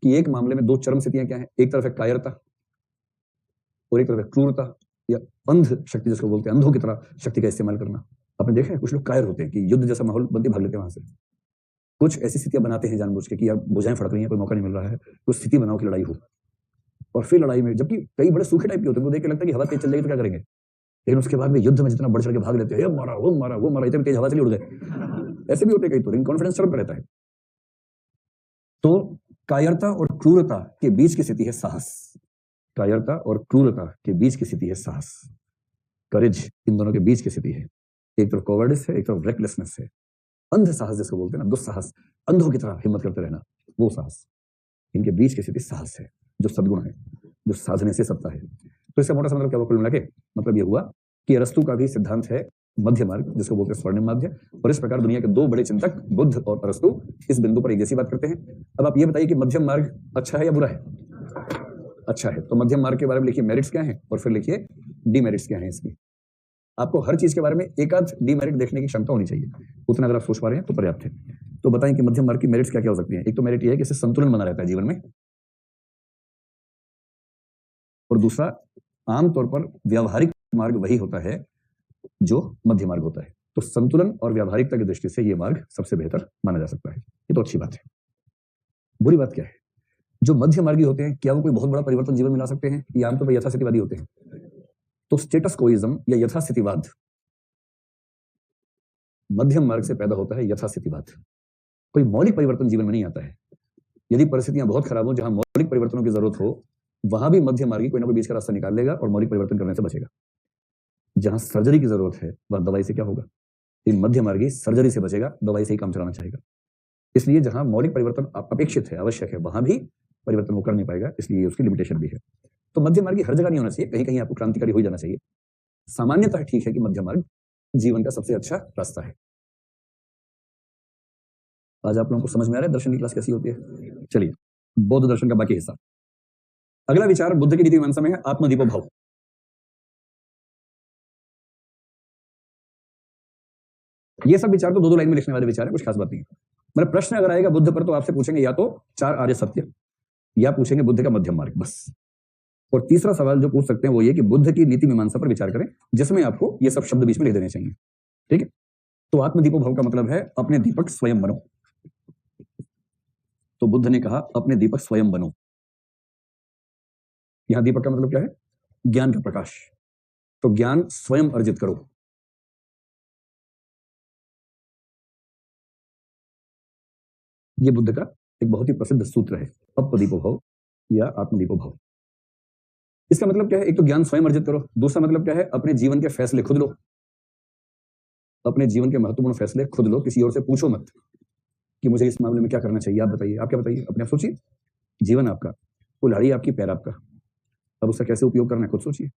कि एक मामले में 2 चरम स्थितियां क्या है? एक तरफ है कायरता और एक तरफ है क्रूरता या अंध शक्ति, जिसको बोलते हैं अंधों की तरह शक्ति का इस्तेमाल करना। आपने देखा है कुछ लोग कायर होते हैं कि युद्ध जैसा माहौल बनते भाग लेते हैं वहां से। कुछ ऐसी स्थितियां बनाते हैं जानबूझ के कि यार भुजाएं फड़क रही हैं, कोई मौका नहीं मिल रहा है, कुछ स्थिति बनाओ कि लड़ाई हो। और फिर लड़ाई में, जबकि कई बड़े सूखे टाइप के होते हैं, वो देख के लगता है कि हवा तेज चल जाएगी तो क्या करेंगे, लेकिन उसके बाद में युद्ध में जितना बढ़ चढ़ के भाग लेते हैं, मारा वो मारा वो मारा, इतनी तेज हवा चली उड़ गए, ऐसे भी होते हैं कई। तो कॉन्फिडेंस चरम पे रहता है। तो कायरता और क्रूरता के बीच की स्थिति है साहस। कायरता और क्रूरता के बीच की स्थिति है साहस, करेज। इन दोनों के बीच की स्थिति है, एक तरफ कॉवर्डिस है, एक तरफ रेकलेसनेस है। अंध साहस जिसको बोलते हैं ना, दुस्साहस, अंधों की तरह हिम्मत करते रहना, वो साहस। इनके बीच की स्थिति साहस है, जो सद्गुण है, जो साधने से सत्ता है। तो इसका मोटा सा मतलब क्या हुआ कुल मिला के? मतलब ये हुआ कि अरस्तु का भी सिद्धांत है मध्य मार्ग, जिसको बोलते हैं स्वर्णिम माध्य। और इस प्रकार दुनिया के 2 बड़े चिंतक बुद्ध और अरस्तु इस बिंदु पर एक जैसी बात करते हैं। अब आप ये बताइए कि मध्यम मार्ग अच्छा है या बुरा है? अच्छा है। तो मध्यम मार्ग के बारे में लिखिए मेरिट्स क्या हैं और फिर लिखिए डीमेरिट्स क्या हैं इसकी। आपको हर चीज के बारे में एक आध डीमेरिट देखने की क्षमता होनी चाहिए, उतना अगर आप सोच पा रहे हैं तो पर्याप्त है। तो बताएं कि मध्यम मार्ग की मेरिट्स क्या क्या हो सकती हैं। एक तो मेरिट ये है कि इससे संतुलन बना रहता है जीवन में, और दूसरा आमतौर पर व्यावहारिक मार्ग वही होता है जो मध्य मार्ग होता है। तो संतुलन और व्यावहारिकता की दृष्टि से यह मार्ग सबसे बेहतर माना जा सकता है। ये तो अच्छी बात है। बुरी बात क्या है? जो मध्य मार्गी होते हैं, क्या वो कोई बहुत बड़ा परिवर्तन जीवन में ला सकते हैं? ये आमतौर पर यथास्थितिवादी होते हैं। तो स्टेटस कोइज्म या यथास्थितिवाद, मध्यम मार्ग से पैदा होता है यथास्थितिवाद। कोई मौलिक परिवर्तन जीवन में नहीं आता है। यदि परिस्थितियां बहुत खराब हो, जहां मौलिक परिवर्तनों की जरूरत हो, वहां भी मध्य मार्गी कोई ना कोई बीच का रास्ता निकाल लेगा और मौलिक परिवर्तन करने से बचेगा। जहां सर्जरी की जरूरत है, वहां दवाई से क्या होगा? इन मध्य मार्गी सर्जरी से बचेगा, दवाई से ही काम चलाना चाहेगा। इसलिए जहां मौलिक परिवर्तन अपेक्षित है, आवश्यक है, वहां भी परिवर्तन वो कर नहीं पाएगा, इसलिए उसकी लिमिटेशन भी है। तो मध्य मार्गी हर जगह नहीं होना चाहिए, कहीं कहीं आपको क्रांतिकारी हो जाना चाहिए। सामान्यतः ठीक है कि मध्य मार्ग जीवन का सबसे अच्छा रास्ता है। आज आप लोगों को समझ में आ रहा है दर्शन की क्लास कैसी होती है? चलिए, बौद्ध दर्शन का बाकी हिस्सा। अगला विचार बुद्ध की नीति मीमांसा में है आत्मदीपो भाव। ये सब विचार तो दो दो लाइन में लिखने वाले विचार है, कुछ खास बात नहीं है। मतलब प्रश्न अगर आएगा बुद्ध पर तो आपसे पूछेंगे या तो 4 आर्य सत्य, या पूछेंगे बुद्ध का मध्यम मार्ग, बस। और तीसरा सवाल जो पूछ सकते हैं वो ये कि बुद्ध की नीति मीमांसा पर विचार करें, जिसमें आपको ये सब शब्द बीच में लिख देने चाहिए। ठीक है? तो आत्मदीपो भाव का मतलब है अपने दीपक स्वयं बनो। तो बुद्ध ने कहा अपने दीपक स्वयं बनो। यहां दीपक का मतलब क्या है? ज्ञान का प्रकाश। तो ज्ञान स्वयं अर्जित करो। यह बुद्ध का एक बहुत ही प्रसिद्ध सूत्र है, अपदीपो भाव या आत्मदीपो भाव। इसका मतलब क्या है? एक तो ज्ञान स्वयं अर्जित करो, दूसरा मतलब क्या है? अपने जीवन के फैसले खुद लो। अपने जीवन के महत्वपूर्ण फैसले खुद लो, किसी और से पूछो मत कि मुझे इस मामले में क्या करना चाहिए, आप बताइए। आप क्या बताइए? अपने आप सोचिए। जीवन आपका, कुल्हाड़ी आपकी, पैर आपका, अब उसका कैसे उपयोग करना है खुद सोचिए।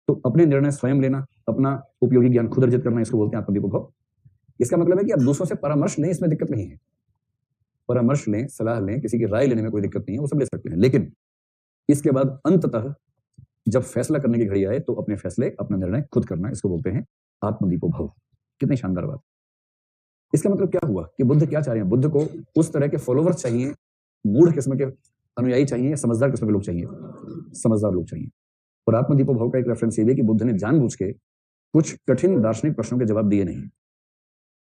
तो अपने निर्णय स्वयं लेना, अपना उपयोगी ज्ञान खुद अर्जित करना, इसको बोलते हैं आत्मदीपो भाव। इसका मतलब है कि आप दूसरों से परामर्श लें, इसमें दिक्कत नहीं है। परामर्श लें, सलाह लें, किसी की राय लेने में कोई दिक्कत नहीं है, वो सब ले सकते हैं। लेकिन इसके बाद अंततः जब फैसला करने की घड़ी आए तो अपने फैसले, अपना निर्णय खुद करना, इसको बोलते हैं आत्मदीपो भाव। कितनी शानदार बात। इसका मतलब क्या हुआ कि बुद्ध क्या चाह रहे हैं? बुद्ध को उस तरह के फॉलोवर्स चाहिए, मूढ़ किस्म के अनुयायी चाहिए या समझदार किस्म के लोग चाहिए? समझदार लोग चाहिए। और आत्मदीपो भाव का एक रेफरेंस ये भी कि बुद्ध ने जानबूझ के कुछ कठिन दार्शनिक प्रश्नों के जवाब दिए नहीं,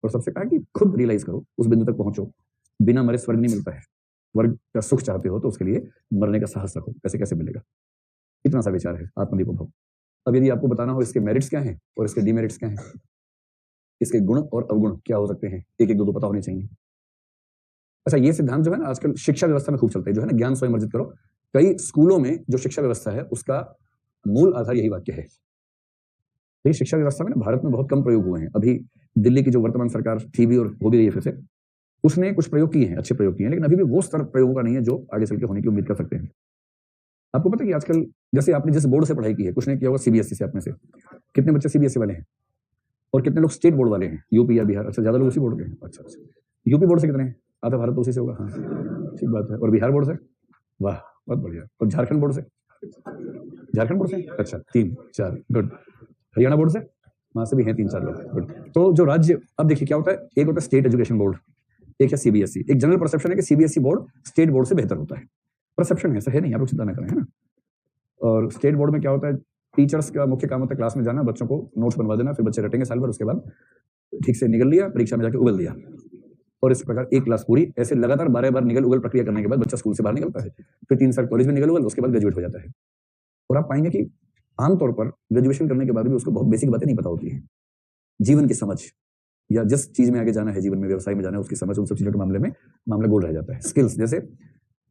और सबसे कहा कि खुद रियलाइज करो, उस बिंदु तक पहुंचो। बिना मरे स्वर्ग नहीं मिलता है। स्वर्ग का सुख चाहते हो तो उसके लिए मरने का साहस रखो, कैसे कैसे मिलेगा। इतना सा विचार है आत्मदीपो भाव। अब यदि आपको बताना हो इसके मेरिट्स क्या हैं और इसके डिमेरिट्स क्या हैं, इसके गुण और अवगुण क्या हो सकते हैं, एक एक दो दो पता होने चाहिए। अच्छा, ये सिद्धांत जो है ना आजकल शिक्षा व्यवस्था में खूब चलता है, जो है ना ज्ञान स्वयं अर्जित करो। कई स्कूलों में जो शिक्षा व्यवस्था है उसका मूल आधार यही वाक्य है। लेकिन शिक्षा व्यवस्था में ना भारत में बहुत कम प्रयोग हुए हैं। अभी दिल्ली की जो वर्तमान सरकार थी भी और हो भी रही है फिर से, उसने कुछ प्रयोग किए हैं, अच्छे प्रयोग किए हैं, लेकिन अभी भी वो स्तर प्रयोगों का नहीं है जो आगे चल के होने की उम्मीद कर सकते हैं। आपको पता है कि आजकल जैसे आपने जिस बोर्ड से पढ़ाई की है, कुछ ने किया होगा सीबीएसई से, आप में से कितने बच्चे सीबीएसई वाले हैं और कितने लोग स्टेट बोर्ड वाले हैं, यूपी या बिहार? अच्छा, ज्यादा लोग उसी बोर्ड के हैं। अच्छा अच्छा, यूपी बोर्ड से कितने हैं? आधा भारत तो उसी से होगा। हाँ, ठीक बात है। और बिहार बोर्ड से? वाह, बहुत बढ़िया। और झारखंड बोर्ड से? झारखंड बोर्ड से अच्छा 3 4, गुड। हरियाणा बोर्ड से? वहां से भी हैं 3 4 लोग, गुड। तो जो राज्य, अब देखिए क्या होता है, एक होता है स्टेट एजुकेशन बोर्ड, एक है सीबीएसई। एक जनरल परसेप्शन है कि सीबीएसई बोर्ड स्टेट बोर्ड से बेहतर होता है। परसेप्शन है, ऐसा है नहीं, आप लोग चिंता ना करें, है ना। और स्टेट बोर्ड में क्या होता है, टीचर्स का मुख्य काम होता है क्लास में जाना, बच्चों को नोट्स बनवा देना, फिर बच्चे रटेंगे साल भर, उसके बाद ठीक से निगल लिया, परीक्षा में जाके उगल दिया। और इस प्रकार एक क्लास पूरी ऐसे लगातार 12 बार निगल उगल प्रक्रिया करने के बाद बच्चा स्कूल से बाहर निकलता है, फिर 3 साल कॉलेज में निगल उगल, उसके बाद ग्रेजुएट हो जाता है। और आप पाएंगे कि आमतौर पर ग्रेजुएशन करने के बाद भी उसको बहुत बेसिक बातें नहीं पता होती हैं, जीवन की समझ, या जिस चीज में आगे जाना है, जीवन में व्यवसाय में जाना है, उसकी समझ, उन सब चीजों के मामले में मामला गोल रह जाता है। स्किल्स, जैसे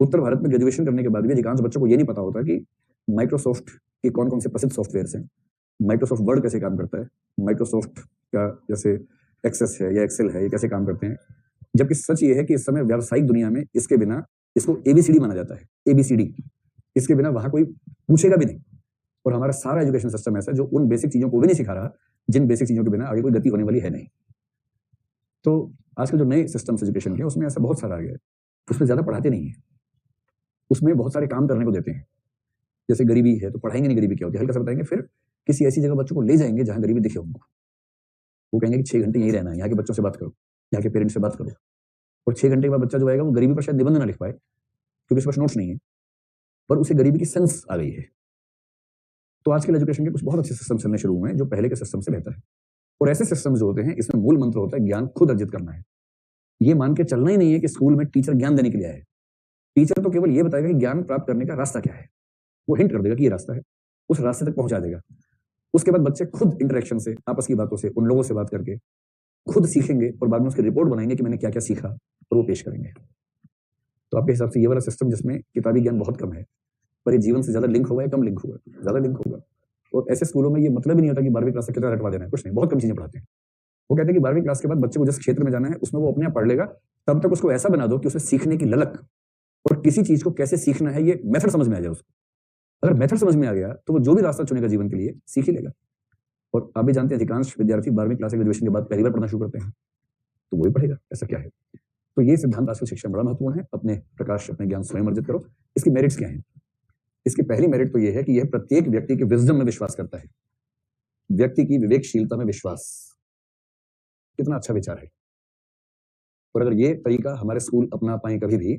उत्तर भारत में ग्रेजुएशन करने के बाद भी अधिकांश बच्चों को ये नहीं पता होता कि माइक्रोसॉफ्ट के कौन कौन से प्रसिद्ध सॉफ्टवेयर हैं, माइक्रोसॉफ्ट वर्ड कैसे काम करता है, माइक्रोसॉफ्ट का जैसे एक्सेस है या एक्सेल है, ये कैसे काम करते हैं। जबकि सच ये है कि इस समय व्यावसायिक दुनिया में इसके बिना, इसको एबीसीडी माना जाता है, एबीसीडी, इसके बिना वहां कोई पूछेगा भी नहीं। और हमारा सारा एजुकेशन सिस्टम ऐसा है जो उन बेसिक चीजों को भी नहीं सिखा रहा जिन बेसिक चीजों के बिना आगे कोई गति होने वाली है नहीं। तो आजकल जो नए सिस्टम्स एजुकेशन के, उसमें ऐसा बहुत सारा आ गया है। उसमें ज्यादा पढ़ाते नहीं है, उसमें बहुत सारे काम करने को देते हैं। जैसे गरीबी है तो पढ़ाएंगे नहीं गरीबी क्या होती है, हल्का सा बताएंगे, फिर किसी ऐसी जगह बच्चों को ले जाएंगे जहां गरीबी दिखे उनको। वो कहेंगे कि 6 घंटे यहीं रहना है, यहाँ के बच्चों से बात करो, यहाँ के पेरेंट्स से बात करो। और 6 घंटे के बाद बच्चा जो आएगा वो गरीबी पर शायद निबंध ना लिख पाए क्योंकि उसके पास नोट्स नहीं है, पर उसे गरीबी की सेंस आ गई है। तो आजकल एजुकेशन के कुछ बहुत अच्छे सिस्टम चलने शुरू हुए हैं जो पहले के सिस्टम से बेहतर है। और ऐसे सिस्टम जो होते हैं इसमें मूल मंत्र होता है ज्ञान खुद अर्जित करना है। ये मान के चलना ही नहीं है कि स्कूल में टीचर ज्ञान देने के लिए आए। टीचर तो केवल ये बताएगा कि ज्ञान प्राप्त करने का रास्ता क्या है, वो हिंट कर देगा कि ये रास्ता है, उस रास्ते तक पहुंचा देगा। उसके बाद बच्चे खुद इंटरेक्शन से, आपस की बातों से, उन लोगों से बात करके खुद सीखेंगे और बाद में उसकी रिपोर्ट बनाएंगे कि मैंने क्या क्या सीखा और वो पेश करेंगे। तो आपके हिसाब से ये वाला सिस्टम जिसमें किताबी ज्ञान बहुत कम है पर ये जीवन से ज्यादा लिंक होगा या कम लिंक होगा? ज्यादा लिंक होगा। और ऐसे स्कूलों में ये मतलब ही नहीं होता कि 12वीं क्लास से कितना रटवा देना है, कुछ नहीं, बहुत कम चीजें पढ़ाते हैं। वो कहते हैं कि 12वीं क्लास के बाद बच्चे को जिस क्षेत्र में जाना है उसमें वो अपने आप पढ़ लेगा, तब तक उसको ऐसा बना दो कि उसे सीखने की ललक और किसी चीज को कैसे सीखना है ये मेथड समझ में आ जाए उसको। अगर मेथड समझ में आ गया तो वो जो भी रास्ता चुनेगा जीवन के लिए सीख ही लेगा। और आप भी जानते हैं अधिकांश विद्यार्थी 12वीं क्लास ग्रेजुएशन के बाद पहली बार पढ़ना शुरू करते हैं, तो वही पढ़ेगा, ऐसा क्या है। तो ये सिद्धांत आजकल शिक्षा में बड़ा महत्वपूर्ण है। अपने प्रकाश, अपने ज्ञान स्वयं अर्जित करो। इसकी मेरिट्स क्या है? इसकी पहली मेरिट तो यह है कि यह प्रत्येक व्यक्ति के विजडम में विश्वास करता है, व्यक्ति की विवेकशीलता में विश्वास। कितना अच्छा विचार है। और अगर ये तरीका हमारे स्कूल अपना पाए कभी भी,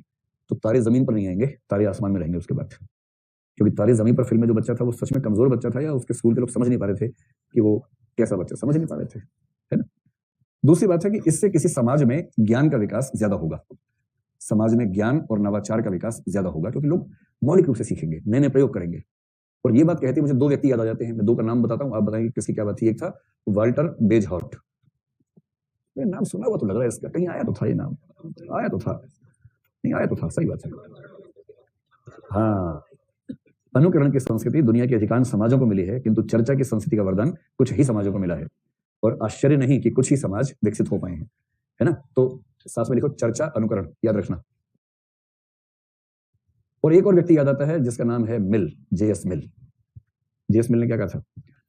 तो तारे जमीन पर नहीं आएंगे, तारे आसमान में रहेंगे उसके बाद। क्योंकि तारे जमीन पर फिल्म में जो बच्चा था वो सच में कमजोर बच्चा था या उसके स्कूल के लोग समझ नहीं पा रहे थे कि वो कैसा बच्चा, समझ नहीं पा रहे थे, है ना। दूसरी बात है कि इससे किसी समाज में ज्ञान का विकास ज्यादा होगा। समाज में ज्ञान और नवाचार का विकास ज्यादा होगा क्योंकि लोग मौलिक रूप से सीखेंगे, नए नए प्रयोग करेंगे। और ये बात कहती है, मुझे दो व्यक्ति याद आ जाते हैं, मैं दो का नाम बताता हूं, आप बताएंगे किसकी क्या बात थी। एक था वाल्टर बेजहॉर्ट, नाम सुना हुआ तो लग रहा है इसका, कहीं आया तो था ये नाम, आया तो था, नहीं आया तो था, सही बात है। हाँ, अनुकरण की संस्कृति दुनिया के अधिकांश समाजों को मिली है, किंतु चर्चा की संस्कृति का वरदान कुछ ही समाजों को मिला है। और आश्चर्य नहीं कि कुछ ही समाज विकसित हो पाए हैं, है ना। तो साथ में लिखो चर्चा, अनुकरण, याद रखना। और एक और व्यक्ति याद आता है जिसका नाम है मिल, जेएस मिल। जेएस मिल ने क्या कहा था?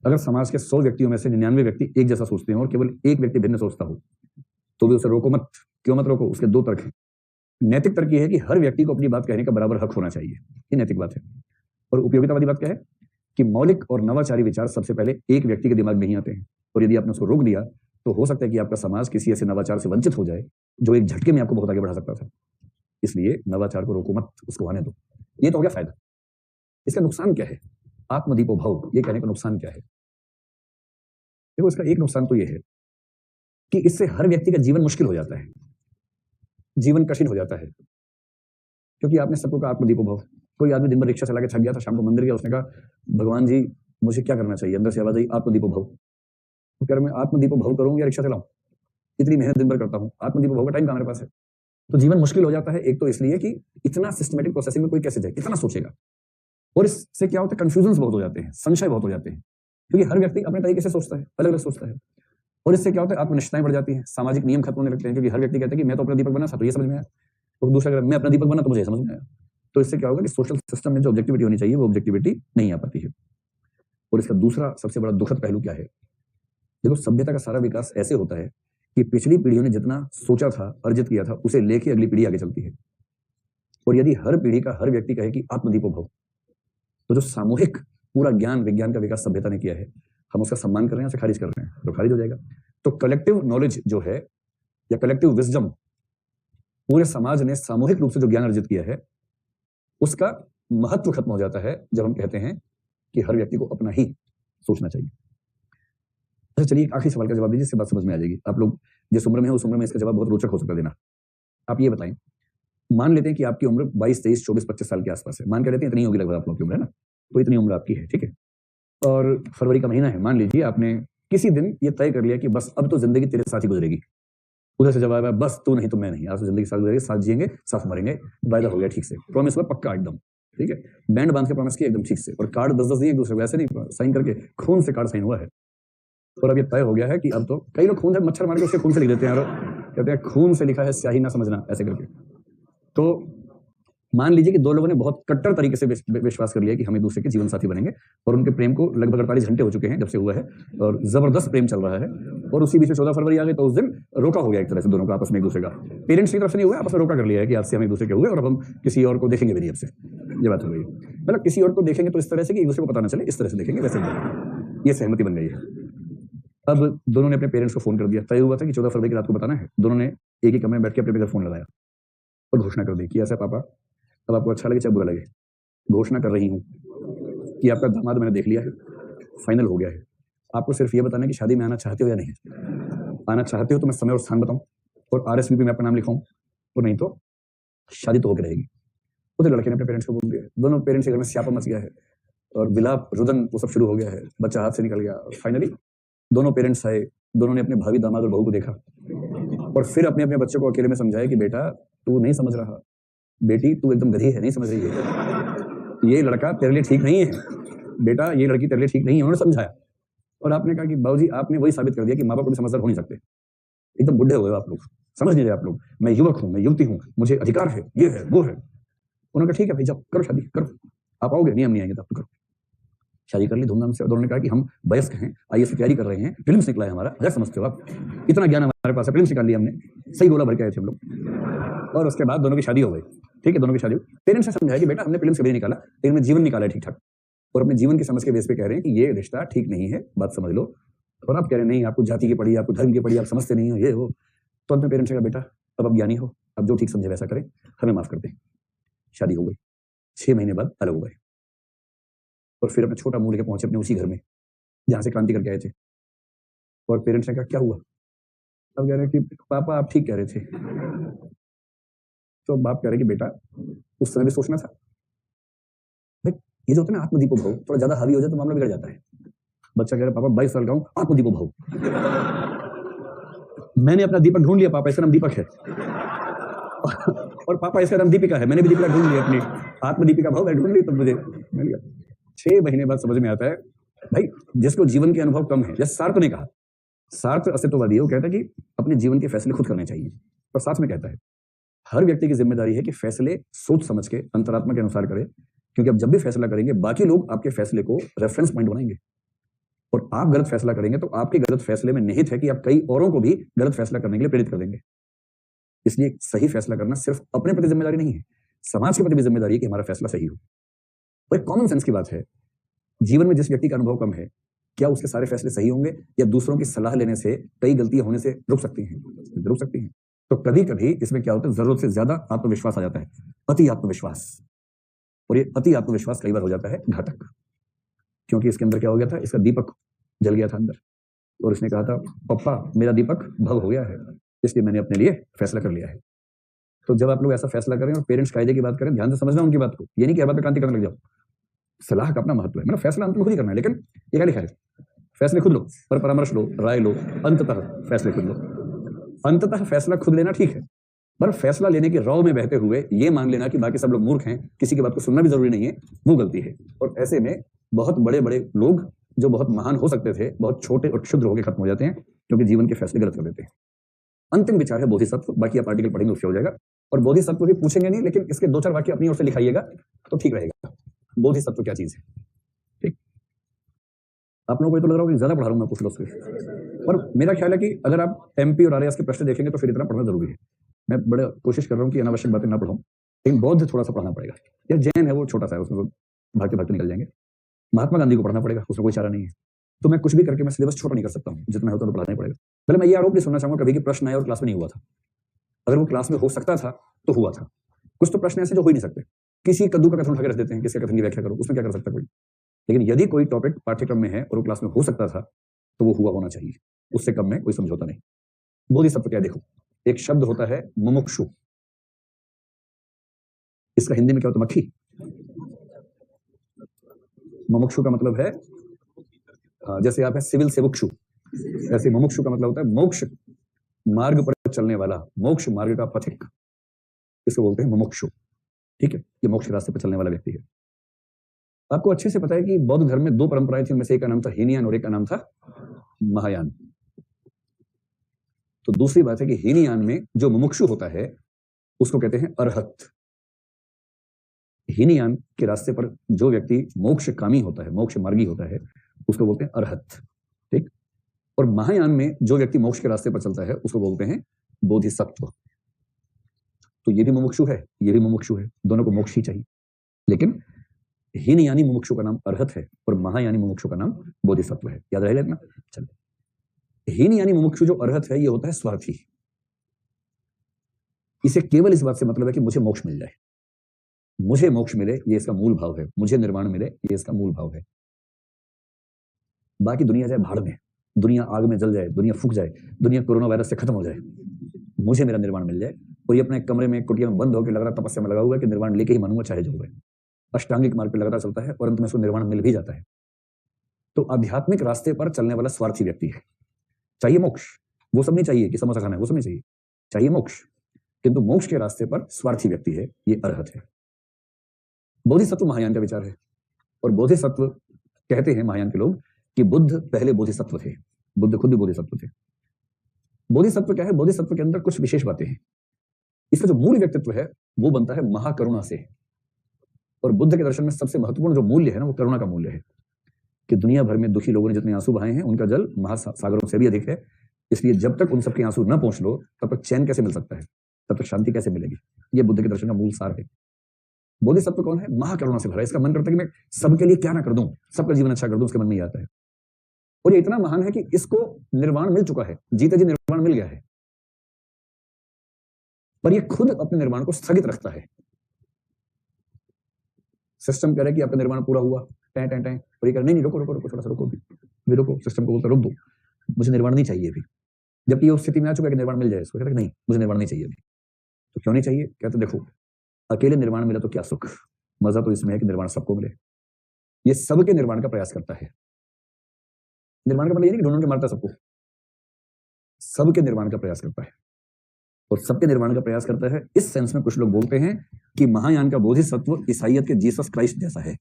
अगर समाज के 100 व्यक्तियों में से 99 व्यक्ति एक जैसा सोचते हैं और केवल एक व्यक्ति भिन्न सोचता हो तो भी उसे रोको मत। क्यों मत रोको? उसके दो तर्क हैं। नैतिक तर्क यह है कि हर व्यक्ति को अपनी बात कहने का बराबर हक होना चाहिए, ये नैतिक बात है। और उपयोगितावादी बात क्या है कि मौलिक और नवाचारी विचार सबसे पहले एक व्यक्ति के दिमाग में ही आते हैं, और यदि आपने उसको रोक दिया तो हो सकता है कि आपका समाज किसी ऐसे नवाचार से वंचित हो जाए जो एक झटके में आपको बहुत आगे बढ़ा सकता था। इसलिए नवाचार को रोको मत, उसको आने दो। ये तो हो गया फायदा। इसका नुकसान क्या है? आत्मदीपो भव, ये कहने का नुकसान क्या है? देखो, इसका एक नुकसान तो ये है कि इससे हर व्यक्ति का जीवन मुश्किल हो जाता है, जीवन कठिन हो जाता है। क्योंकि आपने सबको कहा आत्मदीपो भव। कोई आदमी दिन भर रिक्शा चला के थक गया था, शाम को मंदिर गया, उसने कहा भगवान जी मुझे क्या करना चाहिए? अंदर से आवाज आई आत्मदीपो भव। तो कह रहा मैं आत्मदीपो भव करूं या रिक्शा चलाऊं? इतनी मेहनत दिन भर करता हूं, आत्मदीपो भव का टाइम कहां मेरे पास है? तो जीवन मुश्किल हो जाता है। एक तो इसलिए कि इतना सिस्टमेटिक प्रोसेसिंग में कोई कैसे जाए, कितना सोचेगा। और इससे क्या होता है, कंफ्यूजन बहुत हो जाते हैं, संशय बहुत हो जाते हैं, क्योंकि हर व्यक्ति अपने तरीके से सोचता है, अलग अलग सोचता है। और इससे क्या होता है, आत्मनिष्ठाएं बढ़ जाती हैं, सामाजिक नियम खत्म होने लगते हैं, क्योंकि हर व्यक्ति कहता है कि मैं तो अपना दीपक बना था तो ये समझ में आया, तो दूसरा मैं अपना दीपक बना तो मुझे समझ में आया। तो इससे क्या होगा कि सोशल सिस्टम में जो ऑब्जेक्टिविटी होनी चाहिए वो ऑब्जेक्टिविटी नहीं आ पाती है। और इसका दूसरा सबसे बड़ा दुखद पहलू क्या है? देखो, सभ्यता का सारा विकास ऐसे होता है कि पिछली पीढ़ियों ने जितना सोचा था, अर्जित किया था, उसे लेके अगली पीढ़ी आगे चलती है। और यदि हर पीढ़ी का हर व्यक्ति कहे कि आत्मदीपो भव, तो जो सामूहिक पूरा ज्ञान विज्ञान का विकास सभ्यता ने किया है, हम उसका सम्मान कर रहे हैं, उसे खारिज कर रहे हैं, तो खारिज हो जाएगा। तो कलेक्टिव नॉलेज जो है या कलेक्टिव विजडम, पूरे समाज ने सामूहिक रूप से जो ज्ञान अर्जित किया है, उसका महत्व खत्म हो जाता है जब हम कहते हैं कि हर व्यक्ति को अपना ही सोचना चाहिए। अच्छा, चलिए एक आखिरी सवाल का जवाब दीजिए, इससे बात समझ में आ जाएगी। आप लोग जिस उम्र में है उस उम्र में इसका जवाब बहुत रोचक हो सकता है देना। आप ये बताएं, मान लेते हैं कि आपकी उम्र 22, 23, 24, 25 साल के आसपास है, मान के लेते हैं इतनी होगी लगभग आप लोग की उम्र, है ना। तो इतनी उम्र आपकी है, ठीक है। और फरवरी का महीना है, मान लीजिए आपने किसी दिन ये तय कर लिया कि बस अब तो जिंदगी तेरे साथ ही गुजरेगी। उधर से जवाब है बस तू नहीं तो मैं नहीं, आज तो जिंदगी साथ गुजरेगी, साथ जिएंगे, साथ मरेंगे, वायदा हो गया ठीक से, प्रॉमिस हुआ पक्का एकदम, ठीक है। बैंड बांध के प्रॉमिस किया एकदम ठीक से, और कार्ड 10-10 दिए एक दूसरे को, ऐसे नहीं साइन करके, खून से कार्ड साइन हुआ है। और अब ये तय हो गया है कि अब तो कई लोग खून से मच्छर मार के उसके खून से लिख देते हैं, और कहते हैं खून से लिखा है स्याही ना समझना, ऐसे करके। तो मान लीजिए कि दो लोगों ने बहुत कट्टर तरीके से विश्वास कर लिया कि हम एक दूसरे के जीवन साथी बनेंगे, और उनके प्रेम को लगभग 48 घंटे हो चुके हैं जब से हुआ है, और जबरदस्त प्रेम चल रहा है। और उसी बीच में 14 फरवरी आ गई, तो उस दिन रोका हो गया एक तरह से दोनों का आपस में एक दूसरे का। पेरेंट्स की तरफ से नहीं हुआ, आपस में रोका कर लिया है कि आज से हम एक दूसरे के हुए और अब हम किसी और को देखेंगे भी नहीं। अब से ये बात हो गई, मतलब किसी और को देखेंगे तो इस तरह से कि एक दूसरे को पता ना चले, इस तरह से देखेंगे, वैसे ये सहमति बन गई है। अब दोनों ने अपने पेरेंट्स को फोन कर दिया, तय हुआ था कि 14 फरवरी की रात को बताना है। दोनों ने एक ही कमरे में बैठ के अपने घर फोन लगाया और घोषणा कर दी कि ऐसा पापा, अब आपको अच्छा लगे चाहे बुरा लगे, घोषणा कर रही हूं कि आपका दामाद मैंने देख लिया है, फाइनल हो गया है, आपको सिर्फ ये बताना है कि शादी में आना चाहते हो या नहीं। आना चाहते हो तो मैं समय और स्थान बताऊं और आरएसवीपी में आपका नाम लिखाऊं, और नहीं तो शादी तो होकर रहेगी। उधर लड़के ने अपने पेरेंट्स को बोल दिया, दोनों पेरेंट्स के घर में स्यापा मच गया है और विलाप रुदन वो सब शुरू हो गया है, बच्चा हाथ से निकल गया। फाइनली दोनों पेरेंट्स आए, दोनों ने अपने भावी दामाद और बहू को देखा और फिर अपने अपने बच्चे को अकेले में समझाया कि बेटा तू नहीं समझ रहा, बेटी तू एकदम गधी है, नहीं समझ रही है, ये लड़का तेरे लिए ठीक नहीं है, बेटा ये लड़की तेरे लिए ठीक नहीं है। उन्होंने समझाया और आपने कहा कि बाबूजी आपने वही साबित कर दिया कि माँ बाप भी समझदार हो नहीं सकते, एकदम बुढ़े हो गए आप लोग, समझ नहीं रहे आप लोग, मैं युवक हूँ, मैं युवती हूँ, मुझे अधिकार है, ये है वो है। उन्होंने कहा ठीक है भाई जाओ करो शादी करो, आप आओगे नहीं हम नहीं आएंगे तो आप करो। शादी कर ली धूमधाम से। उन्होंने कहा कि हम वयस्क हैं, आईएएस की तैयारी कर रहे हैं, फिल्म निकला है हमारा, अगर समझते हो आप, इतना ज्ञान हमारे पास है, फिल्म निकाल ली हमने, सही गोला भर के आए थे हम लोग। और उसके बाद दोनों की शादी हो गई, ठीक है, दोनों की शादी हुई। पेरेंट्स ने समझाया कि बेटा हमने फिल्म से भी निकाला, लेकिन मैं जीवन निकाला है ठीक ठाक, और अपने जीवन की समझ के बेस पे कह रहे हैं कि ये रिश्ता ठीक नहीं है, बात समझ लो। और आप कह रहे हैं नहीं आपको जाति की पड़ी, आपको धर्म की पड़ी, आप समझते नहीं हो, ये हो। तो अपने पेरेंट्स ने कहा बेटा अब आप ज्ञानी हो, अब जो ठीक समझे वैसा करें, हमें माफ कर दें। शादी हो गई, 6 महीने बाद अलग हो गए और फिर अपना छोटा मुंह लेके पहुंचे अपने उसी घर में जहां से क्रांति करके आए थे। और पेरेंट्स ने कहा क्या हुआ? अब कह रहे हैं कि पापा आप ठीक कह रहे थे। तो बाप कह रहे कि बेटा उस समय भी सोचना था भाई, ये जो होता है ना आत्मदीपो भाव, थोड़ा ज्यादा हावी हो जाए तो मामला बिगड़ जाता है। बच्चा कह रहा पापा 22 साल का हूं, आत्मदीपो भाव। मैंने अपना दीपक ढूंढ लिया पापा, इसका नाम दीपक है। और पापा इसका नाम दीपिका है, मैंने भी दीपिका ढूंढ लिया, अपनी आत्मदीपिका भाव मैं ढूंढ ली, तो मुझे मिल गया। 6 महीने बाद समझ में आता है भाई जिसको जीवन के अनुभव कम है, जैसे सार्थ ने कहा, सार्थ अस्तित्ववादी है, वो कहता है कि अपने जीवन के फैसले खुद करने चाहिए, और साथ में कहता है हर व्यक्ति की जिम्मेदारी है कि फैसले सोच समझ के अंतरात्मा के अनुसार करे, क्योंकि आप जब भी फैसला करेंगे बाकी लोग आपके फैसले को रेफरेंस पॉइंट बनाएंगे, और आप गलत फैसला करेंगे तो आपके गलत फैसले में निहित है कि आप कई औरों को भी गलत फैसला करने के लिए प्रेरित कर देंगे। इसलिए सही फैसला करना सिर्फ अपने प्रति जिम्मेदारी नहीं है, समाज के प्रति भी जिम्मेदारी है कि हमारा फैसला सही हो। तो एक कॉमन सेंस की बात है, जीवन में जिस व्यक्ति का अनुभव कम है, क्या उसके सारे फैसले सही होंगे या दूसरों की सलाह लेने से कई गलतियां होने से रुक सकती हैं? रुक सकती हैं। तो कभी कभी इसमें क्या होता है, जरूरत से ज्यादा आत्मविश्वास आ जाता है, अति आत्मविश्वास, और ये अति आत्मविश्वास कई बार हो जाता है घातक, क्योंकि इसके अंदर क्या हो गया था, इसका दीपक जल गया था अंदर, और इसने कहा था पप्पा मेरा दीपक भव हो गया है, इसलिए मैंने अपने लिए फैसला कर लिया है। तो जब आप लोग ऐसा फैसला करें और पेरेंट्स कायदे की बात करें, ध्यान से समझना उनकी बात को, ये नहीं कि हर बात पे क्रांति करने लग जाओ। सलाह का अपना महत्व है, मतलब फैसला अंत में खुद ही करना है, लेकिन ये क्या लिखा है, फैसले खुद लो, पर परामर्श लो, राय लो, अंततः फैसले खुद लो। अंततः फैसला खुद लेना ठीक है, पर फैसला लेने के रौ में बहते हुए ये मान लेना कि बाकी सब लोग मूर्ख हैं, किसी की बात को सुनना भी जरूरी नहीं है, वो गलती है। और ऐसे में बहुत बड़े बड़े लोग जो बहुत महान हो सकते थे, बहुत छोटे और क्षुद्र होकर खत्म हो जाते हैं, क्योंकि जीवन के फैसले गलत कर देते हैं। अंतिम विचार है बोधिसत्व, बाकी आप आर्टिकल पढ़ेंगे उससे हो जाएगा। और बोधिसत्व भी पूछेंगे नहीं, लेकिन इसके 2-4 वाक्य अपनी ओर से लिखाइएगा तो ठीक रहेगा। बोधिसत्व क्या चीज है, ठीक? आप लोगों को ये तो लग रहा होगा कि ज्यादा पढ़ा रहा हूं मैं, पूछ लो उसके, पर मेरा ख्याल है कि अगर आप एमपी और आरएएस के प्रश्न देखेंगे तो फिर इतना पढ़ना जरूरी है। मैं बड़ा कोशिश कर रहा हूँ कि अनावश्यक बातें ना पढ़ाऊं, लेकिन बौद्ध थोड़ा सा पढ़ना पड़ेगा। या जैन है वो छोटा सा है, उसमें भागते भागते निकल जाएंगे। महात्मा गांधी को पढ़ना पड़ेगा, उसमें कोई चारा नहीं है। तो मैं कुछ भी करके मैं सिलेबस छोटा नहीं कर सकता हूँ, जितना होता है तो पढ़ाना ही पड़ेगा। पहले मैं ये आरोप नहीं सुनना चाहूंगा कभी कि प्रश्न आया और क्लास में नहीं हुआ था। अगर वो क्लास में हो सकता था तो हुआ था। कुछ तो प्रश्न ऐसे जो हो ही नहीं सकते, किसी कद्दू का कथन उठा के रख देते हैं, किसी का कथन की व्याख्या करो, उसमें क्या कर सकता कोई। लेकिन यदि कोई टॉपिक पाठ्यक्रम में है और वो क्लास में हो सकता था तो वो हुआ होना चाहिए, उससे कम में कोई समझौता नहीं। बोधिसत्व क्या, देखो एक शब्द होता है मुमुक्षु, इसका हिंदी में क्या होता है, मक्खी। मुमुक्षु का मतलब है जैसे आप है सिविल सेवुक्षु, ऐसे मुमुक्षु का मतलब होता है मोक्ष मार्ग पर चलने वाला, मोक्ष मार्ग का पथिक, इसको बोलते हैं मुमुक्षु। ठीक है, ये मोक्ष रास्ते पर चलने वाला व्यक्ति है। आपको अच्छे से पता है कि बौद्ध धर्म में 2 परंपराएं थी, उनमें से एक का नाम था हीनयान और एक का नाम था महायान। तो दूसरी बात है कि हीनयान में जो मुमुक्षु होता है उसको कहते हैं अरहत। हीनयान के रास्ते पर जो व्यक्ति मोक्ष कामी होता है, मोक्ष मार्गी होता है, उसको बोलते हैं अरहत। ठीक, और महायान में जो व्यक्ति मोक्ष के रास्ते पर चलता है उसको बोलते हैं बोधिसत्व। तो ये भी मुमुक्षु है, ये भी मुमुक्षु है, दोनों को मोक्ष ही चाहिए। लेकिन हीनयानी मुमुक्षु का नाम अरहत है और महायानी मुमुक्षु का नाम बोधिसत्व है। याद रहेगा इतना? चलिए, हीनयानी मुमुक्षु जो अरहत है ये होता है स्वार्थी। इसे केवल इस बात से मतलब है कि मुझे मोक्ष मिल जाए, मुझे मोक्ष मिले, ये इसका मूल भाव है। मुझे निर्वाण मिले, ये इसका मूल भाव है। बाकी दुनिया जाए भाड़ में, दुनिया आग में जल जाए, दुनिया फूक जाए, दुनिया कोरोना वायरस से खत्म हो जाए, मुझे मेरा निर्वाण मिल जाए। और ये अपने कमरे में कुटिया में बंद होकर लगातार तपस्या में लगा हुआ है कि निर्वाण लेके ही मानूंगा चाहे जो हो। अष्टांगिक मार्ग पर लगातार चलता है और अंत में उसको निर्वाण मिल भी जाता है। तो आध्यात्मिक रास्ते पर चलने वाला स्वार्थी व्यक्ति है। चाहिए मोक्ष, वो सब नहीं चाहिए कि समोसा खाना है, वो सब नहीं चाहिए, चाहिए मोक्ष, किंतु मोक्ष के रास्ते पर स्वार्थी व्यक्ति है, ये अरहत है। बोधिसत्व महायान का विचार है। और बोधिसत्व कहते हैं महायान के लोग कि बुद्ध पहले बोधिसत्व थे, बुद्ध खुद भी बोधिसत्व थे। बोधिसत्व क्या है? बोधिसत्व के अंदर कुछ विशेष बातें हैं। इसका जो मूल व्यक्तित्व है वो बनता है महाकरुणा से। और बुद्ध के दर्शन में सबसे महत्वपूर्ण जो मूल्य है ना, वो करुणा का मूल्य है। कि दुनिया भर में दुखी लोगों ने जितने आंसू बहाए हैं, उनका जल महासागरों से भी अधिक है। इसलिए जब तक उन सबके आंसू न पहुंच लो, तब तक चैन कैसे मिल सकता है, तब तक शांति कैसे मिलेगी? ये बुद्ध के दर्शन का मूल सार है। बोधिसत्व कौन है? महाकरुणा से भरा है। इसका मन करता है कि मैं सबके लिए क्या ना कर दूं, सबका जीवन अच्छा कर दूं, उसके मन में ही आता है। और ये इतना महान है कि इसको निर्वाण मिल चुका है, जीते जी निर्वाण मिल गया है, पर ये खुद अपने निर्वाण को स्थगित रखता है। सिस्टम कह रहा है कि आपका निर्वाण पूरा हुआ, टैं टैं टैं, और ये कह नहीं नहीं रुको रुको रुको, थोड़ा सा रुको भी रुको। सिस्टम को बोलता रुक दो, मुझे निर्वाण नहीं चाहिए अभी। जबकि ये उस स्थिति में आ चुका है कि निर्वाण मिल जाए, इसको कहता है नहीं मुझे निर्वाण नहीं चाहिए अभी। तो क्यों नहीं चाहिए? कहते देखो, अकेले निर्वाण मिला तो क्या सुख, मजा तो इसमें है कि निर्वाण सबको मिले। ये सबके निर्वाण का प्रयास करता है। निर्वाण का मतलब ये नहीं कि ढूंढ के मारता सबको, सबके निर्वाण का प्रयास करता है। और सबके निर्वाण का प्रयास करता है। इस सेंस में कुछ लोग बोलते हैं कि महायान का बोधिसत्व ईसाइयत के जीसस क्राइस्ट जैसा है।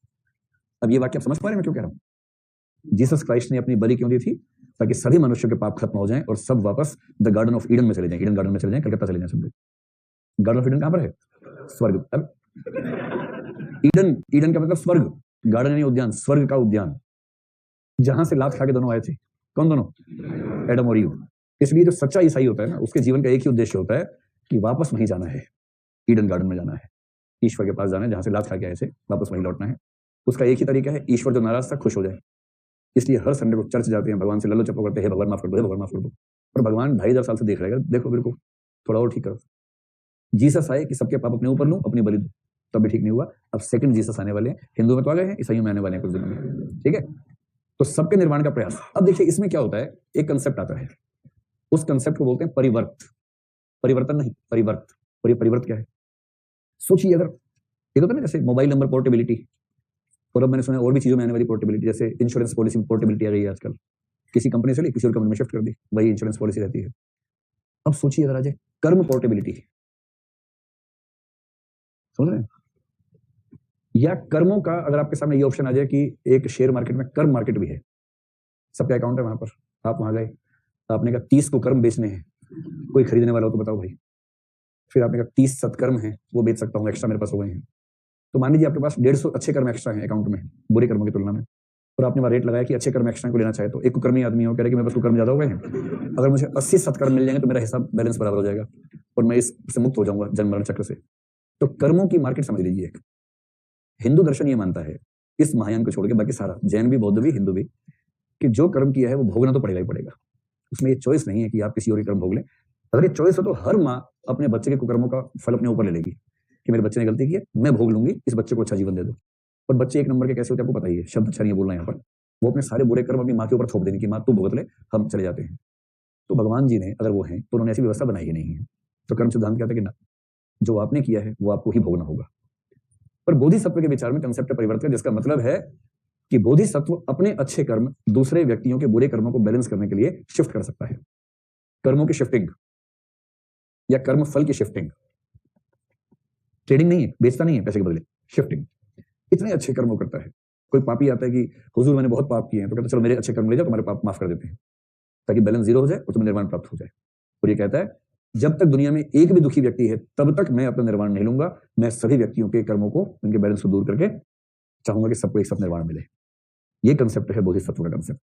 अब ये वाक्य आप समझ पा रहे हैं मैं क्यों कह रहा हूं? जीसस क्राइस्ट ने अपनी बलि क्यों दी थी? ताकि सभी मनुष्यों के पाप खत्म हो जाएं और सब वापस द गार्डन ऑफ ईडन में चले जाएं, ईडन गार्डन में चले जाएं, कलकत्ता चले जाएं सब लोग। गार्डन ऑफ ईडन कहां पर है? स्वर्ग। अब ईडन, ईडन का मतलब स्वर्ग, गार्डन यानी उद्यान, स्वर्ग का उद्यान, जहां से लात खा के दोनों आए थे। कौन दोनों? एडम और ईव। इसलिए जो सच्चा ईसाई होता है ना, उसके जीवन का एक ही उद्देश्य होता है कि वापस वहीं जाना है, ईडन गार्डन में जाना है, ईश्वर के पास जाना है, जहां से लात खा के आए थे, वापस वहीं लौटना है। उसका एक ही तरीका है, ईश्वर जो नाराज था खुश हो जाए। इसलिए हर संडे को चर्च जाते हैं, भगवान से लल्लो चप्पो करते हैं, भगवान माफ कर दो, हे भगवान माफ कर दो। और भगवान 2,500 साल से देख रहेगा, देखो मेरे को थोड़ा और ठीक करो। जीसस आए कि सबके पाप अपने ऊपर लूं, अपनी बलि दूं, तब भी ठीक नहीं हुआ। अब सेकंड जीसस आने वाले हैं, हिंदू में तो आ गए हैं, ईसाइयों में आने वाले हैं कुछ दिनों में, ठीक है? तो सबके निर्माण का प्रयास। अब देखिए इसमें क्या होता है, एक कंसेप्ट आता है, उस कंसेप्ट को बोलते हैं परिवर्त। परिवर्तन नहीं, परिवर्त। और ये परिवर्त क्या है? सोचिए, अगर एक होता है ना जैसे मोबाइल नंबर पोर्टेबिलिटी, और अब मैंने सुना और भी चीजों में आने वाली पोर्टेबिलिटी, जैसे इंश्योरेंस पॉलिसी में पोर्टेबिलिटी आ गई है आजकल। किसी कंपनी से ली, किसी और कंपनी में शिफ्ट कर दी, वही इंश्योरेंस पॉलिसी रहती है। अब सोचिए अगर आ जाए कर्म पोर्टेबिलिटी, समझ रहे हैं? या कर्मों का अगर आपके सामने ये ऑप्शन आ जाए कि एक शेयर मार्केट में कर्म मार्केट भी है, सबका अकाउंट है वहां पर, आप वहां गए, आपने कहा 30 को कर्म बेचने हैं, कोई खरीदने वाला हो तो बताओ भाई। फिर आपने कहा 30 सत्कर्म है, वो बेच सकता हूँ, एक्स्ट्रा मेरे पास हो गए हैं। तो मान लीजिए आपके पास 150 अच्छे कर्म एक्स्ट्रा हैं अकाउंट में, बुरे कर्मों की तुलना में, और आपने वहां रेट लगाया कि अच्छे कर्म एक्स्ट्रा को लेना चाहे तो एक कर्मी आदमी हो, कह रहे कि मेरे पास कर्म ज्यादा हो गए हैं, अगर मुझे 80 सत्कर्म मिल जाएंगे तो मेरा हिसाब बैलेंस बराबर हो जाएगा और मैं इससे मुक्त हो जाऊंगा जन्म मरण चक्र से। तो कर्मों की मार्केट समझ लीजिए एक। हिंदू दर्शन ये मानता है, इस महायान को छोड़ के बाकी सारा, जैन भी, बौद्ध भी, हिंदू भी, कि जो कर्म किया है वो भोगना तो पड़ेगा ही पड़ेगा। उसमें ये चॉइस नहीं है कि आप किसी और के कर्म भोग लें। अगर ये चॉइस हो तो हर माँ अपने बच्चे के कुकर्मों का फल अपने ऊपर ले लेगी कि मेरे बच्चे ने गलती की है, मैं भोग लूंगी, इस बच्चे को अच्छा जीवन दे दो। और बच्चे एक नंबर के कैसे होते हैं आपको पता ही है, शब्द अच्छा नहीं बोलना यहाँ पर, वो अपने सारे बुरे कर्म अपनी माँ के ऊपर थोप देंगे कि माँ तू भुगत ले, हम चले जाते हैं। तो भगवान जी ने, अगर वो हैं, तो उन्होंने ऐसी व्यवस्था बनाई ही नहीं है। तो कर्म सिद्धांत कहते हैं कि ना, जो आपने किया है वो आपको ही भोगना होगा। पर बोधिसत्व के विचार में कंसेप्ट परिवर्तन, जिसका मतलब है कि बोधिसत्व अपने अच्छे कर्म दूसरे व्यक्तियों के बुरे कर्मों को बैलेंस करने के लिए शिफ्ट कर सकता है। कर्मों की शिफ्टिंग या कर्म फल की शिफ्टिंग, ट्रेडिंग नहीं है, बेचता नहीं है पैसे के बदले, शिफ्टिंग। इतने अच्छे कर्म करता है। कोई पापी आता है कि हुजूर मैंने बहुत पाप किए हैं, तो कहता है चलो मेरे अच्छे कर्म ले जाओ, तुम्हारे पाप माफ कर देते हैं, ताकि बैलेंस जीरो हो जाए और तुम्हें निर्वाण प्राप्त हो जाए। और ये कहता है जब तक दुनिया में एक भी दुखी व्यक्ति है तब तक मैं अपना निर्वाण नहीं लूंगा, मैं सभी व्यक्तियों के कर्मों को, उनके बैलेंस को दूर करके चाहूंगा कि सबको एक साथ निर्वाण मिले। ये कंसेप्ट है बोधिसत्व का कंसेप्ट।